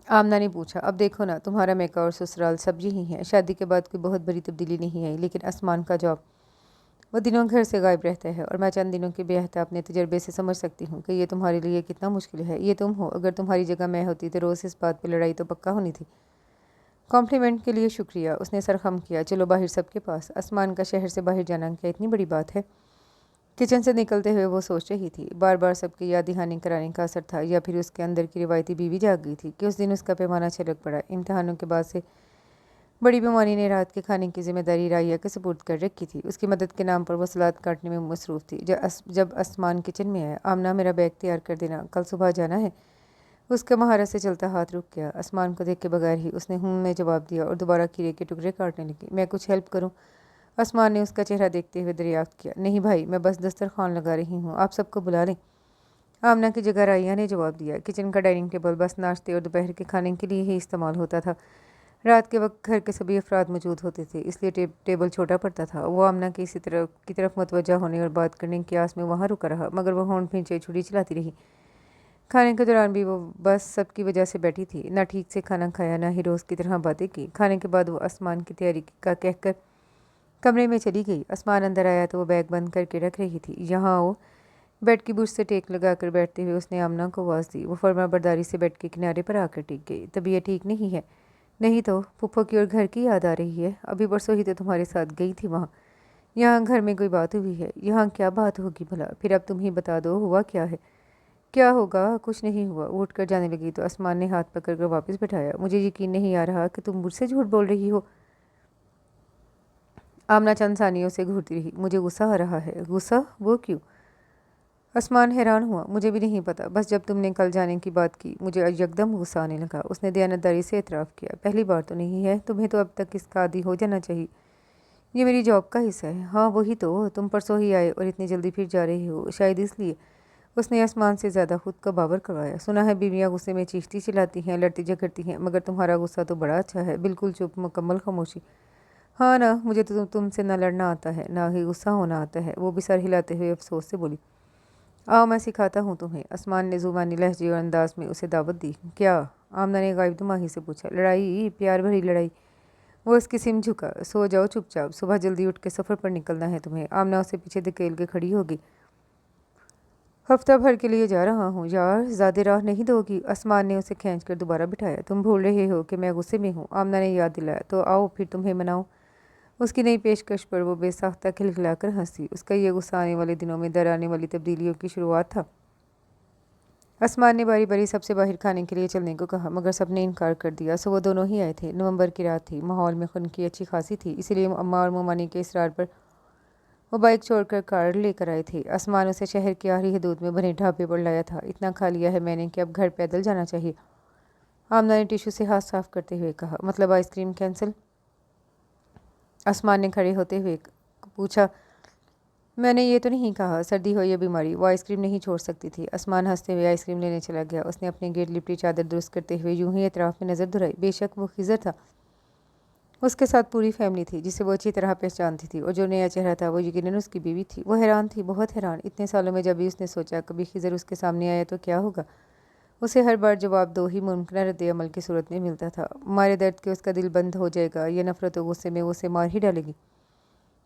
आमना ने पूछा। अब देखो ना, तुम्हारा मेका और ससुराल सब यही हैं। शादी के बाद कोई बहुत बड़ी तब्दीली नहीं आई, लेकिन आसमान का जॉब, वो दिनों घर से गायब रहता है, और मैं चंद दिनों के बेहता अपने तजर्बे से समझ सकती हूँ कि ये तुम्हारे लिए कितना मुश्किल है। ये तुम हो, अगर तुम्हारी जगह मैं होती तो रोज़ इस बात पर लड़ाई तो पक्का होनी थी। कॉम्प्लीमेंट के लिए शुक्रिया, उसने सरखम किया। चलो बाहर सबके पास। आसमान का शहर से बाहर जाना क्या इतनी बड़ी बात है? किचन से निकलते हुए वो सोच रही थी। बार बार सबकी याद दहानी कराने का असर था, या फिर उसके अंदर की रिवायती बीवी जाग गई थी कि उस दिन उसका पैमाना छलक पड़ा। इम्तहानों के बाद से बड़ी बीमारी ने रात के खाने की जिम्मेदारी राइया के सुपुर्द कर रखी थी। उसकी मदद के नाम पर वो सलाद काटने में मसरूफ़ थी। जब आसमान किचन में आया। आमना, मेरा बैग तैयार कर देना, कल सुबह जाना है। اس کا مہارت سے چلتا ہاتھ رک گیا۔ آسمان کو دیکھ کے بغیر ہی اس نے میں جواب دیا اور دوبارہ کھیرے کے ٹکڑے کاٹنے لگی۔ میں کچھ ہیلپ کروں؟ آسمان نے اس کا چہرہ دیکھتے ہوئے دریافت کیا۔ نہیں بھائی، میں بس دسترخوان لگا رہی ہوں، آپ سب کو بلا لیں۔ آمنہ کی جگہ رائیہ نے جواب دیا۔ کچن کا ڈائننگ ٹیبل بس ناشتے اور دوپہر کے کھانے کے لیے ہی استعمال ہوتا تھا۔ رات کے وقت گھر کے سبھی افراد موجود ہوتے تھے، اس لیے ٹیبل چھوٹا پڑتا تھا۔ وہ آمنہ کی طرف متوجہ ہونے اور بات کرنے کی آس میں وہاں رکا رہا، مگر وہ ہونٹ بھینچے چھری چلاتی رہی۔ کھانے کے دوران بھی وہ بس سب کی وجہ سے بیٹھی تھی، نہ ٹھیک سے کھانا کھایا، نہ ہی روز کی طرح باتیں کی۔ کھانے کے بعد وہ آسمان کی تیاری کا کہہ کر کمرے میں چلی گئی۔ آسمان اندر آیا تو وہ بیگ بند کر کے رکھ رہی تھی۔ یہاں آؤ۔ بیڈ کی برج سے ٹیک لگا کر بیٹھتے ہوئے اس نے آمنہ کو آواز دی۔ وہ فرما برداری سے بیڈ کے کنارے پر آ کر ٹک گئی۔ طبیعت ٹھیک نہیں ہے؟ نہیں تو پھپھو کی اور گھر کی یاد آ رہی ہے؟ ابھی پرسوں ہی تو تمہارے ساتھ گئی تھی وہاں۔ یہاں گھر میں کوئی بات ہوئی ہے؟ یہاں کیا بات ہوگی بھلا؟ پھر اب تم ہی بتا دو، ہوا کیا ہے؟ کیا ہوگا؟ کچھ نہیں ہوا۔ وہ اٹھ کر جانے لگی تو آسمان نے ہاتھ پکڑ کر واپس بٹھایا۔ مجھے یقین نہیں آ رہا کہ تم مجھ سے جھوٹ بول رہی ہو۔ آمنہ چند ثانیوں سے گھورتی رہی۔ مجھے غصہ آ رہا ہے۔ غصہ؟ وہ کیوں؟ آسمان حیران ہوا۔ مجھے بھی نہیں پتا، بس جب تم نے کل جانے کی بات کی مجھے یکدم غصہ آنے لگا۔ اس نے دیانتداری سے اعتراف کیا۔ پہلی بار تو نہیں ہے، تمہیں تو اب تک اس کا عادی ہو جانا چاہیے۔ یہ میری جاب کا حصہ ہے۔ ہاں وہی تو، تم پرسوں ہی آئے اور اتنی جلدی پھر جا رہے ہو، شاید اس لیے۔ اس نے آسمان سے زیادہ خود کا باور کروایا۔ سنا ہے بیویاں غصے میں چیختی چلاتی ہیں، لڑتی جھگڑتی ہیں، مگر تمہارا غصہ تو بڑا اچھا ہے، بالکل چپ، مکمل خاموشی۔ ہاں نا، مجھے تو تم سے نہ لڑنا آتا ہے، نہ ہی غصہ ہونا آتا ہے۔ وہ بھی سر ہلاتے ہوئے افسوس سے بولی۔ آؤ میں سکھاتا ہوں تمہیں۔ آسمان نے زبانی لہجے اور انداز میں اسے دعوت دی۔ کیا؟ آمنہ نے غائب دماغی سے پوچھا۔ لڑائی؟ پیار بھری لڑائی؟ وہ اس کی سمت جھکا۔ سو جاؤ چپ چاپ، صبح جلدی اٹھ کے سفر پر نکلنا ہے تمہیں۔ آمنہ اسے پیچھے دھکیل کے کھڑی ہوگی۔ ہفتہ بھر کے لیے جا رہا ہوں یار، زیادہ راہ نہیں دو گی؟ آسمان نے اسے کھینچ کر دوبارہ بٹھایا۔ تم بھول رہے ہو کہ میں غصے میں ہوں، آمنہ نے یاد دلایا۔ تو آؤ پھر تمہیں مناؤں۔ اس کی نئی پیشکش پر وہ بے ساختہ کھلکھلا کر ہنسی۔ اس کا یہ غصہ آنے والے دنوں میں آنے والی تبدیلیوں کی شروعات تھا۔ آسمان نے باری باری سب سے باہر کھانے کے لیے چلنے کو کہا، مگر سب نے انکار کر دیا۔ سو وہ دونوں ہی آئے تھے۔ نومبر کی رات تھی، ماحول میں خنکی اچھی خاصی تھی، اسی لیے اماں اور مومانی کے اصرار پر وہ بائک چھوڑ کر کار لے کر آئے تھے۔ آسمان اسے شہر کی آخری حدود میں بنے ڈھابے پر لایا تھا۔ اتنا کھا لیا ہے میں نے کہ اب گھر پیدل جانا چاہیے۔ آمنہ نے ٹیشو سے ہاتھ صاف کرتے ہوئے کہا۔ مطلب آئس کریم کینسل؟ آسمان نے کھڑے ہوتے ہوئے پوچھا۔ میں نے یہ تو نہیں کہا، سردی ہو یا بیماری وہ آئس کریم نہیں چھوڑ سکتی تھی۔ آسمان ہنستے ہوئے آئس کریم لینے چلا گیا۔ اس نے اپنے گرد لپٹی چادر درست کرتے ہوئے یوں ہی اطراف میں نظر دہرائی۔ بے شک وہ خضر تھا۔ اس کے ساتھ پوری فیملی تھی جسے وہ اچھی طرح پہچانتی تھی، اور جو نیا چہرہ تھا وہ یقیناً اس کی بیوی تھی۔ وہ حیران تھی، بہت حیران۔ اتنے سالوں میں جب بھی اس نے سوچا کبھی خضر اس کے سامنے آیا تو کیا ہوگا، اسے ہر بار جواب دو ہی ممکنہ رد عمل کی صورت میں ملتا تھا: مارے درد کہ اس کا دل بند ہو جائے گا، یا نفرت و غصے میں وہ اسے مار ہی ڈالے گی۔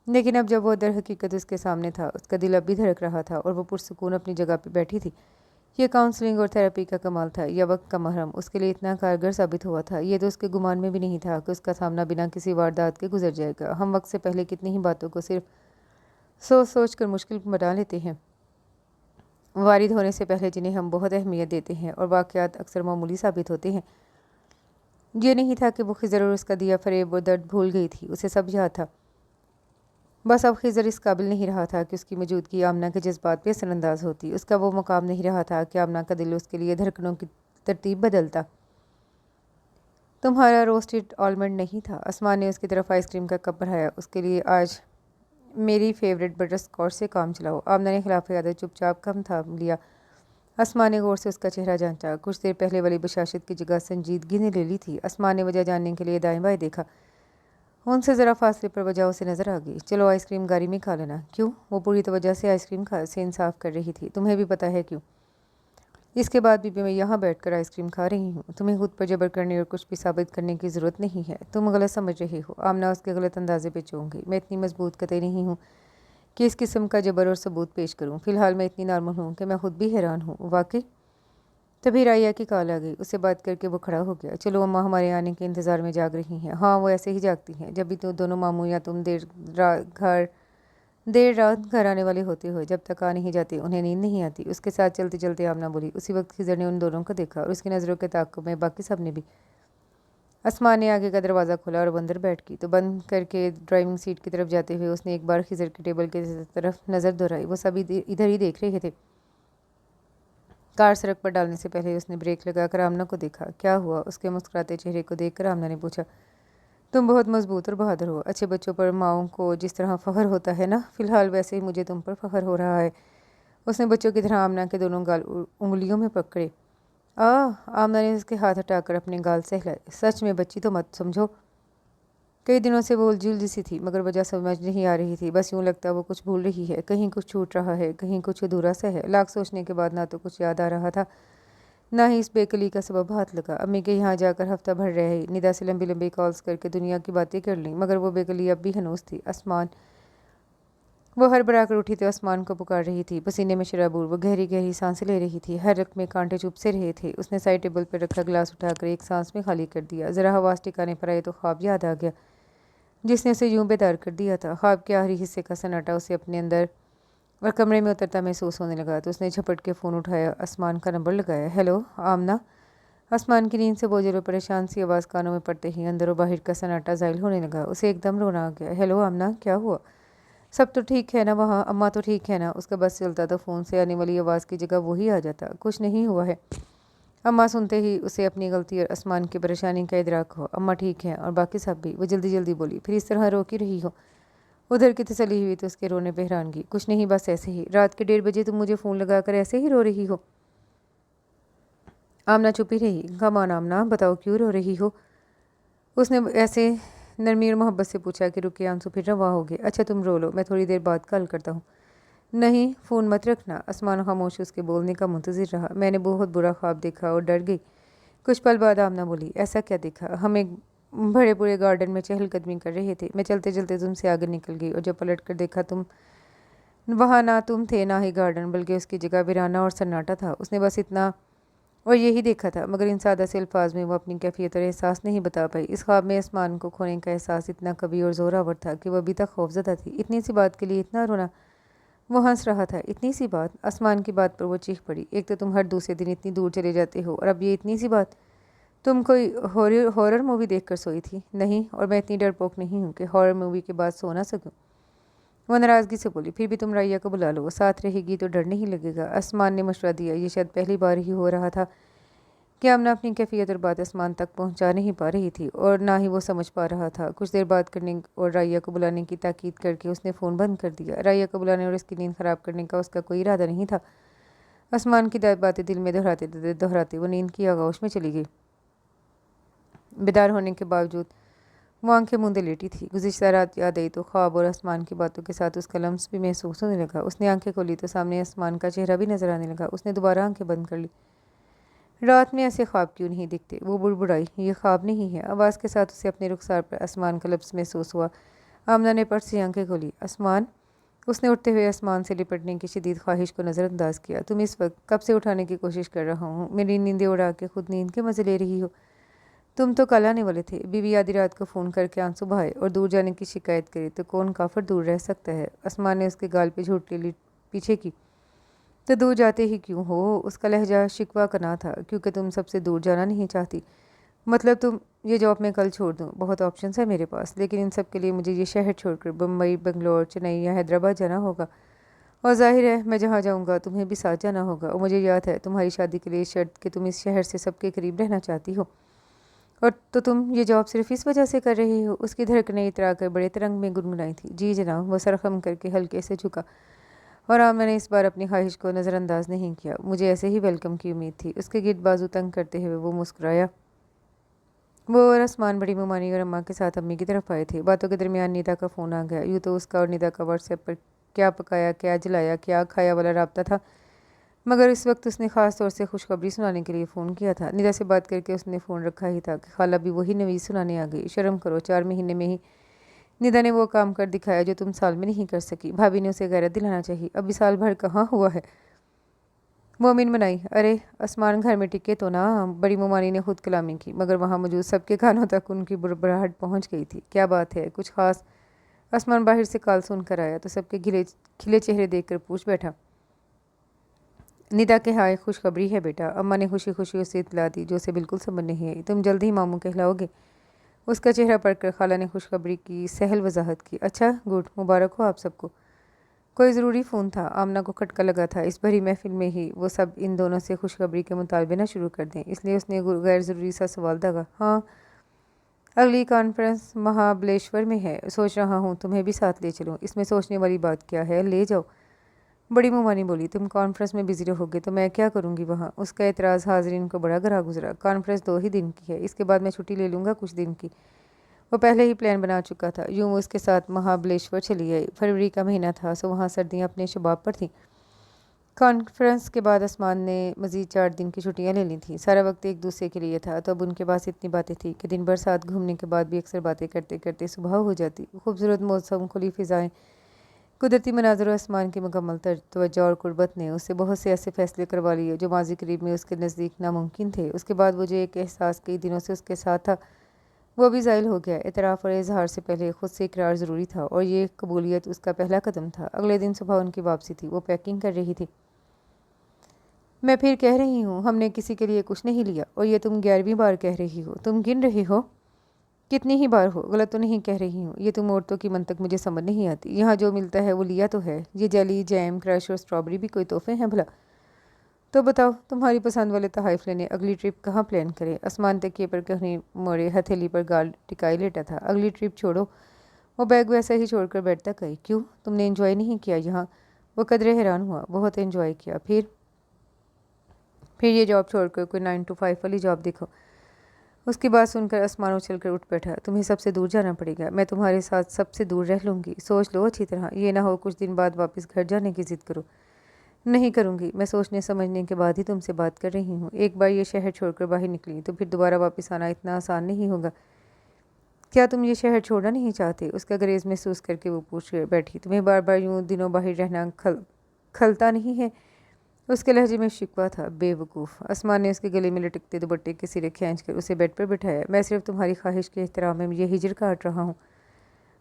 لیکن اب جب وہ در حقیقت اس کے سامنے تھا، اس کا دل اب بھی دھڑک رہا تھا، اور وہ پرسکون اپنی جگہ پہ بیٹھی تھی۔ یہ کاؤنسلنگ اور تھراپی کا کمال تھا، یا وقت کا محرم اس کے لیے اتنا کارگر ثابت ہوا تھا۔ یہ تو اس کے گمان میں بھی نہیں تھا کہ اس کا سامنا بنا کسی واردات کے گزر جائے گا۔ ہم وقت سے پہلے کتنی ہی باتوں کو صرف سوچ سوچ کر مشکل بنا لیتے ہیں، وارد ہونے سے پہلے جنہیں ہم بہت اہمیت دیتے ہیں، اور واقعات اکثر معمولی ثابت ہوتے ہیں۔ یہ نہیں تھا کہ وہ خضر اور اس کا دیا فریب اور درد بھول گئی تھی، اسے سب یاد تھا۔ بس اب خضر اس قابل نہیں رہا تھا کہ اس کی موجودگی آمنہ کے جذبات پہ اثر انداز ہوتی۔ اس کا وہ مقام نہیں رہا تھا کہ آمنہ کا دل اس کے لیے دھڑکنوں کی ترتیب بدلتا۔ تمہارا روسٹڈ آلمنڈ نہیں تھا؟ آسمان نے اس کی طرف آئس کریم کا کپ بڑھایا۔ اس کے لیے آج میری فیورٹ بٹر اسکاچ سے کام چلاؤ۔ آمنہ نے خلاف عادت چپ چاپ کم تھام لیا۔ آسمان نے غور سے اس کا چہرہ جانچا۔ کچھ دیر پہلے والی بشاشت کی جگہ سنجیدگی نے لے لی تھی۔ آسمان نے وجہ جاننے کے لیے دائیں بائیں دیکھا۔ ان سے ذرا فاصلے پر وجہ اسے نظر آ گئی۔ چلو آئس کریم گاڑی میں کھا لینا۔ کیوں؟ وہ پوری توجہ سے آئس کریم سے انصاف کر رہی تھی۔ تمہیں بھی پتہ ہے کیوں؟ اس کے بعد بھی میں یہاں بیٹھ کر آئس کریم کھا رہی ہوں۔ تمہیں خود پر جبر کرنے اور کچھ بھی ثابت کرنے کی ضرورت نہیں ہے۔ تم غلط سمجھ رہے ہو۔ آمنہ اس کے غلط اندازے پہ چونک گئی۔ میں اتنی مضبوط قطعی نہیں ہوں کہ اس قسم کا جبر اور ثبوت پیش کروں۔ فی الحال میں اتنی نارمل ہوں کہ میں خود بھی حیران ہوں۔ واقعی؟ تبھی رائیہ کی کال آ گئی۔ اسے بات کر کے وہ کھڑا ہو گیا۔ چلو اماں ہمارے آنے کے انتظار میں جاگ رہی ہیں۔ ہاں وہ ایسے ہی جاگتی ہیں جب بھی تو دونوں ماموں یا تم دیر رات گھر آنے والے ہوتے ہو۔ جب تک آ نہیں جاتے انہیں نیند نہیں آتی۔ اس کے ساتھ چلتے چلتے آمنہ بولی۔ اسی وقت خضر نے ان دونوں کو دیکھا، اور اس کی نظروں کے تعاقب میں باقی سب نے بھی۔ آسمان نے آگے کا دروازہ کھولا اور وہ اندر بیٹھ گئی تو بند کر کے ڈرائیونگ سیٹ کی طرف جاتے ہوئے اس نے ایک بار خضر کے ٹیبل کی طرف نظر دہرائی۔ وہ سب ادھر ہی دیکھ رہے تھے۔ کار سڑک پر ڈالنے سے پہلے اس نے بریک لگا کر آمنہ کو دیکھا۔ کیا ہوا؟ اس کے مسکراتے چہرے کو دیکھ کر آمنہ نے پوچھا۔ تم بہت مضبوط اور بہادر ہو۔ اچھے بچوں پر ماؤں کو جس طرح فخر ہوتا ہے نا، فی الحال ویسے ہی مجھے تم پر فخر ہو رہا ہے۔ اس نے بچوں کی طرح آمنہ کے دونوں گال انگلیوں میں پکڑے۔ آمنہ نے اس کے ہاتھ ہٹا کر اپنے گال سہلائے۔ سچ میں بچی تو مت سمجھو۔ کئی دنوں سے وہ الجھی سی تھی مگر وجہ سمجھ نہیں آ رہی تھی۔ بس یوں لگتا وہ کچھ بھول رہی ہے، کہیں کچھ چھوٹ رہا ہے، کہیں کچھ ادھورا سا ہے۔ لاکھ سوچنے کے بعد نہ تو کچھ یاد آ رہا تھا، نہ ہی اس بے کلی کا سبب ہاتھ لگا۔ امی کے یہاں جا کر ہفتہ بھر رہی، ندا سے لمبی لمبی کالز کر کے دنیا کی باتیں کر لیں، مگر وہ بے کلی اب بھی ہنوز تھی۔ آسمان، وہ ہڑبڑا کر اٹھی تو آسمان کو پکار رہی تھی، پسینے میں شرابور وہ گہری گہری سانسیں لے رہی تھی، ہر رگ میں کانٹے چبھ سے رہے تھے۔ اس نے سائڈ ٹیبل پر رکھا گلاس اٹھا کر ایک سانس میں خالی کر دیا۔ ذرا حواس ٹھکانے پر آئے تو خواب یاد آ گیا جس نے اسے یوں بیدار کر دیا تھا۔ خواب کے آخری حصے کا سناٹا اسے اپنے اندر اور کمرے میں اترتا محسوس ہونے لگا تو اس نے جھپٹ کے فون اٹھایا، آسمان کا نمبر لگایا۔ ہیلو آمنہ۔ آسمان کی نیند سے بوجھل اور پریشان سی آواز کانوں میں پڑتے ہی اندر و باہر کا سناٹا زائل ہونے لگا۔ اسے ایک دم رونا آ گیا۔ ہیلو آمنہ، کیا ہوا؟ سب تو ٹھیک ہے نا وہاں؟ اماں تو ٹھیک ہے نا؟ اس کا بس چلتا تو فون سے آنے والی آواز کی جگہ وہی آ جاتا۔ کچھ نہیں ہوا ہے۔ اماں سنتے ہی اسے اپنی غلطی اور آسمان کی پریشانی کا ادراک ہوا۔ اماں ٹھیک ہیں اور باقی سب بھی؟ وہ جلدی جلدی بولی۔ پھر اس طرح رو کیوں رہی ہو؟ ادھر کی تسلی ہوئی تو اس کے رونے پہ حیرانگی۔ کچھ نہیں، بس ایسے ہی۔ رات کے 1:30 بجے تم مجھے فون لگا کر ایسے ہی رو رہی ہو؟ آمنہ چپ ہی رہی۔ کم آن آمنہ، بتاؤ کیوں رو رہی ہو؟ اس نے ایسے نرمی اور محبت سے پوچھا کہ رک کے آنسو پھر رواں ہو گئے۔ اچھا تم رو لو، میں تھوڑی دیر بعد کال کرتا ہوں۔ نہیں، فون مت رکھنا۔ آسمان خاموش اس کے بولنے کا منتظر رہا۔ میں نے بہت برا خواب دیکھا اور ڈر گئی۔ کچھ پل بعد آمنہ بولی، ایسا کیا دیکھا؟ ہم ایک بڑے پورے گارڈن میں چہل قدمی کر رہے تھے، میں چلتے چلتے تم سے آگے نکل گئی اور جب پلٹ کر دیکھا تم وہاں نہ تم تھے نہ ہی گارڈن، بلکہ اس کی جگہ ویرانہ اور سناٹا تھا۔ اس نے بس اتنا اور یہی دیکھا تھا، مگر ان سادہ سے الفاظ میں وہ اپنی کیفیت اور احساس نہیں بتا پائی۔ اس خواب میں آسمان کو کھونے کا احساس اتنا قوی اور زوراور تھا کہ وہ ابھی تک خوفزدہ تھی۔ اتنی سی بات کے لیے اتنا رونا؟ وہ ہنس رہا تھا۔ اتنی سی بات؟ آسمان کی بات پر وہ چیخ پڑی۔ ایک تو تم ہر دوسرے دن اتنی دور چلے جاتے ہو اور اب یہ اتنی سی بات؟ تم کوئی ہارر مووی دیکھ کر سوئی تھی؟ نہیں، اور میں اتنی ڈرپوک نہیں ہوں کہ ہارر مووی کے بعد سو نہ سکوں۔ وہ ناراضگی سے بولی۔ پھر بھی تم رائیا کو بلا لو، وہ ساتھ رہے گی تو ڈر نہیں لگے گا۔ آسمان نے مشورہ دیا۔ یہ شاید پہلی بار ہی ہو رہا تھا کہ آمنہ اپنی کیفیت اور بات آسمان تک پہنچا نہیں پا رہی تھی اور نہ ہی وہ سمجھ پا رہا تھا۔ کچھ دیر بات کرنے اور رائیا کو بلانے کی تاکید کر کے اس نے فون بند کر دیا۔ رائیا کو بلانے اور اس کی نیند خراب کرنے کا اس کا کوئی ارادہ نہیں تھا۔ آسمان کی باتیں دل میں دہراتے وہ نیند کی آغوش میں چلی گئی۔ بیدار ہونے کے باوجود وہ آنکھیں موندے لیٹی تھی۔ گزشتہ رات یاد آئی تو خواب اور آسمان کی باتوں کے ساتھ اس کا لمس بھی محسوس ہونے لگا۔ اس نے آنکھیں کھولی تو سامنے آسمان کا چہرہ بھی نظر آنے لگا۔ اس نے دوبارہ آنکھیں بند کر لی۔ رات میں ایسے خواب کیوں نہیں دکھتے؟ وہ بڑبڑائی، یہ خواب نہیں ہے۔ آواز کے ساتھ اسے اپنے رخسار پر آسمان کا لبس محسوس ہوا۔ آمنہ نے پٹ سے آنکھیں کھولی۔ آسمان؟ اس نے اٹھتے ہوئے آسمان سے لپٹنے کی شدید خواہش کو نظر انداز کیا۔ تم اس وقت کب سے اٹھانے کی کوشش کر رہا ہوں، میری نیندیں اڑا کے خود نیند کے مزے لے رہی ہو؟ تم تو کل آنے والے تھے۔ بیوی آدھی رات کو فون کر کے آنسو بہائے اور دور جانے کی شکایت کرے تو کون کافر دور رہ سکتا ہے؟ آسمان نے اس کے گال پہ جھوٹ لی پیچھے کی۔ تو دور جاتے ہی کیوں ہو؟ اس کا لہجہ شکوہ کا نہ تھا۔ کیونکہ تم سب سے دور جانا نہیں چاہتی۔ مطلب تم یہ جاب میں کل چھوڑ دوں؟ بہت آپشنز ہیں میرے پاس، لیکن ان سب کے لیے مجھے یہ شہر چھوڑ کر بمبئی، بنگلور، چنئی یا حیدرآباد جانا ہوگا، اور ظاہر ہے میں جہاں جاؤں گا تمہیں بھی ساتھ جانا ہوگا۔ اور مجھے یاد ہے تمہاری شادی کے لیے شرط کہ تم اس شہر سے سب کے قریب رہنا چاہتی ہو، اور تو تم یہ جاب صرف اس وجہ سے کر رہی ہو؟ اس کی دھڑکنیں اترا کر بڑے ترنگ میں گنگنائی تھی۔ جی جناب۔ وہ سر خم کر کے ہلکے سے جھکا اور آمنہ نے اس بار اپنی خواہش کو نظر انداز نہیں کیا۔ مجھے ایسے ہی ویلکم کی امید تھی۔ اس کے گرد بازو تنگ کرتے ہوئے وہ مسکرایا۔ وہ اور آسمان بڑی ممانی اور اماں کے ساتھ امی کی طرف آئے تھے۔ باتوں کے درمیان نیتا کا فون آ گیا۔ یوں تو اس کا اور نیتا کا واٹس ایپ پر کیا پکایا، کیا جلایا، کیا کھایا والا رابطہ تھا، مگر اس وقت اس نے خاص طور سے خوشخبری سنانے کے لیے فون کیا تھا۔ نیتا سے بات کر کے اس نے فون رکھا ہی تھا کہ خالہ بھی وہی نویز سنانے آ گئی۔ شرم کرو، 4 مہینے میں ہی نیتا نے وہ کام کر دکھایا جو تم سال میں نہیں کر سکی۔ بھابھی نے اسے غیرت دلانا چاہی۔ ابھی سال بھر کہاں ہوا ہے؟ وہ امین منائی۔ ارے آسمان گھر میں ٹکے تو نہ؟ بڑی ممانی نے خود کلامی کی، مگر وہاں موجود سب کے کانوں تک ان کی بڑبڑاہٹ پہنچ گئی تھی۔ کیا بات ہے؟ کچھ خاص؟ آسمان باہر سے کال سن کر آیا تو سب کے کھلے چہرے دیکھ کر پوچھ بیٹھا۔ نیتا کہ ہائے خوشخبری ہے بیٹا۔ اماں نے خوشی خوشی اسے اطلاع دی جو اسے بالکل سمجھ نہیں آئی۔ تم جلد ہی ماموں کہلاؤ گے؟ اس کا چہرہ پڑھ کر خالہ نے خوشخبری کی سہل وضاحت کی۔ اچھا، گڈ، مبارک ہو آپ سب کو۔ कोई ज़रूरी फ़ोन था। आमना को खटका लगा था इस भरी महफिल में ही वो सब इन दोनों से खुशखबरी के मुतालबे ना शुरू कर दें, इसलिए उसने गैर ज़रूरी सा सवाल दागा। हाँ, अगली कॉन्फ्रेंस महाबलेश्वर में है, सोच रहा हूँ तुम्हें भी साथ ले चलूँ। इसमें सोचने वाली बात क्या है, ले जाओ। बड़ी मुमानी बोली, तुम कॉन्फ्रेंस में बिजी रहोगे तो मैं क्या करूँगी वहाँ। उसका एतराज़ हाजरीन को बड़ा गरा गुजरा। कॉन्फ्रेंस 2 ही दिन की है, इसके बाद मैं छुट्टी ले लूँगा कुछ दिन की। वो पहले ही प्लान बना चुका था। यूँ वो उसके साथ महाबलेश्वर चली आई। फरवरी का महीना था, सो वहाँ सर्दियाँ अपने शबाब पर थीं। कॉन्फ्रेंस के बाद आसमान ने मज़ीद 4 दिन की छुट्टियाँ ले ली थीं। सारा वक्त एक दूसरे के लिए था, तो अब उनके पास इतनी बातें थी कि दिन भर साथ घूमने के बाद भी अक्सर बातें करते करते सुबह हो जाती। खूबसूरत मौसम, खुली फ़िज़ाएँ, कुदरती मनाज़र और आसमान की मुकम्मल तवज्जो और कुर्बत ने उससे बहुत से ऐसे फ़ैसले करवा लिए जो माजी करीब में उसके नज़दीक नामुमकिन थे। उसके बाद वो जो एक एहसास कई दिनों से उसके साथ था, वो भी ज़ाहिल हो गया। एतराफ़ और इजहार से पहले खुद से इकरार ज़रूरी था, और ये कबूलियत उसका पहला कदम था। अगले दिन सुबह उनकी वापसी थी। वो पैकिंग कर रही थी। मैं फिर कह रही हूँ, हमने किसी के लिए कुछ नहीं लिया, और ये तुम 11वीं बार कह रही हो। तुम गिन रही हो कितनी ही बार हो। गलत तो नहीं कह रही हूँ। ये तुम औरतों की मंतक मुझे समझ नहीं आती। यहाँ जो मिलता है वो लिया तो है। ये जेली, जैम, क्रश और स्ट्रॉबेरी भी कोई तोहफे हैं भला? तो बताओ, तुम्हारी पसंद वाले तोहफ़े लेने अगली ट्रिप कहाँ प्लान करें। आसमान तकिए पर कहीं मोड़े हथेली पर गाल टिकाई लेटा था। अगली ट्रिप छोड़ो। वो बैग वैसा ही छोड़कर बैठता गई। क्यों, तुमने एंजॉय नहीं किया यहाँ? वो कदरे हैरान हुआ। बहुत एंजॉय किया। फिर ये जॉब छोड़कर कोई 9 to 5 वाली जॉब देखो। उसकी बात सुनकर आसमान उछल कर उठ बैठा। तुम्हें सबसे दूर जाना पड़ेगा। मैं तुम्हारे साथ सबसे दूर रह लूँगी। सोच लो अच्छी तरह, ये ना हो कुछ दिन बाद वापस घर जाने की ज़िद करो। नहीं करूँगी। मैं सोचने समझने के बाद ही तुमसे बात कर रही हूँ। एक बार ये शहर छोड़कर बाहर निकली तो फिर दोबारा वापस आना इतना आसान नहीं होगा। क्या तुम ये शहर छोड़ना नहीं चाहते? उसका गरेज महसूस करके वो पूछ बैठी। तुम्हें बार बार यूँ दिनों बाहर रहना खलता नहीं है? उसके लहजे में शिकवा था। बेवकूफ़। आसमान ने उसके गले में लटकते दुपट्टे के सिरे खींचकर उसे बेड पर बिठाया। मैं सिर्फ तुम्हारी ख्वाहिश के एहतराम में ये हिजर काट रहा हूँ।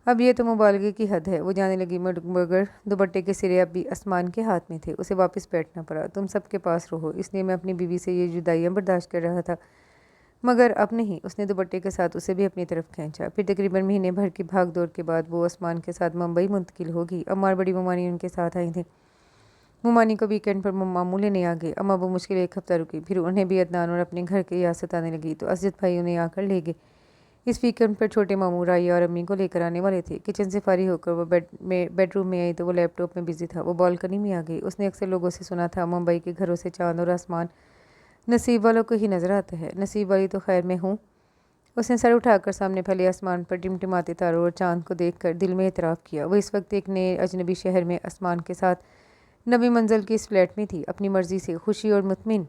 अब ये तो मुबालगे की हद है। वो जाने लगी, मगर दुपट्टे के सिरे अब भी आसमान के हाथ में थे। उसे वापस बैठना पड़ा। तुम सबके पास रहो, इसलिए मैं अपनी बीवी से ये जुदाइयाँ बर्दाश्त कर रहा था, मगर अब नहीं। उसने दुपट्टे के साथ उसे भी अपनी तरफ खींचा। फिर तकरीबन महीने भर की भाग दौड़ के बाद वो आसमान के साथ मुंबई मुंतकिल होगी। अम्मार बड़ी मुमानी उनके साथ आई थी। मुमानी को वीकेंड पर मामू लेने आ गए। अम्मा वो मुश्किल 1 हफ्ता रुकी, फिर उन्हें भी अदनान और अपने घर की याद सताने लगी, तो असजद भाई उन्हें आकर ले गए। इस वीकेंड पर छोटे मामू राया और अम्मी को लेकर आने वाले थे। किचन से फारी होकर वो बेडरूम में आई तो वो लैपटॉप में बिजी था। वो बालकनी में आ गई। उसने अक्सर लोगों से सुना था, मुंबई के घरों से चांद और आसमान नसीब वालों को ही नजर आता है। नसीब वाली तो खैर मैं हूँ। उसने सर उठाकर सामने फैले आसमान पर टिमटिमाते तारों और चांद को देखकर दिल में इतराफ़ किया। वो इस वक्त एक नए अजनबी शहर में आसमान के साथ नबी मंजिल की इस फ्लैट में थी, अपनी मर्जी से खुशी और मुतमिन।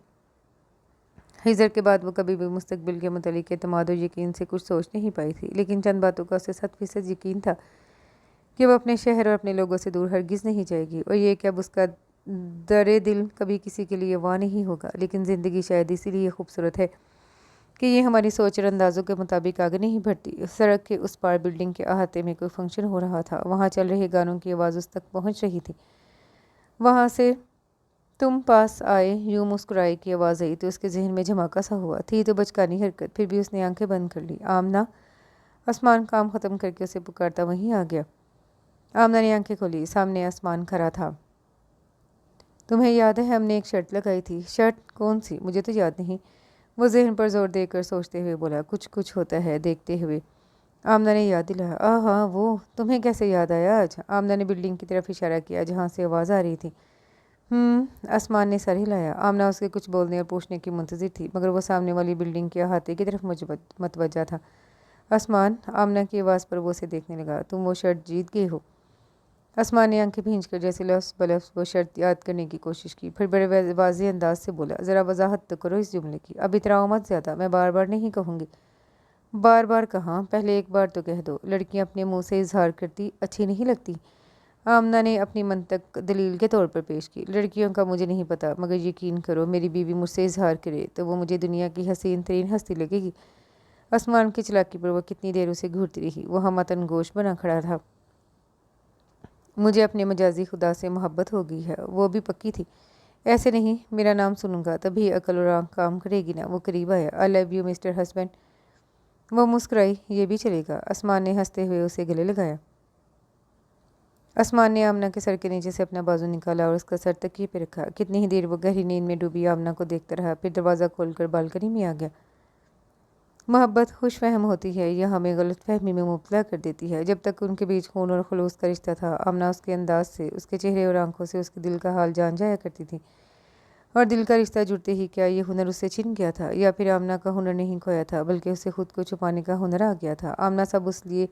हिजर के बाद वो कभी भी मुस्तकबिल के मुतालिक एतमाद और यकीन से कुछ सोच नहीं पाई थी, लेकिन चंद बातों का उसे 100% यकीन था कि वो अपने शहर और अपने लोगों से दूर हरगिज़ नहीं जाएगी। और ये कि अब उसका दरे दिल कभी किसी के लिए वाह नहीं होगा। लेकिन ज़िंदगी शायद इसीलिए खूबसूरत है कि ये हमारी सोच और अंदाज़ों के मुताबिक आगे नहीं बढ़ती। सड़क के उस पार बिल्डिंग के अहाते में कोई फंक्शन हो रहा था। वहाँ चल रहे गानों की आवाज़ उस तक पहुँच रही थी। वहाँ से तुम पास आए, यूँ मुस्कुराए की आवाज़ आई तो उसके जहन में झमाका सा हुआ। थी तो बचकानी हरकत, फिर भी उसने आंखें बंद कर ली। आमना। आसमान काम ख़त्म करके उसे पुकारता वहीं आ गया। आमना ने आंखें खोली। सामने आसमान खड़ा था। तुम्हें याद है हमने एक शर्त लगाई थी? शर्त कौन सी? मुझे तो याद नहीं। वो जहन पर जोर देकर सोचते हुए बोला। कुछ कुछ होता है देखते हुए। आमना ने याद दिलाया। हाँ, वो तुम्हें कैसे याद आया आज? आमना ने बिल्डिंग की तरफ इशारा किया जहाँ से आवाज़ आ रही थी। आसमान ने सर हिलाया। आमना उसके कुछ बोलने और पूछने की मुंतज़िर थी, मगर वो सामने वाली बिल्डिंग के अहाते की तरफ मतवज्जा था। आसमान। आमना की आवाज़ पर वो उसे देखने लगा। तुम वो शर्त जीत गए हो। आसमान ने आंखें भींच कर जैसे लफ्ज़ बलफ्ज़ वो शर्त याद करने की कोशिश की, फिर बड़े वाज़ेह अंदाज से बोला। ज़रा वजाहत तो करो इस जुमले की। अब इतराओ मत ज़्यादा। मैं बार बार नहीं कहूँगी। बार बार कहाँ, पहले एक बार तो कह दो। लड़कियाँ अपने मुँह से इजहार करती अच्छी नहीं लगती। आमना ने अपनी मंतक दलील के तौर पर पेश की। लड़कियों का मुझे नहीं पता, मगर यकीन करो मेरी बीवी मुझसे इजहार करे तो वो मुझे दुनिया की हसीन तरीन हस्ती लगेगी। आसमान की चलाकी पर वह कितनी देर उसे घूरती रही। वह मतन गोश बना खड़ा था। मुझे अपने मजाजी खुदा से मोहब्बत हो गई है, वो भी पक्की थी। ऐसे नहीं, मेरा नाम सुनूंगा तभी अकल और आँख काम करेगी ना। वो करीब आया। I love you mister husband. वो मुस्कुराई। ये भी चलेगा। आसमान ने हंसते हुए उसे गले लगाया। आसमान ने आमना के सर के नीचे से अपना बाजू निकाला और उसका सर तकिए पे रखा। कितनी ही देर वो गहरी नींद में डूबी आमना को देखता रहा, फिर दरवाज़ा खोलकर बालकनी में आ गया। मोहब्बत खुश फहम होती है या हमें गलत फहमी में मुब्तला कर देती है। जब तक उनके बीच खून और खलूस का रिश्ता था, आमना उसके अंदाज से, उसके चेहरे और आंखों से उसके दिल का हाल जान जाया करती थी। और दिल का रिश्ता जुड़ते ही क्या ये हुनर उससे छिन गया था, या फिर आमना का हुनर नहीं खोया था बल्कि उसे खुद को छुपाने का हुनर आ गया था। आमना सब उस लिए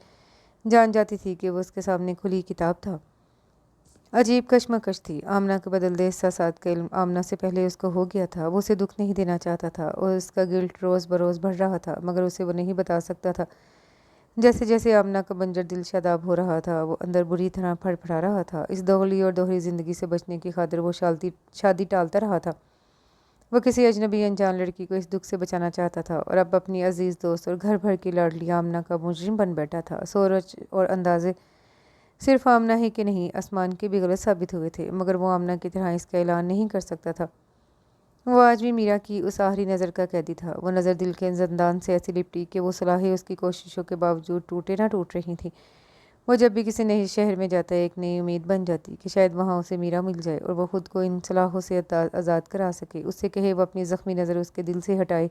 जान जाती थी कि वो उसके सामने खुली किताब था। अजीब कश्मकश थी। आमना के बदलते एहसासात का इल्म आमना से पहले उसको हो गया था। वो उसे दुख नहीं देना चाहता था और उसका गिल्ट रोज़ बरोज़ बढ़ रहा था, मगर उसे वो नहीं बता सकता था। जैसे जैसे आमना का बंजर दिल शादाब हो रहा था, वो अंदर बुरी तरह फड़फड़ा रहा था। इस दोगली और दोहरी ज़िंदगी से बचने की खातिर वो शादी टालता रहा था। वो किसी अजनबी अनजान लड़की को इस दुख से बचाना चाहता था और अब अपनी अजीज़ दोस्त और घर भर की लाडली आमना का मुजरिम बन बैठा था। सोच और अंदाजे सिर्फ आमना ही के नहीं, आसमान के भी गलत साबित हुए थे, मगर वो आमना की तरह इसका ऐलान नहीं कर सकता था। वो आज भी मीरा की उस आखिरी नज़र का कैदी था। वो नज़र दिल के ज़ंदान से ऐसी लिपटी कि वो सलाहें उसकी कोशिशों के बावजूद टूटे ना टूट रही थी। वो जब भी किसी नए शहर में जाता है, एक नई उम्मीद बन जाती कि शायद वहाँ उसे मीरा मिल जाए और वो खुद को इन सलाहों से आज़ाद करा सके। उससे कहे वो अपनी ज़ख्मी नज़र उसके दिल से हटाए,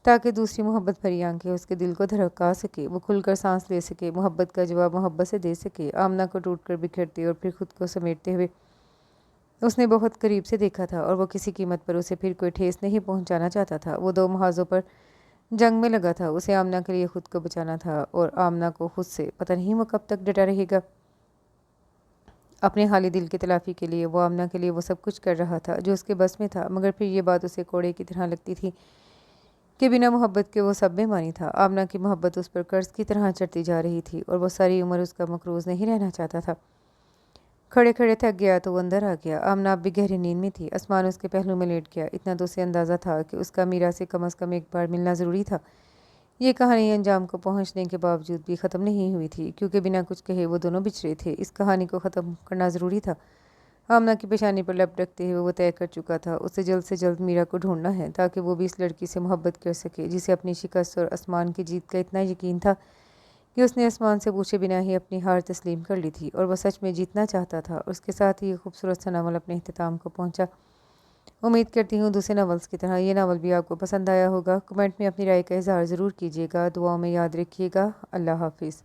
ताकि दूसरी मोहब्बत भरी आंखें उसके दिल को धड़का सके, वो खुलकर सांस ले सके, मोहब्बत का जवाब मोहब्बत से दे सके। आमना को टूट कर बिखरते और फिर खुद को समेटते हुए उसने बहुत करीब से देखा था और वो किसी कीमत पर उसे फिर कोई ठेस नहीं पहुंचाना चाहता था। वो दो महाजों पर जंग में लगा था। उसे आमना के लिए खुद को बचाना था और आमना को खुद से। पता नहीं वो कब तक डटा रहेगा। अपने खाली दिल की तलाफी के लिए वो आमना के लिए वो सब कुछ कर रहा था जो उसके बस में था, मगर फिर ये बात उसे कोड़े की तरह लगती थी कि बिना मोहब्बत के वो सब बेमानी था। आमना की मोहब्बत उस पर कर्ज की तरह चढ़ती जा रही थी और वो सारी उम्र उसका मकरूज नहीं रहना चाहता था। खड़े खड़े थक गया तो वो अंदर आ गया। आमना अब भी गहरी नींद में थी। आसमान उसके पहलू में लेट गया। इतना तो उसे अंदाज़ा था कि उसका मीरा से कम एक बार मिलना ज़रूरी था। ये कहानी अंजाम को पहुंचने के बावजूद भी ख़त्म नहीं हुई थी, क्योंकि बिना कुछ कहे वो दोनों बिछड़े थे। इस कहानी को ख़त्म करना ज़रूरी था। आमना की पेशानी पर लब रखते हुए वो तय कर चुका था उसे जल्द से जल्द मीरा को ढूंढना है, ताकि वो भी इस लड़की से मोहब्बत कर सके जिसे अपनी शिकस्त और आसमान की जीत का इतना यकीन था कि उसने आसमान से पूछे बिना ही अपनी हार तस्लीम कर ली थी और वह सच में जीतना चाहता था। और उसके साथ ही ये खूबसूरत सा नावल अपने अख्ताम को पहुंचा। उम्मीद करती हूँ दूसरे नावल्स की तरह ये नावल भी आपको पसंद आया होगा। कमेंट में अपनी राय का इजहार ज़रूर कीजिएगा। दुआओं में याद रखिएगा। अल्लाह हाफिज़।